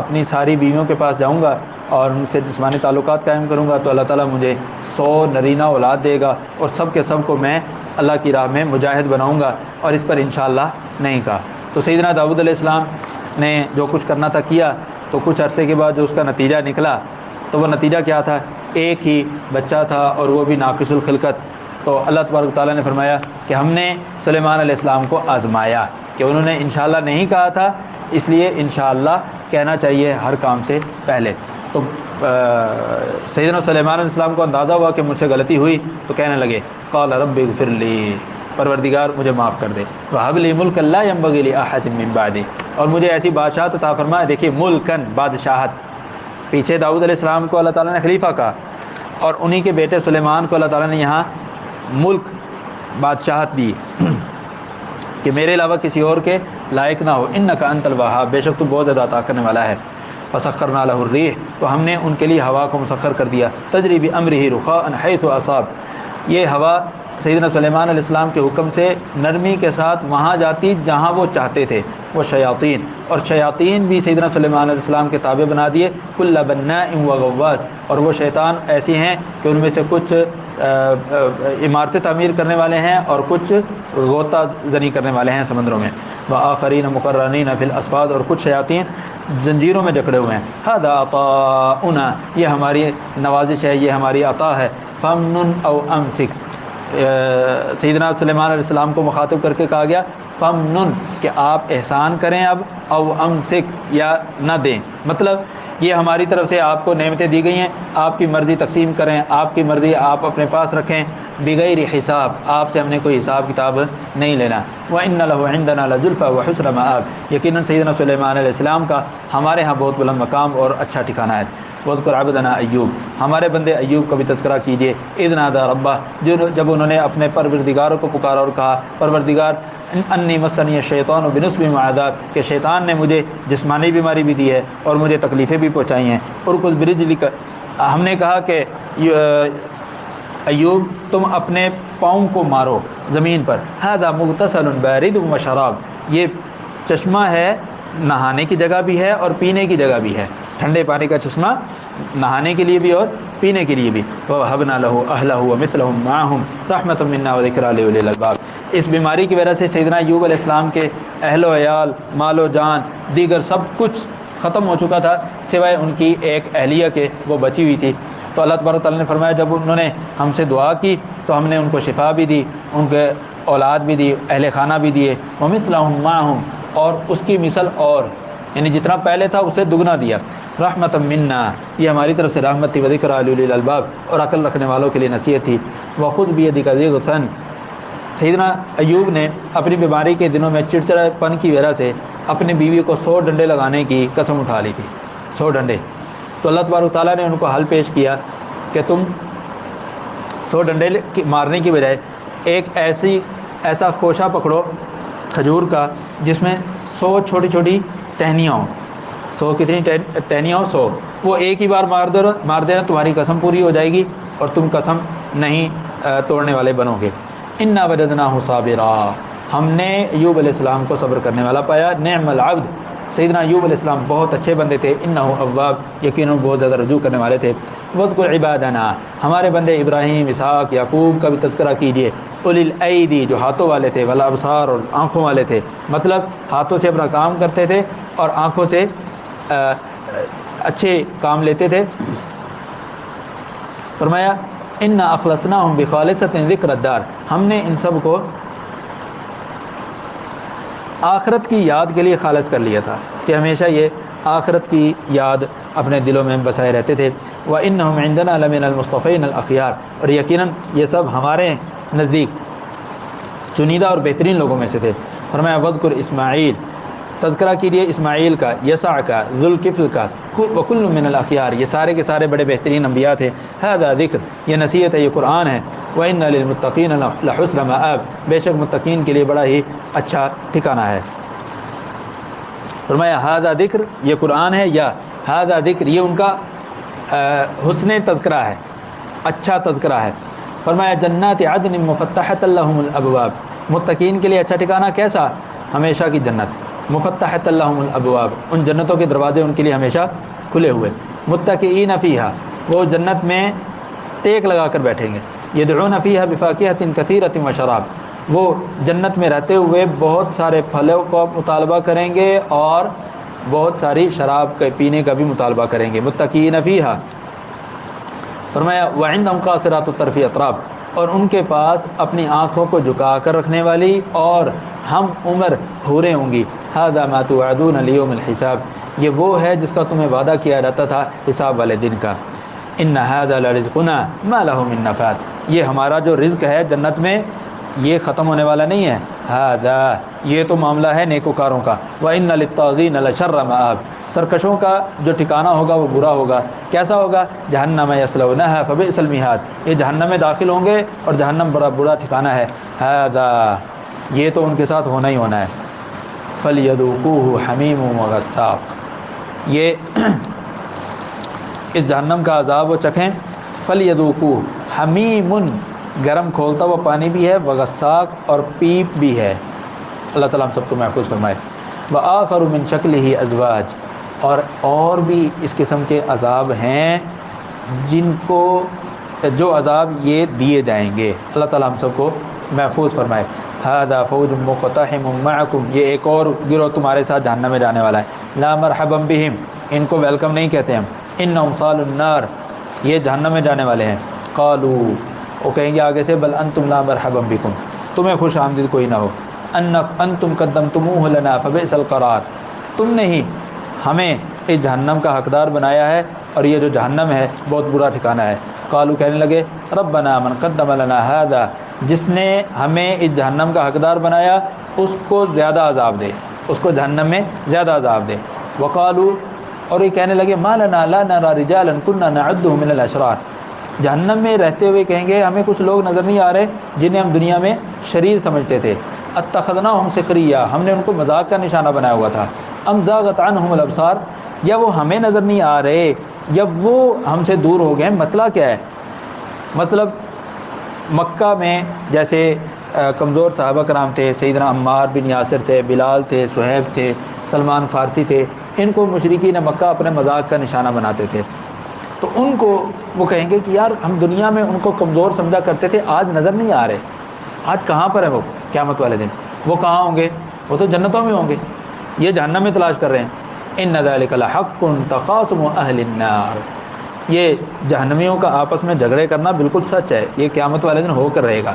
اپنی ساری بیویوں کے پاس جاؤں گا اور ان سے جسمانی تعلقات قائم کروں گا تو اللہ تعالیٰ مجھے 100 نرینہ اولاد دے گا اور سب کے سب کو میں اللہ کی راہ میں مجاہد بناؤں گا، اور اس پر انشاءاللہ نہیں کہا. تو سیدنا داؤد علیہ السلام نے جو کچھ کرنا تھا کیا، تو کچھ عرصے کے بعد جو اس کا نتیجہ نکلا تو وہ نتیجہ کیا تھا؟ ایک ہی بچہ تھا اور وہ بھی ناقص الخلقت. تو اللہ تبارک تعالیٰ نے فرمایا کہ ہم نے سلیمان علیہ السلام کو آزمایا کہ انہوں نے انشاءاللہ نہیں کہا تھا، اس لیے انشاءاللہ کہنا چاہیے ہر کام سے پہلے. تو سیدنا سلیمان علیہ السلام کو اندازہ ہوا کہ مجھ سے غلطی ہوئی تو کہنے لگے قال رب اغفر لی، پروردگار مجھے معاف کر دے. وہب لی ملک لا ينبغي لأحد من بعدی، اور مجھے ایسی بادشاہت عطا فرما. دیکھیے ملکن، بادشاہت، پیچھے داؤد علیہ السلام کو اللہ تعالیٰ نے خلیفہ کہا اور انہی کے بیٹے سلیمان کو اللہ تعالیٰ نے یہاں ملک، بادشاہت دی کہ میرے علاوہ کسی اور کے لائق نہ ہو. انک انت الوہاب، بے شک تو بہت زیادہ عطا کرنے والا ہے. فسخرنا له الريح، تو ہم نے ان کے لیے ہوا کو مسخر کر دیا. تجری بامرہ رخاء حیث اصاب، یہ ہوا سیدنا سلیمان علیہ السلام کے حکم سے نرمی کے ساتھ وہاں جاتی جہاں وہ چاہتے تھے. وہ شیاطین، اور شیاطین بھی سیدنا سلیمان علیہ السلام کے تابع بنا دیے. کل بناء وغواص، اور وہ شیطان ایسی ہیں کہ ان میں سے کچھ عمارتیں تعمیر کرنے والے ہیں اور کچھ غوطہ زنی کرنے والے ہیں سمندروں میں. وآخرین مقرنین فی الاسفاد، اور کچھ شیاطین زنجیروں میں جکڑے ہوئے ہیں. ھذا عطاؤنا، یہ ہماری نوازش ہے، یہ ہماری عطا ہے. فمنن او امسک، سیدنا سلیمان علیہ السلام کو مخاطب کر کے کہا گیا فمنن، کہ آپ احسان کریں اب، او امسک، یا نہ دیں. مطلب یہ ہماری طرف سے آپ کو نعمتیں دی گئی ہیں، آپ کی مرضی تقسیم کریں، آپ کی مرضی آپ اپنے پاس رکھیں بغیر حساب، آپ سے ہم نے کوئی حساب کتاب نہیں لینا. وَإِنَّ لَهُ عِندَنَا لَزُلْفَىٰ وَحُسْنَ مَآبٍ، یقیناً سیدنا سلیمان علیہ السلام کا ہمارے ہاں بہت بلند مقام اور اچھا ٹھکانہ ہے. وَاذْكُرْ عَبْدَنَا ایوب، ہمارے بندے ایوب کا بھی تذکرہ کیجیے. اِذْ نَادَىٰ رَبَّهُ، جب انہوں نے اپنے پروردگار کو پکارا اور کہا پروردگار انی مسنی الشیطان بنصب وعذاب، کہ شیطان نے مجھے جسمانی بیماری بھی دی ہے اور مجھے تکلیفیں بھی پہنچائی ہیں. ارکض برجلک، ہم نے کہا کہ ایوب تم اپنے پاؤں کو مارو زمین پر. ھذا مغتسل بارد وشراب، یہ چشمہ ہے، نہانے کی جگہ بھی ہے اور پینے کی جگہ بھی ہے. ٹھنڈے پانی کا چشمہ نہانے کے لیے بھی اور پینے کے لیے بھی. وَوَهَبْنَا لَهُ أَهْلَهُ وَمِثْلَهُمْ مَعَهُمْ رَحْمَةً مِنَّا وَذِكْرَىٰ لِأُولِي الْأَلْبَابِ، اس بیماری کی وجہ سے سیدنا ایوب علیہ السلام کے اہل و عیال، مال و جان، دیگر سب کچھ ختم ہو چکا تھا سوائے ان کی ایک اہلیہ کے، وہ بچی ہوئی تھی. تو اللہ تبارک تعالیٰ نے فرمایا جب انہوں نے ہم سے دعا کی تو ہم نے ان کو شفا بھی دی، ان کے اولاد بھی دی، اہل خانہ بھی دیے. وَمِثْلَهُمْ مَعَهُمْ، اور اس کی مثل اور، یعنی جتنا پہلے تھا اسے دگنا دیا. رحمت منا، یہ ہماری طرف سے رحمت تھی. وذکر لأولی الالباب، اور عقل رکھنے والوں کے لیے نصیحت تھی. وخذ بیدک ضغثا، سیدنا ایوب نے اپنی بیماری کے دنوں میں چڑچڑا پن کی وجہ سے اپنی بیوی کو 100 ڈنڈے لگانے کی قسم اٹھا لی تھی. 100 ڈنڈے. تو اللہ تبارک تعالیٰ نے ان کو حل پیش کیا کہ تم 100 ڈنڈے مارنے کی بجائے ایک ایسا خوشہ پکڑو کھجور کا جس میں 100 چھوٹی چھوٹی ٹہنیاں ہوں. 100 کتنی ٹہنیاں ہوں؟ 100. وہ ایک ہی بار مار دینا، تمہاری قسم پوری ہو جائے گی اور تم قسم نہیں توڑنے والے بنو گے. انا وجدناہ صابرا، ہم نے ایوب علیہ السلام کو صبر کرنے والا پایا. نعم العبد، سیدنا ایوب علیہ السلام بہت اچھے بندے تھے. انہ اواب، یقیناً بہت زیادہ رجوع کرنے والے تھے. واذکر عبادنا، ہمارے بندے ابراہیم، اسحاق، یعقوب کا بھی تذکرہ کیجیے. اولی الایدی، جو ہاتھوں والے تھے، والابصار، اور آنکھوں والے تھے. مطلب ہاتھوں سے اپنا کام کرتے تھے اور آنکھوں سے اچھے کام لیتے تھے. فرمایا انا اخلصناہم بخالصۃ ذکر الدار، ہم نے ان سب کو آخرت کی یاد کے لیے خالص کر لیا تھا کہ ہمیشہ یہ آخرت کی یاد اپنے دلوں میں بسائے رہتے تھے۔ وَإِنَّهُمْ عِنْدَنَا لَمِنَ الْمُصْطَفَيْنَ الْأَخْيَارِ، اور یقیناً یہ سب ہمارے نزدیک چنیدہ اور بہترین لوگوں میں سے تھے۔ فرمایا وَاذْكُرْ اسماعیل، تذکرہ کیجیے اسماعیل کا، یسع کا، ذوالکفل کا، وَكُلٌّ مِّنَ الْأَخْيَارِ، یہ سارے کے سارے بڑے بہترین انبیاء تھے۔ هذا ذکر، یہ نصیحت ہے، یہ قرآن ہے۔ وَإِنَّ لِلْمُتَّقِينَ لَحُسْنَ مَآب، بے شک متقین کے لیے بڑا ہی اچھا ٹھکانہ ہے۔ فرمایا هذا ذکر، یہ قرآن ہے، یا هذا ذکر یہ ان کا حسن تذکرہ ہے، اچھا تذکرہ ہے۔ فرمایا جنات عدن مفتحۃ لهم الابواب، متقین کے لیے اچھا ٹھکانہ کیسا؟ ہمیشہ کی جنت، مفتحۃ لهم الابواب، ان جنتوں کے دروازے ان کے لیے ہمیشہ کھلے ہوئے۔ متکئین فیہا، وہ جنت میں ٹیک لگا کر بیٹھیں گے۔ یدعون فیہا بفاکہۃ کثیرۃ وشراب، وہ جنت میں رہتے ہوئے بہت سارے پھلوں کا مطالبہ کریں گے اور بہت ساری شراب کے پینے کا بھی مطالبہ کریں گے۔ متکئین فیہا، فرمایا وعندہم قاصرات الطرف اطراب، اور ان کے پاس اپنی آنکھوں کو جھکا کر رکھنے والی اور ہم عمر حوریں ہوں گی۔ ھذا ما توعدون لیوم الحساب، یہ وہ ہے جس کا تمہیں وعدہ کیا جاتا تھا حساب والے دن کا۔ ان ھذا لرزقنا ما له من نفاد، یہ ہمارا جو رزق ہے جنت میں یہ ختم ہونے والا نہیں ہے۔ ھذا، یہ تو معاملہ ہے نیکوکاروں کا۔ وان للطاغین لشر مآب، سرکشوں کا جو ٹھکانہ ہوگا وہ برا ہوگا۔ کیسا ہوگا؟ جہنم یصلونھا فبئس المہاد، یہ جہنم میں داخل ہوں گے اور جہنم بڑا برا ٹھکانہ ہے۔ ھذا، یہ تو ان کے ساتھ ہونا ہی ہونا ہے۔ فلیذوقوہ حمیم وغساق، یہ اس جہنم کا عذاب وہ چکھیں۔ فلیذوقوہ، حمیم گرم کھولتا ہوا پانی بھی ہے، وغساق اور پیپ بھی ہے۔ اللہ تعالیٰ ہم سب کو محفوظ فرمائے۔ وآخر من شکلہ ازواج، اور بھی اس قسم کے عذاب ہیں جن کو جو عذاب یہ دیے جائیں گے۔ اللہ تعالیٰ ہم سب کو محفوظ فرمائے۔ ھذا فوج مقتحم معکم، یہ ایک اور گروہ تمہارے ساتھ جہنم میں جانے والا ہے۔ لا مرحبا بہم، ان کو ویلکم نہیں کہتے ہم۔ انہم صالوا النار، یہ جہنم میں جانے والے ہیں۔ قالوا، وہ کہیں گے آگے سے بل انتم لا مرحبا بکم، تمہیں خوش آمدید کوئی نہ ہو۔ انتم قدمتموہ لنا فبئس القرار، تم نے ہی ہمیں اس جہنم کا حقدار بنایا ہے اور یہ جو جہنم ہے بہت برا ٹھکانہ ہے۔ قالوا، کہنے لگے ربنا من قدم لنا ھذا، جس نے ہمیں اس جہنم کا حقدار بنایا اس کو زیادہ عذاب دے، اس کو جہنم میں زیادہ عذاب دے۔ وقالوا، اور یہ کہنے لگے ما لنا لا نرى رجالا كنا نعدهم من الاشرار، جہنم میں رہتے ہوئے کہیں گے ہمیں کچھ لوگ نظر نہیں آ رہے جنہیں ہم دنیا میں شریر سمجھتے تھے۔ اتخذناہم سخریا، ہم نے ان کو مذاق کا نشانہ بنایا ہوا تھا۔ ام زاغت عنہم الابصار، یا وہ ہمیں نظر نہیں آ رہے یا وہ ہم سے دور ہو گئے۔ مسئلہ کیا ہے؟ مطلب مکہ میں جیسے کمزور صحابہ کرام تھے، سیدنا عمار بن یاسر تھے، بلال تھے، صہیب تھے، سلمان فارسی تھے، ان کو مشرکین مکہ اپنے مذاق کا نشانہ بناتے تھے۔ تو ان کو وہ کہیں گے کہ یار ہم دنیا میں ان کو کمزور سمجھا کرتے تھے، آج نظر نہیں آ رہے، آج کہاں پر ہے وہ قیامت والے دن؟ وہ کہاں ہوں گے؟ وہ تو جنتوں میں ہوں گے، یہ جہنم میں تلاش کر رہے ہیں۔ ان ذلک لحق تخاصم اہل النار، یہ جہنمیوں کا آپس میں جھگڑے کرنا بالکل سچ ہے، یہ قیامت والے دن ہو کر رہے گا۔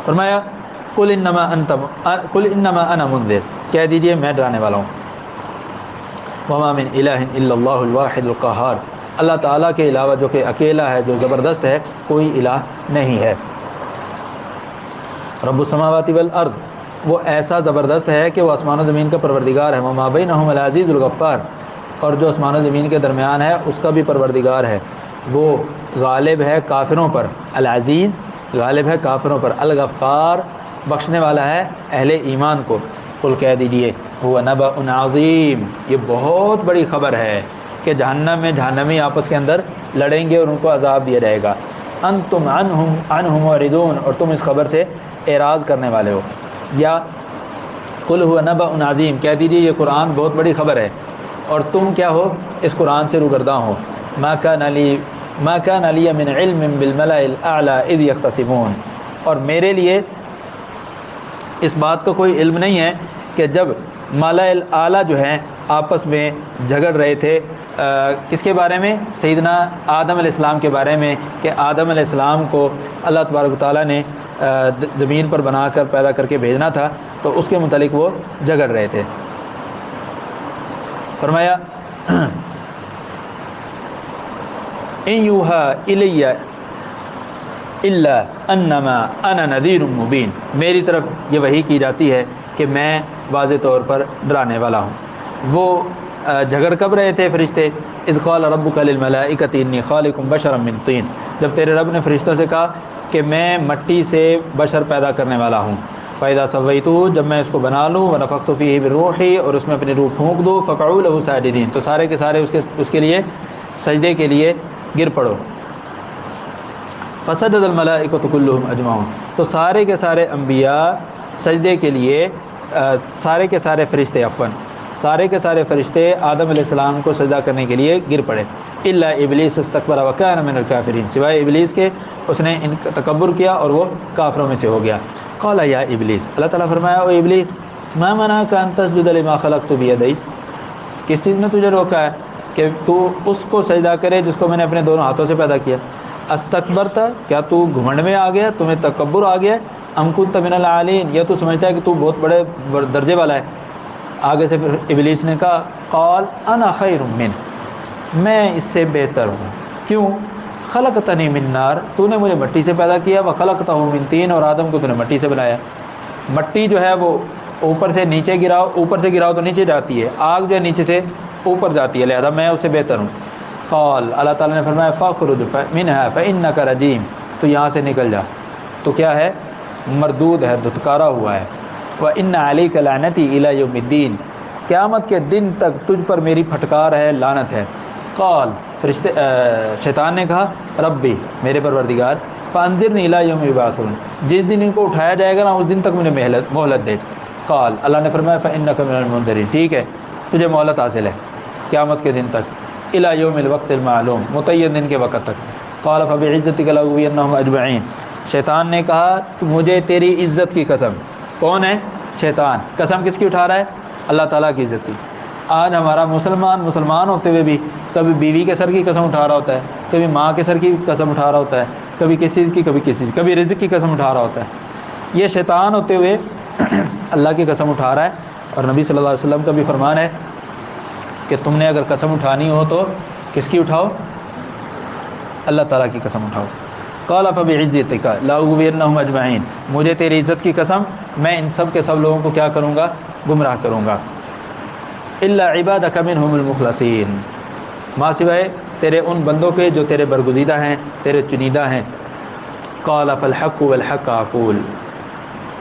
فرمایا قل انما انا منذر، کہہ دیجئے میں ڈرانے والا ہوں۔ وما من الہ الا اللہ الواحد القہار، اللہ تعالیٰ کے علاوہ جو کہ اکیلا ہے، جو زبردست ہے، کوئی الہ نہیں ہے۔ رب السماوات والارض، وہ ایسا زبردست ہے کہ وہ آسمان و زمین کا پروردگار ہے۔ وما بینہم العزیز الغفار، اور جو آسمان و زمین کے درمیان ہے اس کا بھی پروردگار ہے، وہ غالب ہے کافروں پر۔ العزیز غالب ہے کافروں پر، الغفار بخشنے والا ہے اہل ایمان کو۔ قل کہہ دیجئے هو نبأ عظیم، یہ بہت بڑی خبر ہے کہ جہنم میں جہنمی آپس کے اندر لڑیں گے اور ان کو عذاب دیا جائے گا۔ انتم عنہ معرضون، اور تم اس خبر سے اعراض کرنے والے ہو۔ یا قل هو نبأ عظیم، کہہ دیجئے یہ قرآن بہت بڑی خبر ہے اور تم کیا ہو؟ اس قرآن سے روگرداں ہو۔ ما كان لي من علم بالملأ الاعلى اذ يختصمون، اور میرے لیے اس بات کا کوئی علم نہیں ہے کہ جب ملأ الاعلیٰ جو ہیں آپس میں جھگڑ رہے تھے کس کے بارے میں؟ سیدنا آدم علیہ السلام کے بارے میں، کہ آدم علیہ السلام کو اللہ تبارک و تعالیٰ نے زمین پر بنا کر پیدا کر کے بھیجنا تھا، تو اس کے متعلق وہ جھگڑ رہے تھے۔ فرمایا ان یوحا الی الا انما انا نذیر مبین، میری طرف یہ وحی کی جاتی ہے کہ میں واضح طور پر ڈرانے والا ہوں۔ وہ جھگڑ کب رہے تھے فرشتے؟ اذ قال ربک للملائکۃ انی خالق بشرا من طین، جب تیرے رب نے فرشتوں سے کہا کہ میں مٹی سے بشر پیدا کرنے والا ہوں۔ فَإِذَا سَوَّيْتُهُ، جب میں اس کو بنا لوں، وَنَفَخْتُ فِيهِ مِن رُوحِي، اور اس میں اپنی روح پھونک دوں، فَقَعُوا لَهُ سَاجِدِينَ، تو سارے کے سارے اس کے لیے سجدے کے لیے گر پڑو۔ فَسَجَدَ الْمَلَائِكَةُ كُلُّهُمْ أَجْمَعُونَ، تو سارے کے سارے انبیاء سجدے کے لیے، سارے کے سارے فرشتے سارے کے سارے فرشتے آدم علیہ السلام کو سجدہ کرنے کے لیے گر پڑے۔ الا ابلیس استکبر وکان من الکافرین، سوائے ابلیس کے اس نے تکبر کیا اور وہ کافروں میں سے ہو گیا۔ قال یا ابلیس، اللہ تعالیٰ فرمایا او ابلیس، ما منعک ان تسجد لما خلقت بیدی، کس چیز نے تجھے روکا ہے کہ تو اس کو سجدہ کرے جس کو میں نے اپنے دونوں ہاتھوں سے پیدا کیا؟ استکبرتا، کیا تو گھمنڈ میں آ گیا، تمہیں تکبر آ گیا؟ ام کنت من العالین، یا تو سمجھتا ہے کہ تو بہت بڑے درجے والا ہے؟ آگے سے پھر ابلیس نے کہا قال انا خیر من، میں اس سے بہتر ہوں۔ کیوں؟ خلقتنی من نار، تو نے مجھے مٹی سے پیدا کیا، وخلقتہ من طین، اور آدم کو تو نے مٹی سے بنایا۔ مٹی جو ہے وہ اوپر سے نیچے گراؤ، اوپر سے گراؤ تو نیچے جاتی ہے، آگ جو ہے نیچے سے اوپر جاتی ہے، لہذا میں اس سے بہتر ہوں۔ قال، اللہ تعالیٰ نے فرمایا فاخرج منها فانک رجیم، تو یہاں سے نکل جا، تو کیا ہے؟ مردود ہے، دھتکارا ہوا ہے۔ وَإِنَّ عَلَيْكَ لَعْنَتِي إِلَى يَوْمِ الدِّينِ، قیامت کے دن تک تجھ پر میری پھٹکار ہے، لعنت ہے۔ قال، شیطان نے کہا ربی، میرے پروردگار، فَأَنذِرْنِي إِلَى يَوْمِ يُبْعَثُونَ، جس دن ان کو اٹھایا جائے گا نا اس دن تک مجھے مہلت دے۔ قال، اللہ نے فرمایا فَإِنَّكَ مِنَ الْمُنذَرِينَ، ٹھیک ہے تجھے مہلت حاصل ہے قیامت کے دن تک، إِلَى يَوْمِ الْوَقْتِ الْمَعْلُومِ، متعین دن کے وقت تک۔ قال فَبِعِزَّتِكَ لَأُغْوِيَنَّهُمْ أَجْمَعِينَ، شیطان نے کہا تو مجھے تیری عزت کی قسم، کون ہے؟ شیطان، قسم کس کی اٹھا رہا ہے؟ اللہ تعالیٰ کی عزت کی۔ آج ہمارا مسلمان ہوتے ہوئے بھی کبھی بیوی کے سر کی قسم اٹھا رہا ہوتا ہے، کبھی ماں کے سر کی قسم اٹھا رہا ہوتا ہے، کبھی کسی چیز کی، کبھی کسی چیز، کبھی رزق کی قسم اٹھا رہا ہوتا ہے۔ یہ شیطان ہوتے ہوئے اللہ کی قسم اٹھا رہا ہے، اور نبی صلی اللہ علیہ وسلم کا بھی فرمان ہے کہ تم نے اگر قسم اٹھانی ہو تو کس کی اٹھاؤ؟ اللہ تعالیٰ کی قسم اٹھاؤ۔ قال فبعزتک لاغوینہم اجمعین، مجھے تیری عزت کی قسم میں ان سب کے سب لوگوں کو کیا کروں گا؟ گمراہ کروں گا۔ الا عبادک منہم المخلصین، ماں سوائے تیرے ان بندوں کے جو تیرے برگزیدہ ہیں، تیرے چنیدہ ہیں۔ قال فالحق والحق اقول،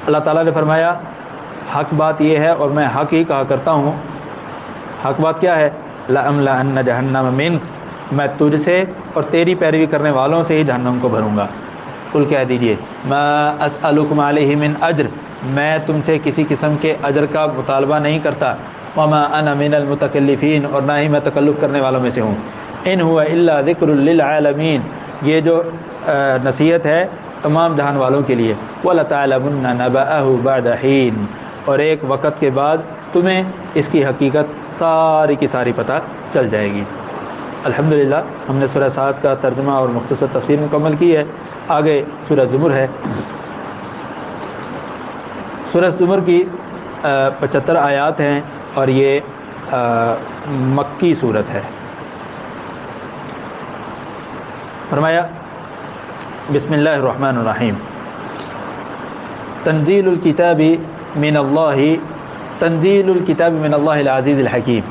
اللہ تعالیٰ نے فرمایا حق بات یہ ہے اور میں حق ہی کہا کرتا ہوں۔ حق بات کیا ہے؟ لأملأن جہنم منک، میں تجھ سے اور تیری پیروی کرنے والوں سے ہی جہنم کو بھروں گا۔ قل کہہ دیجئے ما اسألکم علیہ من اجر، میں تم سے کسی قسم کے اجر کا مطالبہ نہیں کرتا۔ وما انا من المتکلفین، اور نہ ہی میں تکلف کرنے والوں میں سے ہوں۔ ان هو الا ذکر للعالمین، یہ جو نصیحت ہے تمام جہان والوں کے لیے۔ وَلَتَعْلَمُنَّ نَبَأَهُ بَعْدَ حِينٍ، اور ایک وقت کے بعد تمہیں اس کی حقیقت ساری کی ساری پتہ چل جائے گی۔ الحمدللہ ہم نے سورہ صاد کا ترجمہ اور مختصر تفسیر مکمل کی ہے۔ آگے سورہ زمر ہے۔ سورہ زمر کی 75 آیات ہیں اور یہ مکی صورت ہے۔ فرمایا بسم اللہ الرحمن الرحیم، تنزیل الکتاب من اللہ العزیز الحکیم،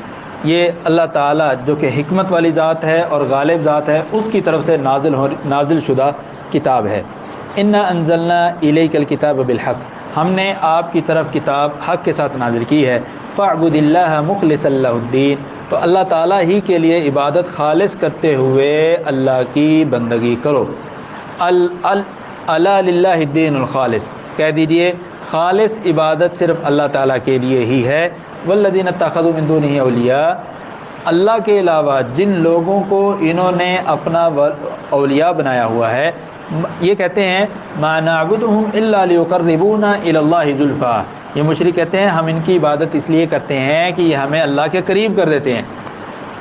یہ اللہ تعالیٰ جو کہ حکمت والی ذات ہے اور غالب ذات ہے، اس کی طرف سے نازل شدہ کتاب ہے۔ انا انزلنا الیک الکتاب بالحق، ہم نے آپ کی طرف کتاب حق کے ساتھ نازل کی ہے۔ فاعبد اللہ مخلصا لہ الدین، تو اللہ تعالیٰ ہی کے لیے عبادت خالص کرتے ہوئے اللہ کی بندگی کرو۔ الا للہ الدین الخالص، کہہ دیجئے خالص عبادت صرف اللہ تعالیٰ کے لیے ہی ہے۔ والذین اتخذوا من دونہ اولیاء، اللہ کے علاوہ جن لوگوں کو انہوں نے اپنا اولیاء بنایا ہوا ہے، یہ کہتے ہیں ما نعبدہم الا لیقربونا الی اللہ زلفیٰ، یہ مشرک کہتے ہیں ہم ان کی عبادت اس لیے کرتے ہیں کہ یہ ہمیں اللہ کے قریب کر دیتے ہیں۔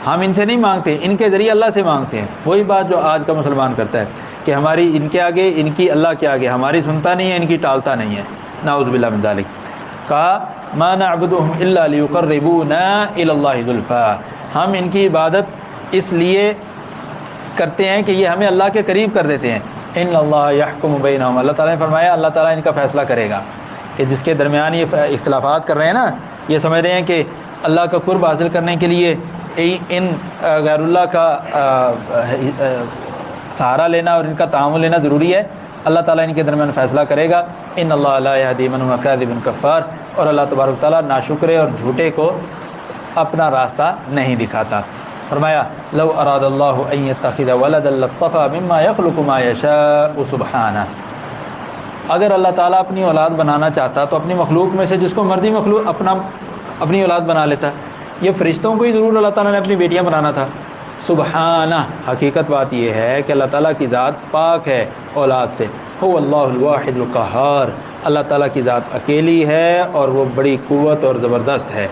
ہم ان سے نہیں مانگتے، ان کے ذریعے اللہ سے مانگتے ہیں۔ وہی بات جو آج کا مسلمان کرتا ہے کہ ہماری ان کے آگے، ان کی اللہ کے آگے، ہماری سنتا نہیں ہے، ان کی ٹالتا نہیں ہے، نعوذ باللہ من ذالک۔ کہا ما نعبدهم الا ليقربونا الى الله زلفا، ہم ان کی عبادت اس لیے کرتے ہیں کہ یہ ہمیں اللہ کے قریب کر دیتے ہیں۔ ان اللہ یحکم بینہم، اللہ تعالیٰ نے فرمایا اللہ تعالیٰ ان کا فیصلہ کرے گا، کہ جس کے درمیان یہ اختلافات کر رہے ہیں نا، یہ سمجھ رہے ہیں کہ اللہ کا قرب حاصل کرنے کے لیے ان غیر اللہ کا سہارا لینا اور ان کا تعامل لینا ضروری ہے، اللہ تعالیٰ ان کے درمیان فیصلہ کرے گا۔ ان اللہ لا یہدی من هو کاذب کفار، اور اللہ تبارک تعالیٰ ناشکرے اور جھوٹے کو اپنا راستہ نہیں دکھاتا۔ فرمایا لو اراد اللہ ان یتخذ ولدا لاصطفى مما یخلق ما یشاء سبحانہ، اگر اللہ تعالیٰ اپنی اولاد بنانا چاہتا تو اپنی مخلوق میں سے جس کو مرضی مخلوق اپنی اولاد بنا لیتا۔ یہ فرشتوں کو ہی ضرور اللہ تعالیٰ نے اپنی بیٹیاں بنانا تھا۔ سبحانہ، حقیقت بات یہ ہے کہ اللہ تعالیٰ کی ذات پاک ہے اولاد سے۔ هو اللہ الواحد القہار، اللہ تعالیٰ کی ذات اکیلی ہے اور وہ بڑی قوت اور زبردست ہے۔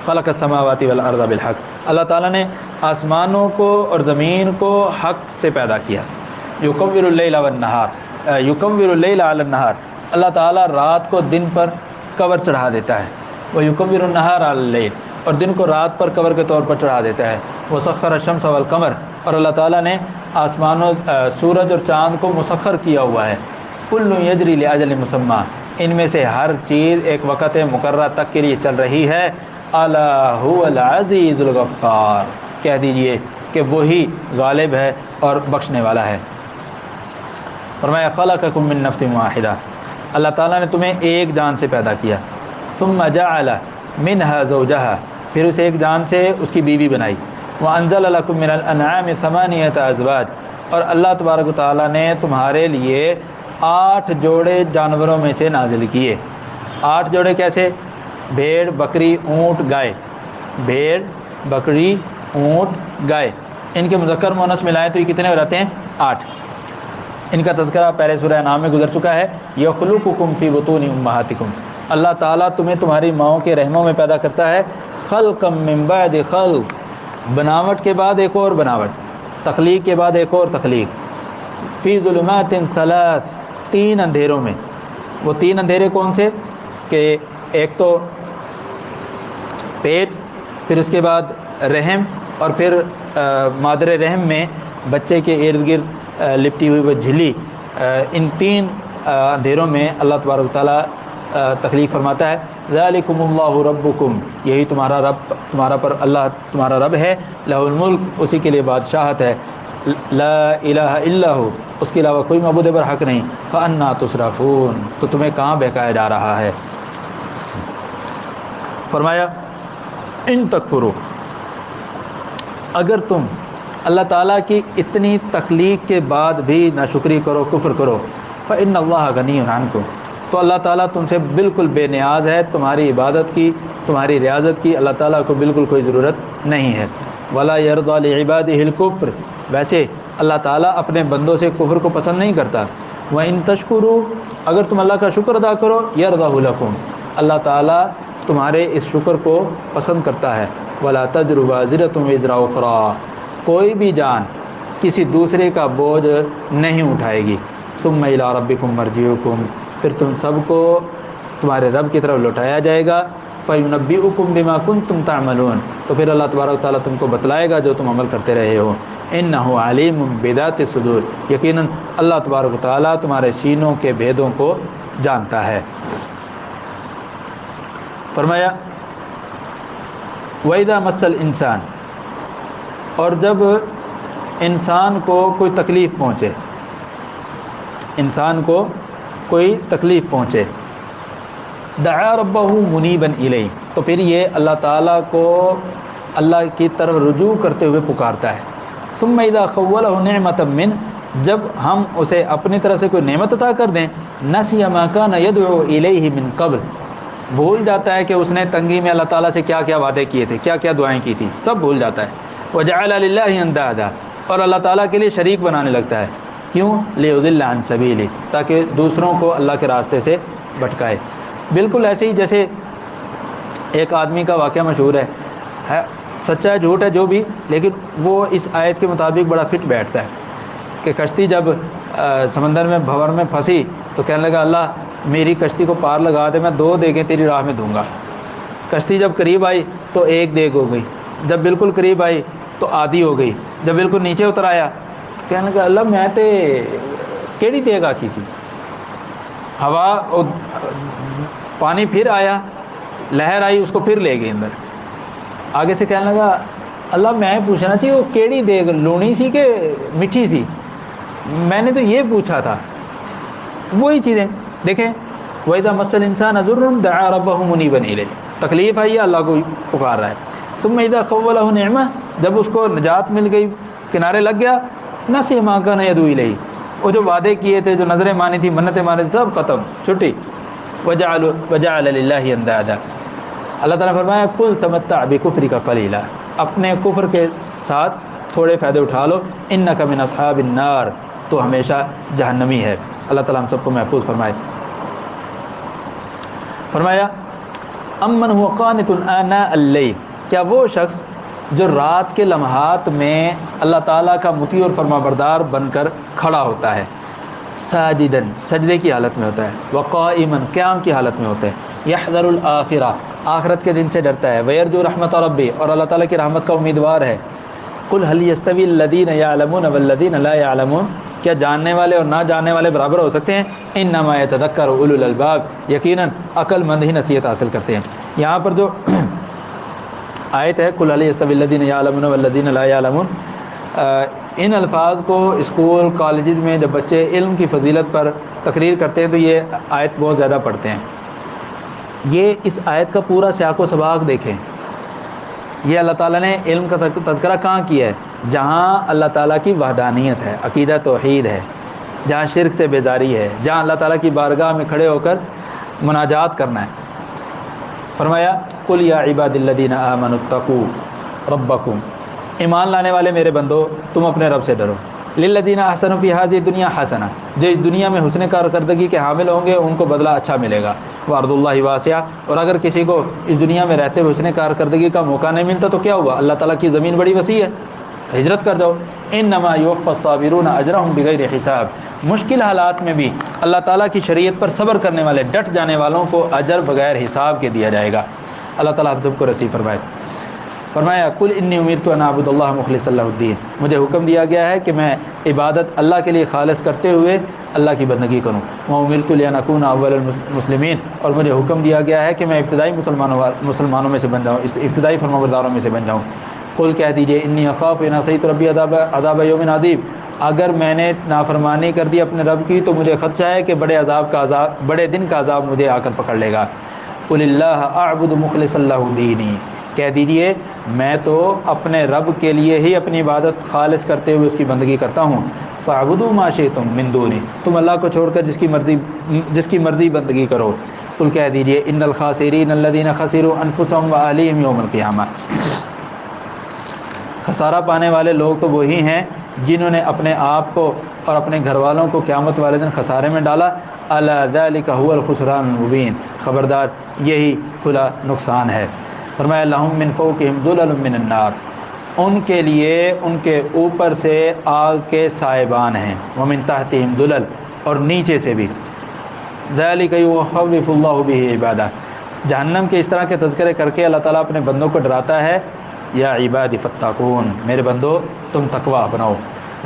خلق السماوات والارض بالحق، اللہ تعالیٰ نے آسمانوں کو اور زمین کو حق سے پیدا کیا۔ یکور اللیل والنہار، یکور اللیل علی النہار، اللہ تعالیٰ رات کو دن پر کور چڑھا دیتا ہے۔ وہ یکور النہار علی اللیل، اور دن کو رات پر کور کے طور پر چڑھا دیتا ہے۔ وسخر الشمس والقمر، اور اللہ تعالیٰ نے آسمانوں سورج اور چاند کو مسخر کیا ہوا ہے۔ کل یجری لاجل مسمى، ان میں سے ہر چیز ایک وقت مقررہ تک کے لیے چل رہی ہے۔ الا هو العزیز الغفار، کہہ دیجئے کہ وہی غالب ہے اور بخشنے والا ہے۔ فرمایا خلقکم من نفس واحدہ، اللہ تعالیٰ نے تمہیں ایک جان سے پیدا کیا۔ ثم جعل منها زوجها، پھر اسے ایک جان سے اس کی بیوی بنائی۔ وانزل لکم من الانعام ثمانیۃ ازواج، اور اللہ تبارک و تعالیٰ نے تمہارے لیے 8 جوڑے جانوروں میں سے نازل کیے۔ 8 جوڑے کیسے؟ بھیڑ، بکری، اونٹ، گائے۔ بھیڑ، بکری، اونٹ، گائے، ان کے مذکر مؤنث ملائیں تو یہ کتنے ہو جاتے ہیں؟ 8۔ ان کا تذکرہ پہلے سورہ انعام میں گزر چکا ہے۔ یخلقکم فی بطون امہاتکم، اللہ تعالیٰ تمہیں تمہاری ماؤں کے رحموں میں پیدا کرتا ہے۔ خلقا من بعد خلق، بناوٹ کے بعد ایک اور بناوٹ، تخلیق کے بعد ایک اور تخلیق۔ فی ظلمات ثلاث، 3 اندھیروں میں۔ وہ 3 اندھیرے کون سے؟ کہ ایک تو پیٹ، پھر اس کے بعد رحم، اور پھر مادر رحم میں بچے کے ارد گرد لپٹی ہوئی وہ جھلی۔ ان 3 اندھیروں میں اللہ تبارک و تعالیٰ تخلیق فرماتا ہے۔ ذالکم اللہ ربکم، یہی تمہارا رب، تمہارا پر اللہ تمہارا رب ہے۔ لہ الملک، اسی کے لیے بادشاہت ہے۔ لا الہ الا ہو، اس کے علاوہ کوئی معبود برحق نہیں۔ فانا تصرفون، تو تمہیں کہاں بہکایا جا رہا ہے؟ فرمایا ان تکفروا، اگر تم اللہ تعالیٰ کی اتنی تخلیق کے بعد بھی ناشکری کرو، کفر کرو، فإن اللہ غنی عنکم، تو اللہ تعالیٰ تم سے بالکل بے نیاز ہے، تمہاری عبادت کی، تمہاری ریاضت کی اللہ تعالیٰ کو بالکل کوئی ضرورت نہیں ہے۔ ولا یرضی لعبادہ الکفر، ویسے اللہ تعالیٰ اپنے بندوں سے کفر کو پسند نہیں کرتا۔ وَإِن تشکروا، اگر تم اللہ کا شکر ادا کرو، یرضہ لکم، اللہ تعالیٰ تمہارے اس شکر کو پسند کرتا ہے۔ ولا تزر وازرۃ وزر اخری، کوئی بھی جان کسی دوسرے کا بوجھ نہیں اٹھائے گی۔ ثم الی ربکم مرجعکم، پھر تم سب کو تمہارے رب کی طرف لوٹایا جائے گا۔ فینبئکم بما کنتم تعملون، تو پھر اللہ تبارک و تعالیٰ تم کو بتلائے گا جو تم عمل کرتے رہے ہو۔ انہ علیم بذات الصدور، یقیناً اللہ تبارک و تعالیٰ تمہارے سینوں کے بھیدوں کو جانتا ہے۔ فرمایا وَإِذَا مَسَّ الْإِنسَانَ، اور جب انسان کو کوئی تکلیف پہنچے، انسان کو کوئی تکلیف پہنچے، دعا ربہ منیبا الیہ، تو پھر یہ اللہ تعالیٰ کو اللہ کی طرف رجوع کرتے ہوئے پکارتا ہے۔ ثم اذا خولہ نعمتا من، جب ہم اسے اپنی طرف سے کوئی نعمت عطا کر دیں، نسی ما کان یدعو الیہ من قبل، بھول جاتا ہے کہ اس نے تنگی میں اللہ تعالیٰ سے کیا کیا وعدے کیے تھے، کیا کیا دعائیں کی تھی، سب بھول جاتا ہے۔ وجعل للہ اندادا، اور اللہ تعالیٰ کے لیے شریک بنانے لگتا ہے۔ کیوں؟ لیضل عن سبیلہ، تاکہ دوسروں کو اللہ کے راستے سے بھٹکائے۔ بالکل ایسے ہی جیسے ایک آدمی کا واقعہ مشہور ہے، سچا ہے جھوٹ ہے جو بھی، لیکن وہ اس آیت کے مطابق بڑا فٹ بیٹھتا ہے کہ کشتی جب سمندر میں بھور میں پھنسی تو کہنے لگا اللہ میری کشتی کو پار لگا دے، میں 2 دیگیں تیری راہ میں دوں گا۔ کشتی جب قریب آئی تو 1 دیگ ہو گئی، جب بالکل قریب آئی تو آدھی ہو گئی، جب بالکل نیچے اتر آیا تو کہنے لگا اللہ میں تے کیڑی دیگ آکی سی۔ ہوا پانی پھر آیا، لہر آئی اس کو پھر لے گئی اندر۔ آگے سے کہنے لگا اللہ میں پوچھنا چاہیے وہ کیڑی دیگ لونی سی کہ میٹھی سی، میں نے تو یہ پوچھا تھا۔ وہی چیزیں دیکھیں، وَإِذَا مَسَّ الْإِنسَانَ ضُرٌّ دَعَا رَبَّهُ مُنِيبًا إِلَيْهِ، تکلیف آئی ہے اللہ کو پکار رہا ہے۔ ثُمَّ إِذَا خَوَّلَهُ نِعْمَةً، جب اس کو نجات مل گئی کنارے لگ گیا، نَسِیَ مَا كَانَ يَدْعُو إِلَيْهِ، وہ جو وعدے کیے تھے، جو نظریں مانی تھی، منتیں مانی تھی، سب ختم، چھٹی۔ وَجَعَلَ لِلَّهِ أَندَادًا، اللہ تعالیٰ نے فرمایا قُلْ تَمَتَّعْ بِكُفْرِكَ قَلِيلًا، اپنے کفر کے ساتھ تھوڑے فائدے اٹھا لو، إِنَّكَ مِنْ أَصْحَابِ النَّارِ، تو ہمیشہ جہنمی ہے۔ اللہ تعالیٰ ہم سب کو محفوظ فرمائے۔ فرمایا امن هو قانت آناء اللیل، کیا وہ شخص جو رات کے لمحات میں اللہ تعالیٰ کا مطیع اور فرما بردار بن کر کھڑا ہوتا ہے، ساجدن سجدے کی حالت میں ہوتا ہے، وقائما قیام کی حالت میں ہوتا ہے، یحذر الآخرہ آخرت کے دن سے ڈرتا ہے، ویرجو رحمت ربی اور اللہ تعالیٰ کی رحمت کا امیدوار ہے۔ قل هل يستوي الذين يعلمون والذين لا يعلمون، کیا جاننے والے اور نہ جاننے والے برابر ہو سکتے ہیں؟ انما يتذکر اولو الالباب، یقیناً عقل مند ہی نصیحت حاصل کرتے ہیں۔ یہاں پر جو آیت ہے قل هل يستوي الذين يعلمون والذين لا يعلمون، ان الفاظ کو اسکول کالجز میں جب بچے علم کی فضیلت پر تقریر کرتے ہیں تو یہ آیت بہت زیادہ پڑھتے ہیں۔ یہ اس آیت کا پورا سیاق و سباق دیکھیں، یہ اللہ تعالیٰ نے علم کا تذکرہ کہاں کیا ہے؟ جہاں اللہ تعالیٰ کی وحدانیت ہے، عقیدہ توحید ہے، جہاں شرک سے بیزاری ہے، جہاں اللہ تعالیٰ کی بارگاہ میں کھڑے ہو کر مناجات کرنا ہے۔ فرمایا قل یا عباد الذین آمنوا اتقوا ربکم، ایمان لانے والے میرے بندو تم اپنے رب سے ڈرو، للذین احسنوا فی ھذہ الدنیا حسنہ، جو اس دنیا میں حسن کارکردگی کے حامل ہوں گے ان کو بدلہ اچھا ملے گا، وارض اللہ واسعہ، اور اگر کسی کو اس دنیا میں رہتے ہوئے حسن کارکردگی کا موقع نہیں ملتا تو کیا ہوا؟ اللہ تعالیٰ کی زمین بڑی وسیع ہے، ہجرت کر جاؤ۔ انما یوفی الصابرون اجرهم بغیر حساب، مشکل حالات میں بھی اللہ تعالیٰ کی شریعت پر صبر کرنے والے ڈٹ جانے والوں کو اجر بغیر حساب کے دیا جائے گا۔ اللہ تعالیٰ ہم سب کو نصیب فرمائے۔ فرمایا قل انی امرت ان اعبد اللہ مخلصا لہ الدین، مجھے حکم دیا گیا ہے کہ میں عبادت اللہ کے لیے خالص کرتے ہوئے اللہ کی بندگی کروں، وامرت لان اکون اول المسلمین، اور مجھے حکم دیا گیا ہے کہ میں ابتدائی مسلمانوں میں سے بن جاؤں، ابتدائی فرمانبرداروں میں سے بن جاؤں۔ قل کہہ دیجئے انی اخاف ان عصیت ربی عذاب یوم عظیم، اگر میں نے نافرمانی کر دی اپنے رب کی تو مجھے خدشہ ہے کہ بڑے دن کا عذاب مجھے آ کر پکڑ لے گا۔ قل اللہ اعبد مخلصا لہ دینی، کہہ دیجئے میں تو اپنے رب کے لیے ہی اپنی عبادت خالص کرتے ہوئے اس کی بندگی کرتا ہوں۔ فاعبدوا ما شئتم من دونی، تم اللہ کو چھوڑ کر جس کی مرضی بندگی کرو۔ قل کہہ دیجئے ان الخاسرین الذین خسروا انفسهم واہلیہم یوم القیامہ، خسارہ پانے والے لوگ تو وہی ہیں جنہوں نے اپنے آپ کو اور اپنے گھر والوں کو قیامت والے دن خسارے میں ڈالا۔ الا ذلک هو الخسران المبین، خبردار یہی کھلا نقصان ہے۔ فرمایا لہم من فوقہم ظلل من النار، ان کے لیے ان کے اوپر سے آگ کے سائبان ہیں، ومن تحتہم ظلل، اور نیچے سے بھی۔ ذلک یخوف اللہ بہ عبادہ، جہنم کے اس طرح کے تذکرے کر کے اللہ تعالیٰ اپنے بندوں کو ڈراتا ہے، یا عبادی فاتقون، میرے بندو تم تقوی اپناؤ۔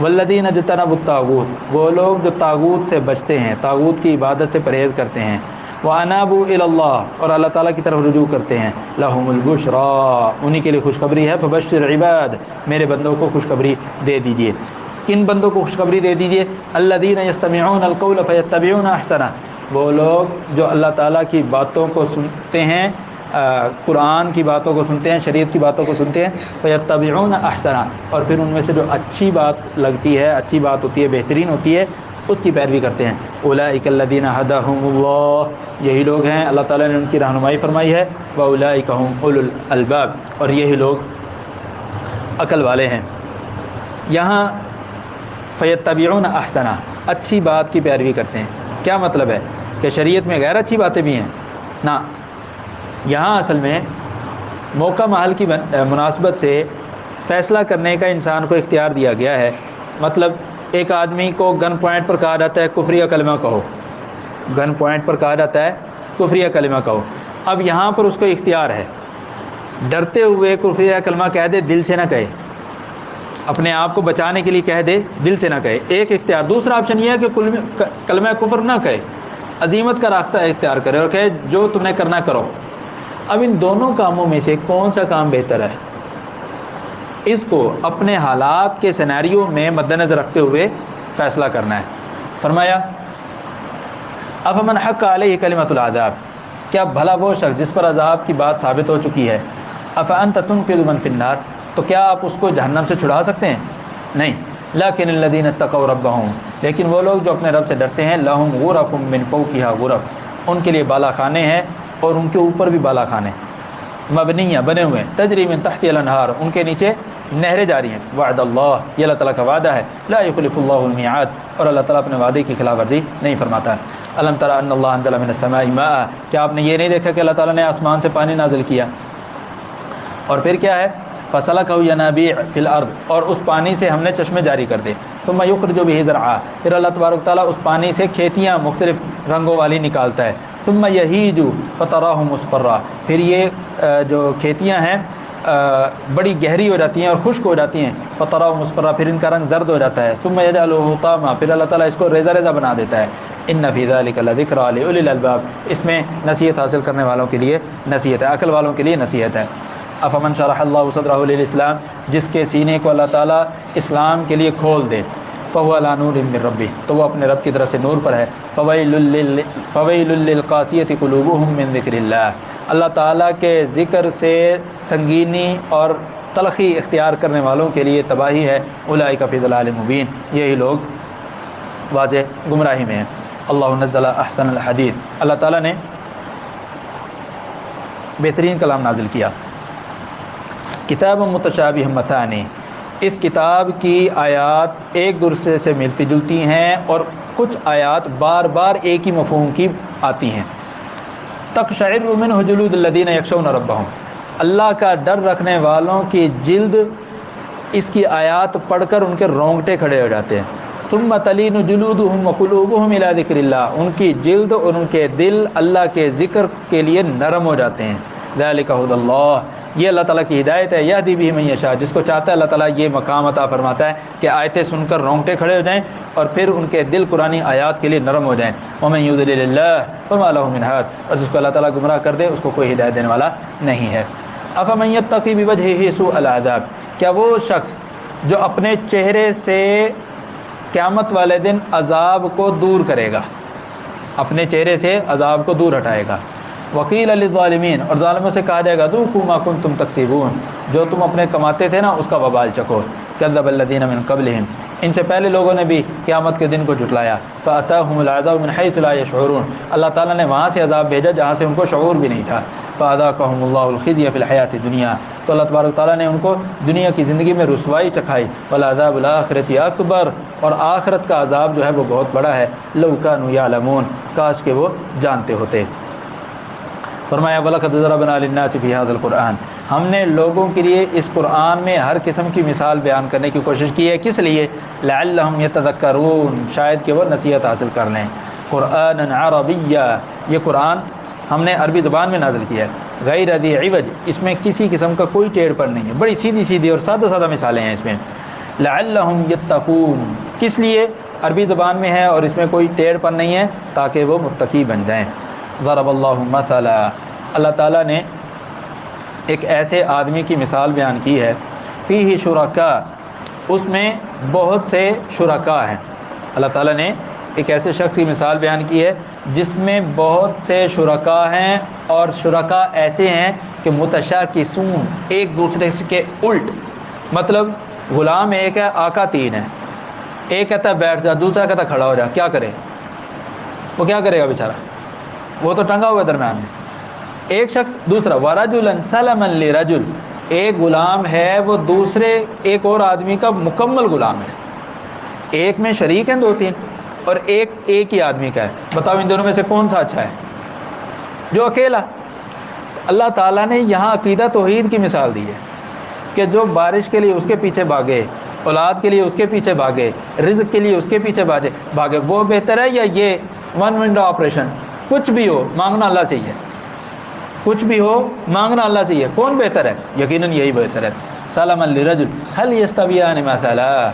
والذین اجتنبوا الطاغوت، وہ لوگ جو طاغوت سے بچتے ہیں، طاغوت کی عبادت سے پرہیز کرتے ہیں، وانابوا الی اللہ، اور اللہ تعالیٰ کی طرف رجوع کرتے ہیں، لہم البشری، انہی کے لیے خوشخبری ہے، فبشر عباد، میرے بندوں کو خوشخبری دے دیجئے۔ کن بندوں کو خوشخبری دے دیجئے؟ الذین یستمعون القول فیتبعون احسنہ، وہ لوگ جو اللہ تعالیٰ کی باتوں کو سنتے ہیں، قرآن کی باتوں کو سنتے ہیں، شریعت کی باتوں کو سنتے ہیں، فیتبعون احسنہ، اور پھر ان میں سے جو اچھی بات لگتی ہے، اچھی بات ہوتی ہے، بہترین ہوتی ہے، اس کی پیروی کرتے ہیں۔ اولئک الذین ھداھم اللہ، یہی لوگ ہیں اللہ تعالیٰ نے ان کی رہنمائی فرمائی ہے، واولئک ھم اولو الالباب، اور یہی لوگ عقل والے ہیں۔ یہاں فیتبعون احسنہ، اچھی بات کی پیروی کرتے ہیں، کیا مطلب ہے کہ شریعت میں غیر اچھی باتیں بھی ہیں؟ نہ، یہاں اصل میں موقع محل کی مناسبت سے فیصلہ کرنے کا انسان کو اختیار دیا گیا ہے. مطلب ایک آدمی کو گن پوائنٹ پر کہا جاتا ہے کفریہ کلمہ کہو، گن پوائنٹ پر کہا جاتا ہے کفریہ کلمہ کہو. اب یہاں پر اس کو اختیار ہے، ڈرتے ہوئے کفریہ کلمہ کہہ دے، دل سے نہ کہے، اپنے آپ کو بچانے کے لیے کہہ دے، دل سے نہ کہے، ایک اختیار. دوسرا آپشن یہ ہے کہ کلمہ کفر نہ کہے، عزیمت کا راستہ اختیار کرے اور کہے جو تم نے کرنا کرو. اب ان دونوں کاموں میں سے کون سا کام بہتر ہے، اس کو اپنے حالات کے سینیریو میں مد نظر رکھتے ہوئے فیصلہ کرنا ہے. فرمایا افمن حق علیہ کلمۃ العذاب، کیا بھلا وہ شخص جس پر عذاب کی بات ثابت ہو چکی ہے، افانت تنقذ من فی النار، تو کیا آپ اس کو جہنم سے چھڑا سکتے ہیں؟ نہیں. لیکن الذین اتقوا ربہم، لیکن وہ لوگ جو اپنے رب سے ڈرتے ہیں، لہم غرف من فوقہا غرف، ان کے لیے بالا خانے ہیں اور ان کے اوپر بھی بالا خانے، مبنیہ بنے ہوئے ہیں، تجری من تحت الانہار، ان کے نیچے نہریں جاری ہیں. وعد اللہ، یہ اللہ تعالیٰ کا وعدہ ہے، لا یخلف اللہ المیعاد، اور اللہ تعالیٰ اپنے وعدے کی خلاف ورزی نہیں فرماتا ہے. الم تر ان اللہ انزل من السماء ماء، کیا آپ نے یہ نہیں دیکھا کہ اللہ تعالیٰ نے آسمان سے پانی نازل کیا، اور پھر کیا ہے، فسلکہ ینابیع فی الارض، اور اس پانی سے ہم نے چشمے جاری کر دے. ثم یخرج بہ زرعا، پھر اللہ تبارک تعالیٰ اس پانی سے کھیتیاں مختلف رنگوں والی نکالتا ہے. ثم یہیج فتراہ مصفرا، پھر یہ جو کھیتیاں ہیں بڑی گہری ہو جاتی ہیں اور خشک ہو جاتی ہیں. فتراہ مصفرا، پھر ان کا رنگ زرد ہو جاتا ہے. ثم یجعلہ حطاما، پھر اللہ تعالیٰ اس کو ریزہ ریزہ بنا دیتا ہے. ان فی ذلک لذکری لأولی الالباب، اس میں نصیحت حاصل کرنے والوں کے لیے نصیحت ہے، عقل والوں کے لیے نصیحت ہے. افمن شرح اللہ صدرہ للاسلام، جس کے سینے کو اللہ تعالیٰ اسلام کے لیے کھول دے، فهو علی نور من ربہ، تو وہ اپنے رب کی طرف سے نور پر ہے. فویل للقاسیۃ قلوبہم من ذکر اللہ، اللہ تعالیٰ کے ذکر سے سنگینی اور تلخی اختیار کرنے والوں کے لیے تباہی ہے. اولئک فی ضلال مبین، یہی لوگ واضح گمراہی میں ہیں. اللہ نزل احسن الحدیث، اللہ تعالیٰ نے بہترین کلام نازل کیا. کتاب متشابہ مثانی، اس کتاب کی آیات ایک دوسرے سے ملتی جلتی ہیں اور کچھ آیات بار بار ایک ہی مفہوم کی آتی ہیں. تقشعر منہ جلود الذین یخشون ربہم، اللہ کا ڈر رکھنے والوں کی جلد اس کی آیات پڑھ کر ان کے رونگٹے کھڑے ہو جاتے ہیں. ثم تلین جلودہم وقلوبہم الی ذکر اللہ، ان کی جلد اور ان کے دل اللہ کے ذکر کے لیے نرم ہو جاتے ہیں. ذالک ھدی اللہ، یہ اللہ تعالیٰ کی ہدایت ہے. یہدی بہ من یشاء، جس کو چاہتا ہے اللہ تعالیٰ یہ مقام عطا فرماتا ہے کہ آیتیں سن کر رونگٹے کھڑے ہو جائیں اور پھر ان کے دل قرآنی آیات کے لیے نرم ہو جائیں. ومن یضلل اللہ فما لہ من ہاد، اور جس کو اللہ تعالیٰ گمراہ کر دے اس کو کوئی ہدایت دینے والا نہیں ہے. افمن یتقی بوجہہ سوء العذاب، کیا وہ شخص جو اپنے چہرے سے قیامت والے دن عذاب کو دور کرے گا، اپنے چہرے سے عذاب کو دور ہٹائے گا. وقیل للظالمین، اور ظالموں سے کہا جائے گا ذوقوا ما کنتم تکسبون، جو تم اپنے کماتے تھے نا اس کا وبال چکھو. کذب الذین من قبلہم، ان سے پہلے لوگوں نے بھی قیامت کے دن کو جھٹلایا. فاتاہم العذاب من حیث لا یشعرون، اللہ تعالیٰ نے وہاں سے عذاب بھیجا جہاں سے ان کو شعور بھی نہیں تھا. فاذاقہم اللہ الخزی فی الحیاۃ الدنیا، تو اللہ تبارک تعالیٰ نے ان کو دنیا کی زندگی میں رسوائی چکھائی. والعذاب الآخرۃ اکبر، اور آخرت کا عذاب جو ہے وہ بہت بڑا ہے. لو کانوا یعلمون، کاش کہ وہ جانتے ہوتے. فرمایا وَلَقَدْ ضَرَبْنَا لِلنَّاسِ فِي هَذَا الْقُرْآنِ، ہم نے لوگوں کے لیے اس قرآن میں ہر قسم کی مثال بیان کرنے کی کوشش کی ہے. کس لیے؟ لَعَلَّهُمْ يَتَذَكَّرُونَ، شاید کہ وہ نصیحت حاصل کر لیں. قرآنًا عربیًّا، یہ قرآن ہم نے عربی زبان میں نازل کیا ہے. غیر ذی عوج، اس میں کسی قسم کا کوئی ٹیڑھ پن نہیں ہے، بڑی سیدھی سیدھی اور سادہ سادہ مثالیں ہیں اس میں. لَعَلَّهُمْ يَتَّقُونَ، کس لیے عربی زبان میں ہے اور اس میں کوئی ٹیڑھ پن نہیں ہے؟ تاکہ وہ متقی بن جائیں. ضرب اللہ مثلا، اللہ تعالیٰ نے ایک ایسے آدمی کی مثال بیان کی ہے. فیہ شرکاء، اس میں بہت سے شرکاء ہیں. اللہ تعالیٰ نے ایک ایسے شخص کی مثال بیان کی ہے جس میں بہت سے شرکاء ہیں، اور شرکاء ایسے ہیں کہ متشاکسون، ایک دوسرے کے الٹ. مطلب غلام ایک ہے، آقا تین ہے. ایک کہتا ہے بیٹھ جا، دوسرا کہتا ہے کھڑا ہو جا. کیا کرے وہ؟ کیا کرے گا بیچارہ؟ وہ تو ٹنگا ہوا درمیان میں. ایک شخص دوسرا ورجلا سلما لرجل، ایک غلام ہے وہ دوسرے ایک اور آدمی کا مکمل غلام ہے. ایک میں شریک ہیں دو تین اور ایک ہی آدمی کا ہے. بتاؤ ان دونوں میں سے کون سا اچھا ہے؟ جو اکیلا. اللہ تعالیٰ نے یہاں عقیدہ توحید کی مثال دی ہے کہ جو بارش کے لیے اس کے پیچھے بھاگے، اولاد کے لیے اس کے پیچھے بھاگے، رزق کے لیے اس کے پیچھے بھاگے، وہ بہتر ہے یا یہ ون ونڈو آپریشن؟ کچھ بھی ہو مانگنا اللہ سے ہی ہے، کچھ بھی ہو مانگنا اللہ سے ہی ہے، کون بہتر ہے؟ یقیناً یہی بہتر ہے۔ سلام لرجل هل يستويان مثلا،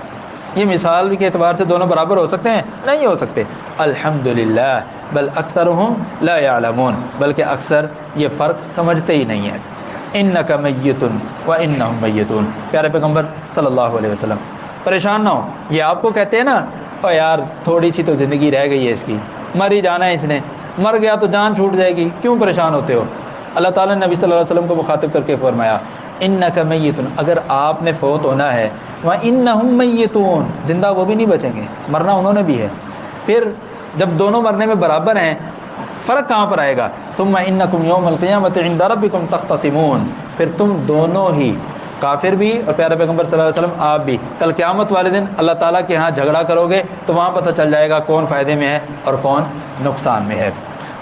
یہ مثال کے اعتبار سے دونوں برابر ہو سکتے ہیں؟ نہیں ہو سکتے۔ الحمدللہ بل اکثرهم لا يعلمون، بلکہ اکثر یہ فرق سمجھتے ہی نہیں ہیں۔ انک میت وانہم میتون، پیارے پیغمبر صلی اللہ علیہ وسلم پریشان نہ ہو، یہ آپ کو کہتے ہیں نا او یار تھوڑی سی تو زندگی رہ گئی ہے اس کی، مر ہی جانا ہے اس نے، مر گیا تو جان چھوٹ جائے گی، کیوں پریشان ہوتے ہو؟ اللہ تعالیٰ نے نبی صلی اللہ علیہ وسلم کو مخاطب کر کے فرمایا انک میتون، اگر آپ نے فوت ہونا ہے، وانہم میتون، زندہ وہ بھی نہیں بچیں گے، مرنا انہوں نے بھی ہے۔ پھر جب دونوں مرنے میں برابر ہیں، فرق کہاں پر آئے گا؟ ثم انکم یوم القیامۃ عند ربکم تختصمون، پھر تم دونوں ہی، کافر بھی اور پیارے پیغمبر صلی اللہ علیہ وسلم آپ بھی، کل قیامت والے دن اللہ تعالیٰ کے ہاں جھگڑا کرو گے تو وہاں پتہ چل جائے گا کون فائدے میں ہے اور کون نقصان میں ہے۔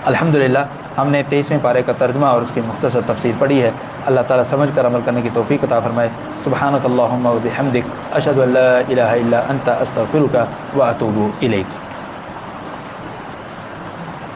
الحمدللہ ہم نے 23ویں پارے کا ترجمہ اور اس کی مختصر تفسیر پڑھی ہے۔ اللہ تعالیٰ سمجھ کر عمل کرنے کی توفیق عطا فرمائے۔ سبحانک اللہم و بحمدک، اشہد ان لا الہ الا انت، استغفرک و اتوب الیک۔